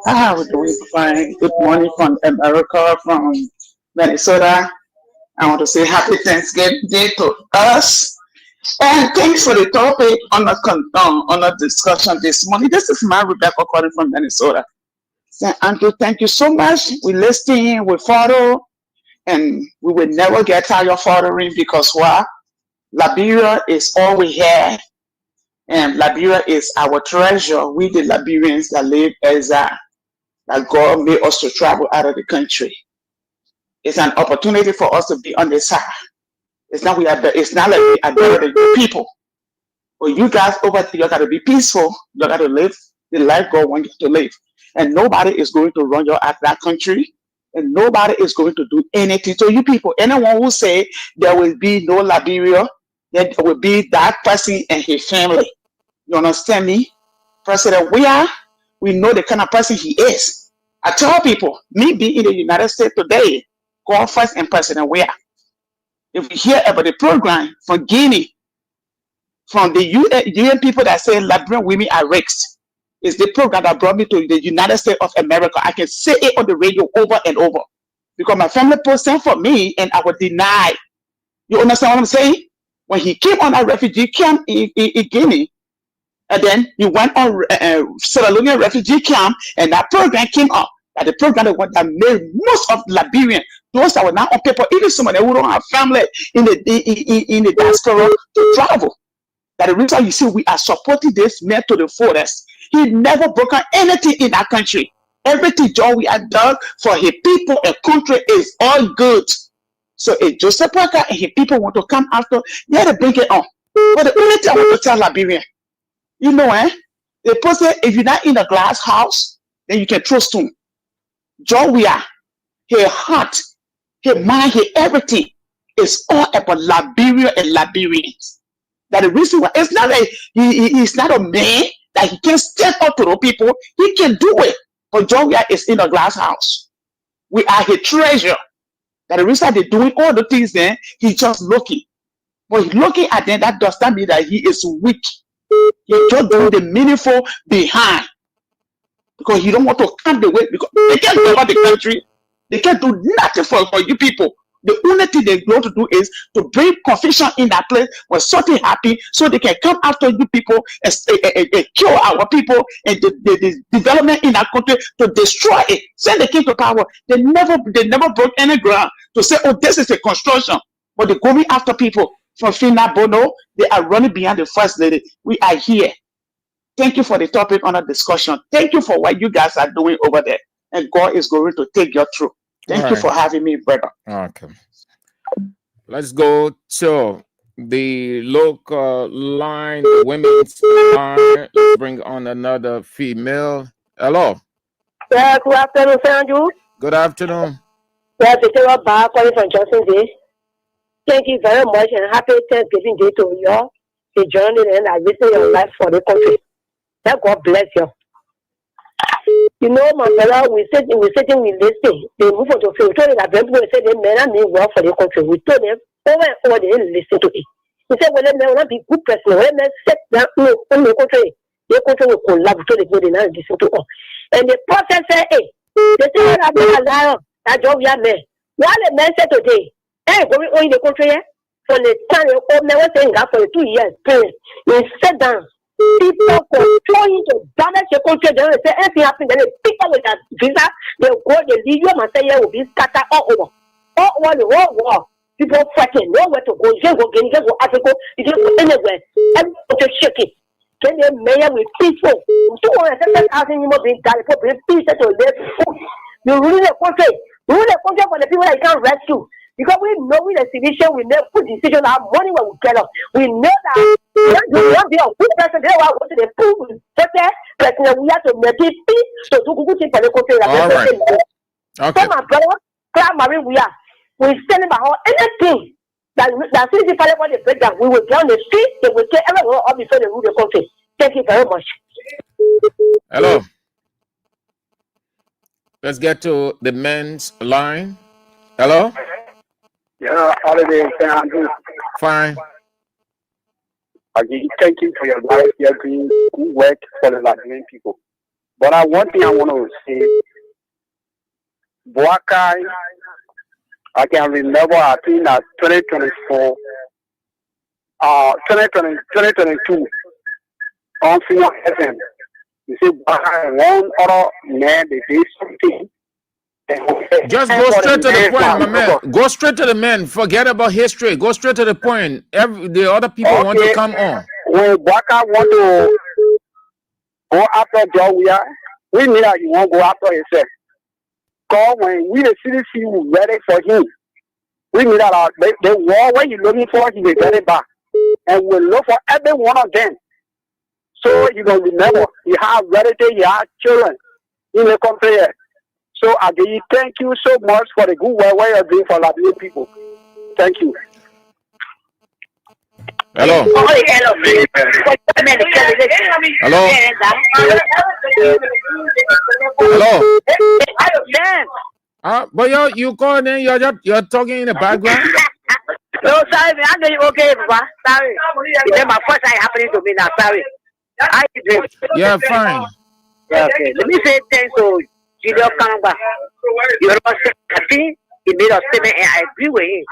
We're doing fine. Good morning from America, from Minnesota. I want to say happy Thanksgiving Day to us. And thanks for the topic on the discussion this morning. This is my Rebecca calling from Minnesota. Andrew, thank you so much. We listen, we follow, and we will never get tired of following because why? Liberia is all we have, and Liberia is our treasure. We, the Liberians that live exile, that God made us to travel out of the country. It's an opportunity for us to be on the side. It's not like we are better than the people. But you guys over there, you got to be peaceful. You got to live the life God wants you to live. And nobody is going to run you out of that country. And nobody is going to do anything to you people. Anyone who say there will be no Liberia, then there will be that person and his family. You understand me? President Weah, we know the kind of person he is. I tell people, me being in the United States today, God first and President Weah. If we hear about the program from Guinea, from the UN people that say Liberian women are raped, it's the program that brought me to the United States of America. I can say it on the radio over and over because my family post sent for me and I would deny. You understand what I'm saying? When he came on a refugee camp in Guinea, and then he went on Sierra Leone refugee camp, and that program came up. That the program that made most of Liberians, those that were now on paper, even some of them who don't have family in the diaspora to travel. That the reason you see we are supporting this man to the fullest. He never broken anything in our country. Everything John we have done for his people and country is all good. So if Joseph Parker and his people want to come after, they have to bring it on. But the only thing I want to tell Liberian, you know, the person, if you're not in a glass house, then you can throw stone. John we are, his heart, his mind, his everything is all about Liberia and Liberians. That the reason why it's not he's not a man that he can step up to the people. He can do it. But John we are is in a glass house. We are his treasure. That the reason they're doing all the things there, he's just looking. But looking at them, that does not mean that he is weak. He's just doing the meaningful behind. Because he don't want to come the way, because they can't cover the country. They can't do nothing for you people. The only thing they want to do is to bring confusion in that place when something happens, so they can come after you people and kill our people and the development in our country to destroy it. Send the king to power. They never broke any ground to say, oh, this is a construction. But they're going after people from Fina Bono. They are running behind the first lady. We are here. Thank you for the topic on the discussion. Thank you for what you guys are doing over there. And God is going to take you through. Thank you for having me, brother. Okay. Let's go to the local line, women's line. Let's bring on another female. Hello. Yeah, good afternoon, Sanju. Good afternoon. Yeah, Peter Bar calling from Johnson Day. Thank you very much and happy Thanksgiving Day to you all. The journey and I risk your life for the country. That God bless you. You know, my brother, we listen. They move on to field. Told that people say they may not mean well for the country. We told them over and over, they didn't listen to it. He said, well, they may not be good person. When they set down in the country will collapse. So they go, they not listen to us. And the prophet said, hey, they say that they are liar. That job, yeah, man. What the man said today, hey, going on in the country, for the time, never saying that for the 2 years, period. He sat down. People trying to damage the country. They don't say anything happens. Then people with that visa, they go, they leave you and say, will be scattered all over. All over the whole world. People fighting, nowhere to go. You just go, you just go Africa, you just go anywhere. Everyone just shake it. Then the mayor will peaceful. 270,000 human beings die for being peaceful to live. You rule the country. Rule the country for the people that you can't rescue. Because we know with the situation, we never put decision our money when we get up. We know that you won't be a good person. They want to go to the pool. But we have to make it peace. So do good thing for the country. All right. Okay. So my brother, primary we are. We stand about anything that since the father want to break down, we will get on the street. They will take everyone up before they rule the country. Thank you very much. Hello. Let's get to the men's line. Hello. Yeah, holiday, Andrew. Fine. Again, thank you for your life. You're doing good work for the Liberian people. But one thing I want to say, Boakai, I can remember, I think that 2024, 2022, on Senior FM, you see, Boakai, one other man, they did something. Just go straight to the point, my man. Go straight to the man. Forget about history. Go straight to the point. The other people want to come on. When Baka want to go after John, we need that you won't go after yourself. Because when we the CDC will ready for him, we need that the war where you're looking for, he will get it back. And we'll look for every one of them. So you can remember, you have relatives, you have children in the country. So again, thank you so much for the good work you're doing for Liberian people. Thank you. Hello. Hello. Hello. But you calling in? You're talking in the background. No, sorry, I'm doing okay, Papa. Sorry. It's my first time happening to me now. Sorry. How you doing? Yeah, fine. Okay. Let me say thanks to Julio Kananga. You know, I think he made a statement and I agree with him.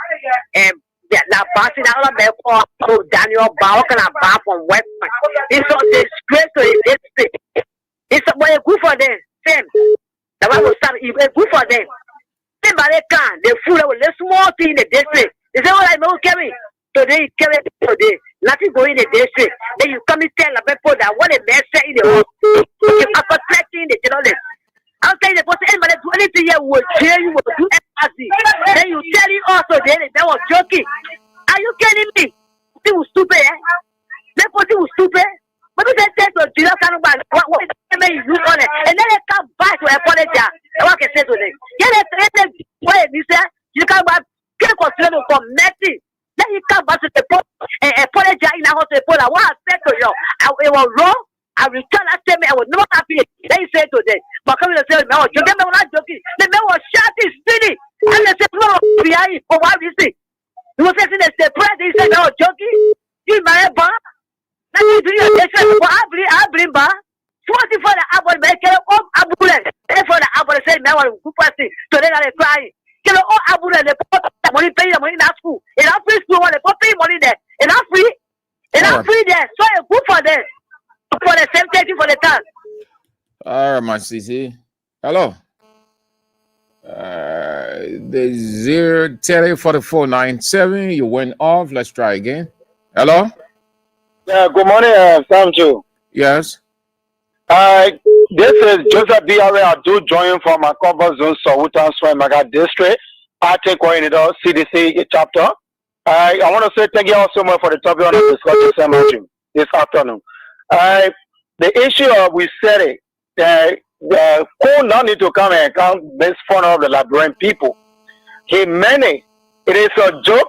And that bossy that all about called Daniel Bauer can I buy from West Point. It's a disgrace to his district. It's a way good for them. Same. The one who started it's good for them. Anybody can, they fool with the small thing in the district. They say, I know, Kevin. Today, nothing going in the district. Then you come and tell the people that what a mess in the world. You are protecting the journalists. I'm saying the person, anybody do anything here will jail you, will do anything. Then you tell it also, then they was joking. Are you kidding me? They was stupid, eh? That person was stupid. But they say to Jesus, what is the you do on it? And then they come back to apologize. What can I say to them? Yeah, they say, you come back, can't consider for mercy. Then you come back to the point and apologize in the hospital. What I said to you, it was wrong. I return that statement. I was not happy. Then he said to them, but come and say, no, you remember when I joking? The man was shouting, spinning. And they said, no, behind it. For what reason? He was saying, the president, he said, no, joking. You married bar. Let me do your question. I bring bar. 40 for the apple, make it up, abule. And for the apple, say, man, I'm good person. So then I cry. Get all abule, they put the money, pay the money in that school. And I'm free school, they put pay money there. And I'm free. And I'm free there. So it's good for them. For the same thing for the time. All right, my CC. Hello. The 0304497. You went off. Let's try again. Hello. Yeah. Good morning, Samju. Yes. This is Joseph B.R.A. Abdul joining from my comfort zone, Sawutan Swamaga District, Party Coordinator, CDC chapter. I want to say thank you all so much for the topic on the discussion, Samju, this afternoon. The issue of we said it, the court now need to come and count this front of the Liberian people. He meant it. It is a joke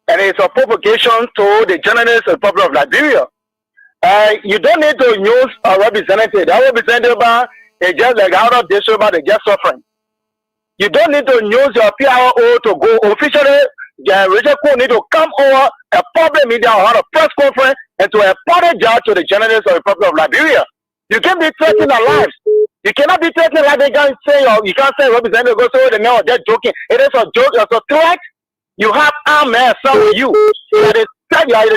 and it's a provocation to the journalists and people of Liberia. You don't need to use a representative. That representative is just like out of district, they just suffering. You don't need to use your PRO to go officially. The regional court need to come over a public media or have a press conference and to apologize to the journalists of the Republic of Liberia. You can't be threatening their lives. You cannot be threatening like they can't say, or you can't say representative go say, the man was just joking. It is a joke, it's a threat. You have armed men some with you. You are the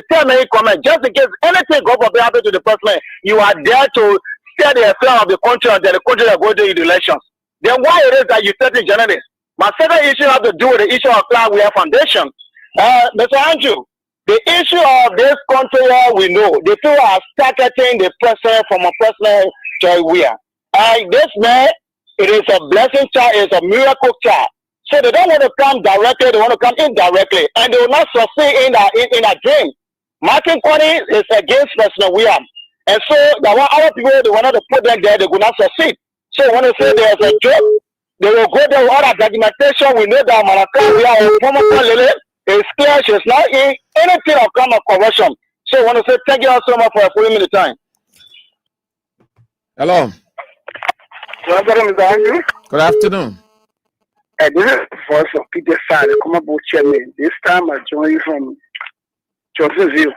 10-minute comment. Just in case anything go for happen to the person, you are there to steer the affair of the country and the country that go to the elections. Then why it is that you threaten journalists? My second issue has to do with the issue of Cloud We Have Foundation. Mr. Andrew, the issue of this country, we know, the people are targeting the president from a personal joy we are. This man, it is a blessing child, it is a miracle child. So they don't want to come directly, they want to come indirectly, and they will not succeed in a dream. Martin Coney is against President William. And so there were other people, they wanted to put them there, they could not succeed. So when they say there's a joke, they will go there with all that documentation. We know that Malaka, we are a former Lily, it's clear she's not in anything of kind of corruption. So I want to say thank you all so much for putting me the time. Hello. Good afternoon. This is the voice of Peter Side, the Common Board Chairman. This time I join you from Johnsonville.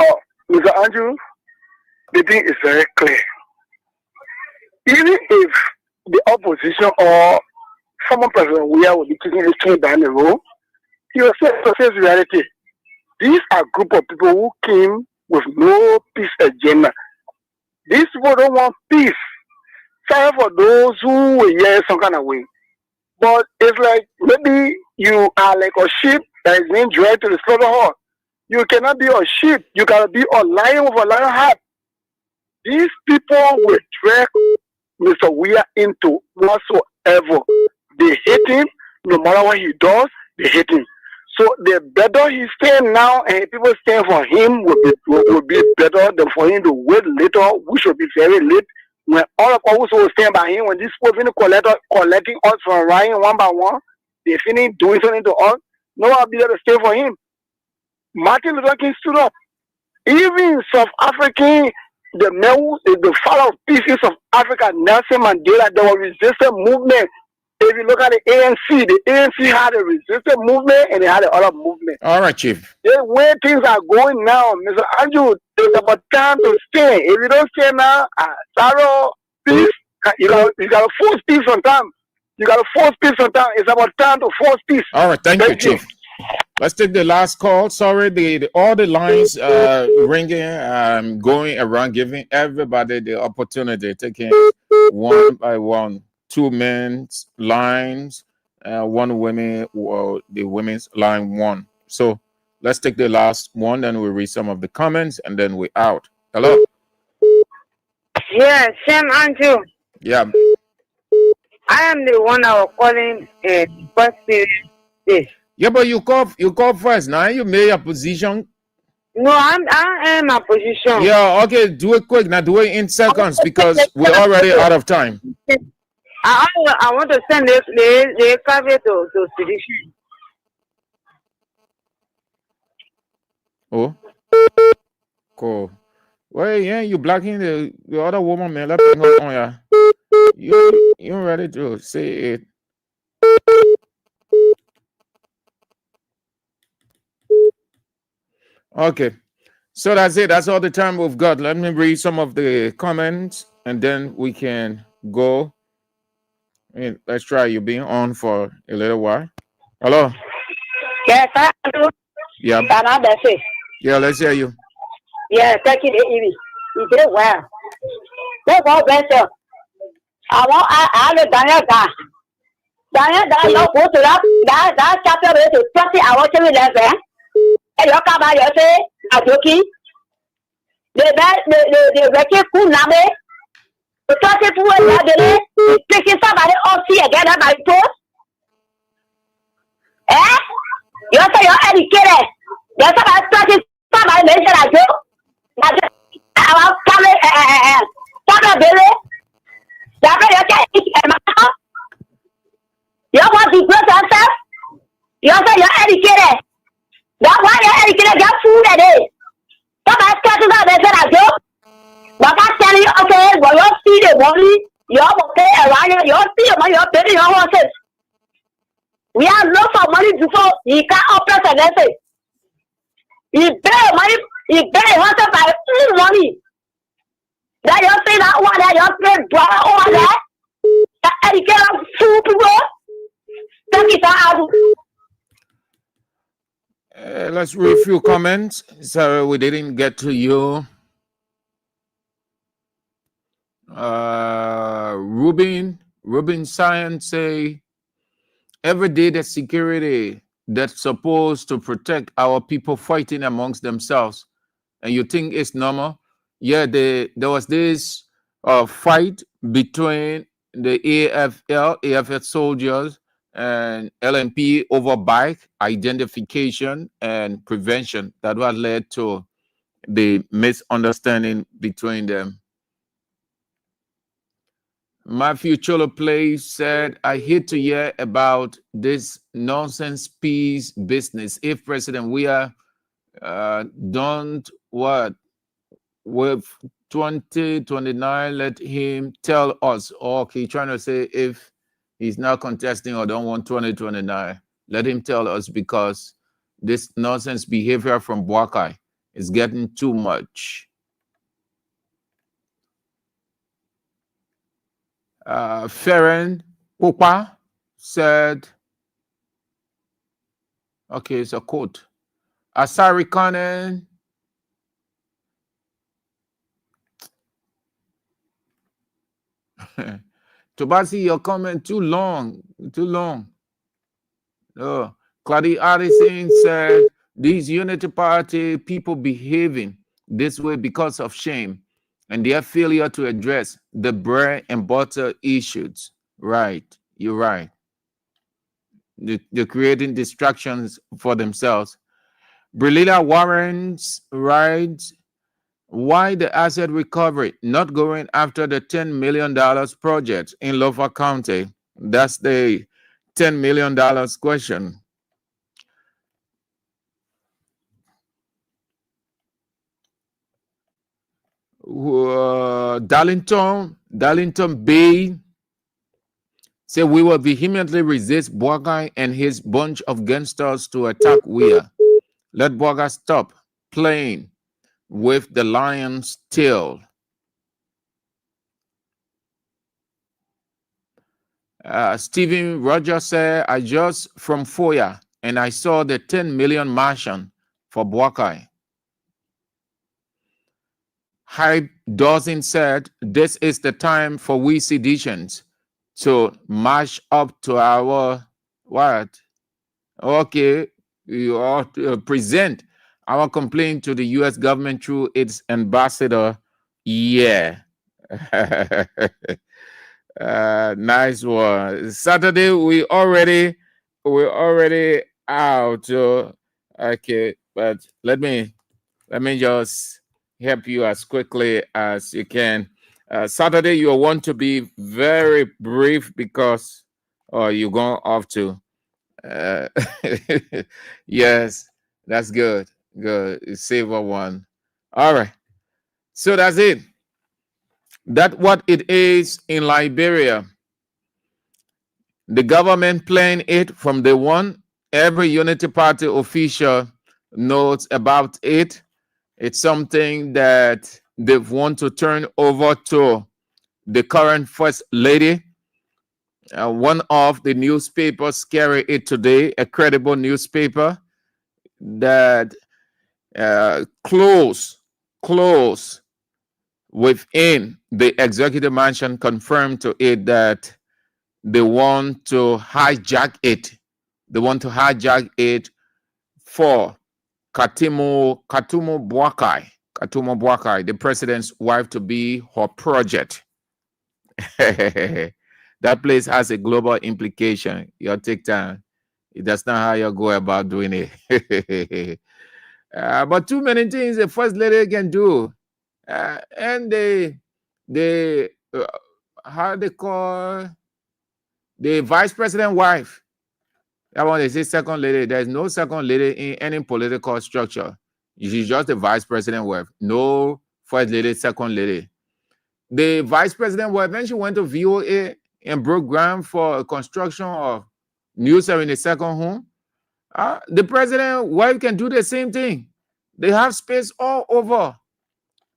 Oh, Mr. Andrew, the thing is very clear. Even if the opposition or former President Weah will be taking his train down the road, he will say success reality. These are a group of people who came with no peace agenda. These people don't want peace. Sorry for those who were here some kind of way. But it's like maybe you are like a sheep that is being dragged to the slaughterhouse. You cannot be a sheep. You gotta be a lion with a lion heart. These people will drag Mr. Weah into whatsoever. They hate him. No matter what he does, they hate him. So the better he stand now and people stand for him will be better than for him to wait later, which will be very late. When all of us will stand by him, when these people finish collecting us from Ryan one by one, they finish doing something to us, no one will be there to stand for him. Martin Luther King stood up. Even South African, the father of peace of Africa, Nelson Mandela, there was resistance movement. If you look at the ANC had a resistance movement and they had the other movement. All right, Chief. The way things are going now, Mr. Andrew, it's about time to stand. If you don't stand now, sorrow, peace, you got to force peace on time. You got to force peace on time. It's about time to force peace. All right, thank you, Chief. Let's take the last call. Sorry, all the lines ringing, going around, giving everybody the opportunity, taking one by one. 2 men's lines, 1 women, or the women's line 1. So let's take the last one, then we'll read some of the comments, and then we're out. Hello? Yeah, Sam Andrew. Yeah. I am the one I was calling first period. Yeah, but you call first. Now you made your position. No, I am my position. Yeah, okay, do it quick. Now do it in seconds because we're already out of time. I want to send the copy to sedition. Oh, cool. Well, yeah, you blocking the other woman, man. Let's bring her on, yeah. You ready to say it? Okay. So that's it. That's all the time we've got. Let me read some of the comments and then we can go. Let's try you being on for a little while. Hello? Yes, I do. Yeah. Yeah, let's hear you. Yeah, take it easy. You did well. That's all better. I look Daniel guy. Daniel, no go to that chapter to 20 hours to 11. And you come by your say, I'm joking. The record cool number. The 20 people are there. Taking somebody off here again at my post. Eh? You say you're educated. There's somebody somebody mentioned I do. I want come baby. You want to grow yourself? You say you're educated. That's why you're educated. Get food a day. Somebody started out mentioned I do. But I'm telling you, okay, well, you see the money. You're okay around. You see the money. You're paying your horses. We have lots of money before he can't operate and everything. He pay money, he pay horses by full money. That you see that one that you pay brother over there. That educated fool people. Take it out. Let's read a few comments. Sorry, we didn't get to you. Ruben Science say, every day the security that's supposed to protect our people fighting amongst themselves, and you think it's normal? Yeah, there was this fight between the AFL soldiers and LMP over bike identification and prevention that was led to the misunderstanding between them. Matthew Cholo Place said, I hate to hear about this nonsense peace business. If President Weah don't what with 2029, let him tell us. Okay, trying to say if he's not contesting or don't want 2029, let him tell us because this nonsense behavior from Buakai is getting too much. Ferren Popa said, okay, it's a quote. Asari Khan, Tobasi, your comment too long. Oh, Claudia Addison said, these Unity Party people behaving this way because of shame and their failure to address the bread and butter issues. Right, you're right. They're creating distractions for themselves. Brilila Warren's right. Why the asset recovery not going after the $10 million project in Lofa County? That's the $10 million question. Darlington Bay said we will vehemently resist Boakai and his bunch of gangsters to attack Weah. Let Boakai stop playing with the lion's tail. Stephen Rogers said, I just from Foya and I saw the 10 million Martian for Boakai. Hype Dawson said, this is the time for we seditions to match up to our what? Okay, you ought to present our complaint to the U.S. government through its ambassador. Yeah. Nice one. Saturday we're already out. Okay, but let me just help you as quickly as you can. Saturday you want to be very brief because you're going off to. Yes, that's good. Good. Savor one. All right. So that's it. That's what it is in Liberia. The government playing it from the one. Every Unity Party official knows about it. It's something that they want to turn over to the current First Lady. One of the newspapers carry it today, a credible newspaper that close within the executive mansion confirmed to it that they want to hijack it. They want to hijack it for Katumo Boakai, the president's wife, to be her project. That place has a global implication. You'll take time. That's not how you go about doing it. But too many things the first lady can do. And how they call the vice president wife. That one is the second lady. There's no second lady in any political structure. She's just the vice president wife. No first lady, second lady. The vice president wife, when she went to VOA and broke ground for a construction of New 72nd home, the president wife can do the same thing. They have space all over.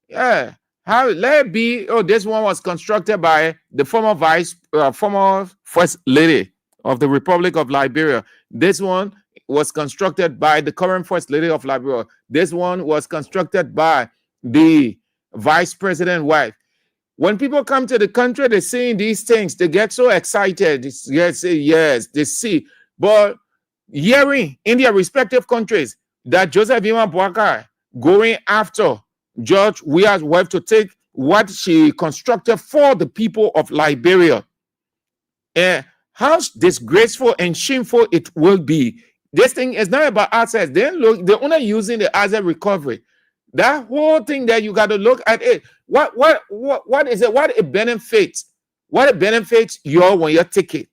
Yeah. Let it be. Oh, this one was constructed by the former first lady of the Republic of Liberia. This one was constructed by the current first lady of Liberia. This one was constructed by the vice president wife. When people come to the country, they're seeing these things. They get so excited. Yes, they see. But hearing in their respective countries that Joseph Boakai going after George Weah's wife to take what she constructed for the people of Liberia. And how disgraceful and shameful it will be. This thing is not about assets. They're only using the asset recovery. That whole thing that you got to look at it. What is it? What it benefits? What it benefits you when you take it?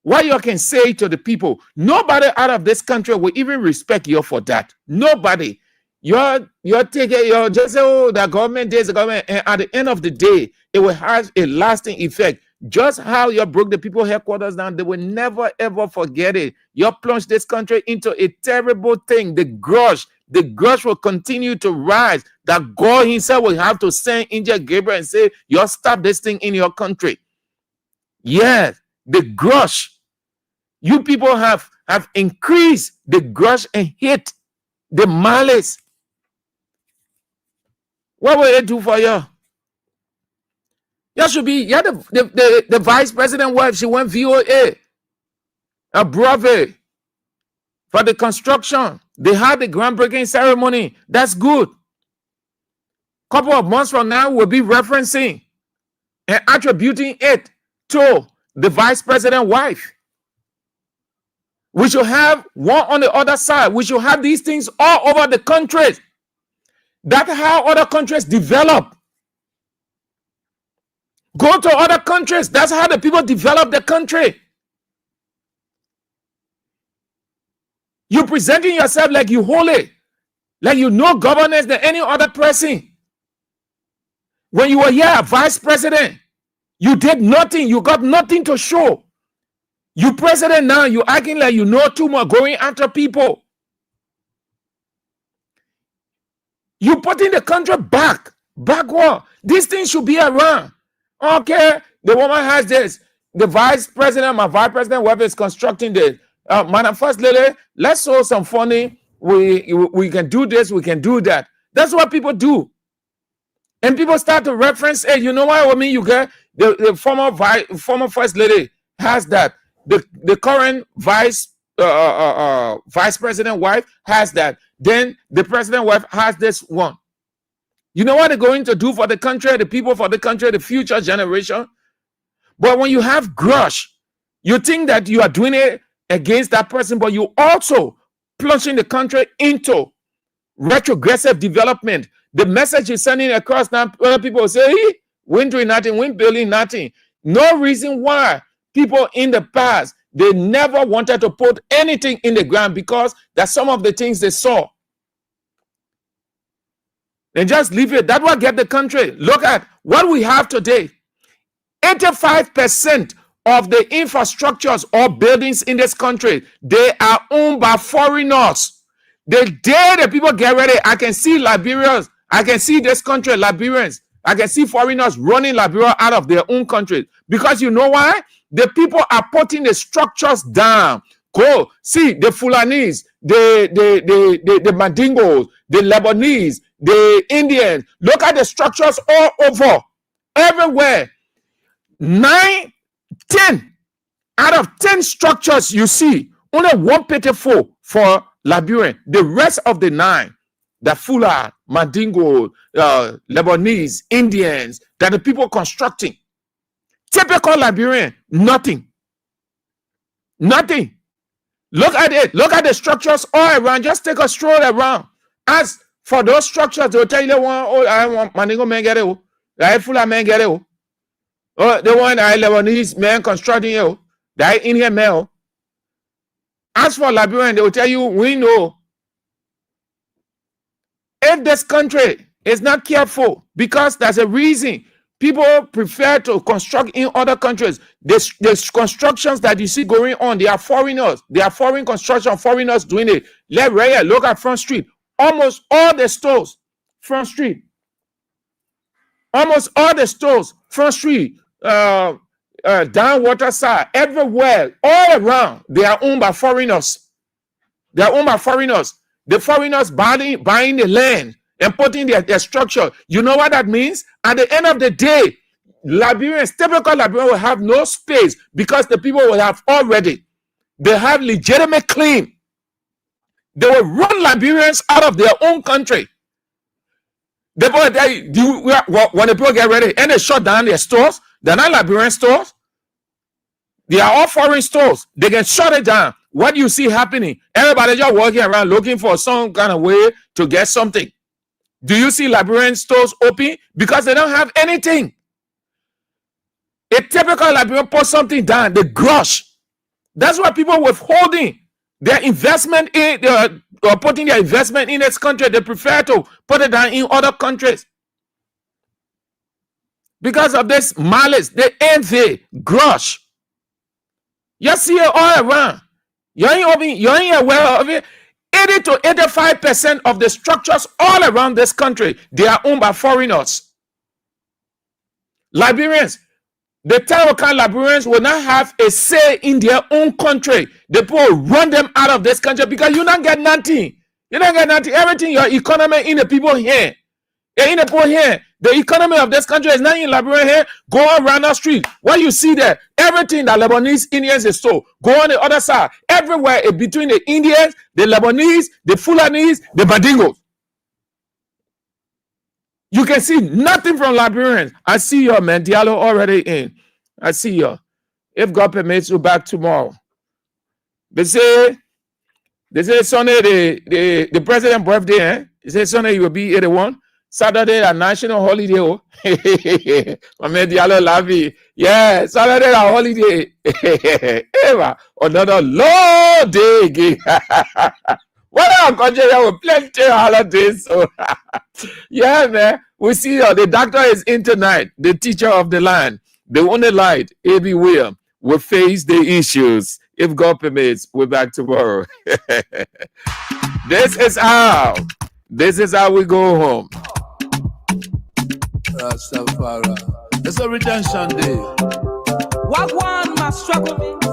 What you can say to the people? Nobody out of this country will even respect you for that. Nobody. You're taking, you're just say, oh, the government is the government, and at the end of the day, it will have a lasting effect. Just how you broke the people headquarters down, they will never ever forget it. You plunged this country into a terrible thing. The grudge will continue to rise. That God himself will have to send Angel Gabriel and say, you stop this thing in your country. Yes, the grudge. You people have increased the grudge and hate, the malice. What will it do for you? You should be, the vice president wife, she went VOA, a brother for the construction. They had the groundbreaking ceremony. That's good. Couple of months from now, we'll be referencing and attributing it to the vice president wife. We should have one on the other side. We should have these things all over the country. That's how other countries develop. Go to other countries. That's how the people develop the country. You presenting yourself like you holy, like you know governance than any other person. When you were here, vice president, you did nothing. You got nothing to show. You president now, you acting like you know too much, going after people. You putting the country backward. These things should be around. Okay, the woman has this. The vice president, my vice president, whoever is constructing this. Madam First Lady, let's show some funny. We can do this, we can do that. That's what people do. And people start to reference, hey, you know what I mean? You get The former first lady has that. The current vice president wife has that. Then the president wife has this one. You know what they're going to do for the country, the people, for the country, the future generation? But when you have grudge, you think that you are doing it against that person, but you also plunging the country into retrogressive development. The message is sending across now, other people say, hey, we ain't doing nothing, we ain't building nothing. No reason why people in the past, they never wanted to put anything in the ground, because that's some of the things they saw. They just leave it. That will get the country. Look at what we have today. 85% of the infrastructures or buildings in this country, they are owned by foreigners. The day the people get ready, I can see Liberians, I can see this country, Liberians, I can see foreigners running Liberia out of their own country. Because you know why? The people are putting the structures down. Go see the Fulanis, the Mandingos, the Lebanese, the Indians. Look at the structures all over, everywhere. 9, 10 out of 10 structures you see, only one pitiful for Liberian. The rest of the 9, the Fula, Mandingo, Lebanese, Indians, that the people constructing. Typical Liberian, nothing. Nothing. Look at it. Look at the structures all around. Just take a stroll around. As for those structures, they'll tell you, I want Mandingo man get it. I Fula man get it. Oh, the one I Lebanese man constructing you. That in here man. As for Liberian, they will tell you, we know. If this country is not careful, because there's a reason people prefer to construct in other countries. There's constructions that you see going on. They are foreigners. They are foreign construction, foreigners doing it. Look at Front Street. Almost all the stores, Front Street. Almost all the stores, Front Street, down Waterside, everywhere, all around, they are owned by foreigners. They are owned by foreigners. The foreigners buying the land and putting their structure. You know what that means? At the end of the day, Liberians, typical Liberians, will have no space, because the people will have already, they have legitimate claim. They will run Liberians out of their own country. When the people get ready and they shut down their stores, they're not Liberian stores. They are all foreign stores. They can shut it down. What do you see happening? Everybody just walking around looking for some kind of way to get something. Do you see Liberian stores open? Because they don't have anything. A typical Liberian puts something down, the grudge. That's why people withholding their investment in, or putting their investment in this country. They prefer to put it down in other countries. Because of this malice, the envy, grudge. You see it all around. You ain't aware of it. 80 to 85% of the structures all around this country, they are owned by foreigners. Liberians, the Tarokan Liberians will not have a say in their own country. The people will run them out of this country, because you don't get nothing. You don't get nothing. Everything, your economy in the people here. In the people here. The economy of this country is not in Liberia here. Go around the street. What you see there, everything that Lebanese Indians is stole. Go on the other side. Everywhere between the Indians, the Lebanese, the Fulanese, the Mandingos. You can see nothing from Liberians. I see you, man. Diallo already in. I see you. If God permits you back tomorrow. They say Sunday, the president's birthday, eh? They say Sunday you will be 81. Saturday a national holiday. Oh. My man Diallo Lavi. Yeah, Saturday a holiday. Eva, another long day again. What our country with plenty of holidays. So yeah, man. We see the doctor is in tonight, the teacher of the land, the only light, A.B. William, will face the issues. If God permits, we're back tomorrow. This is how we go home. Rastafari. It's a redemption day. What one must struggle me?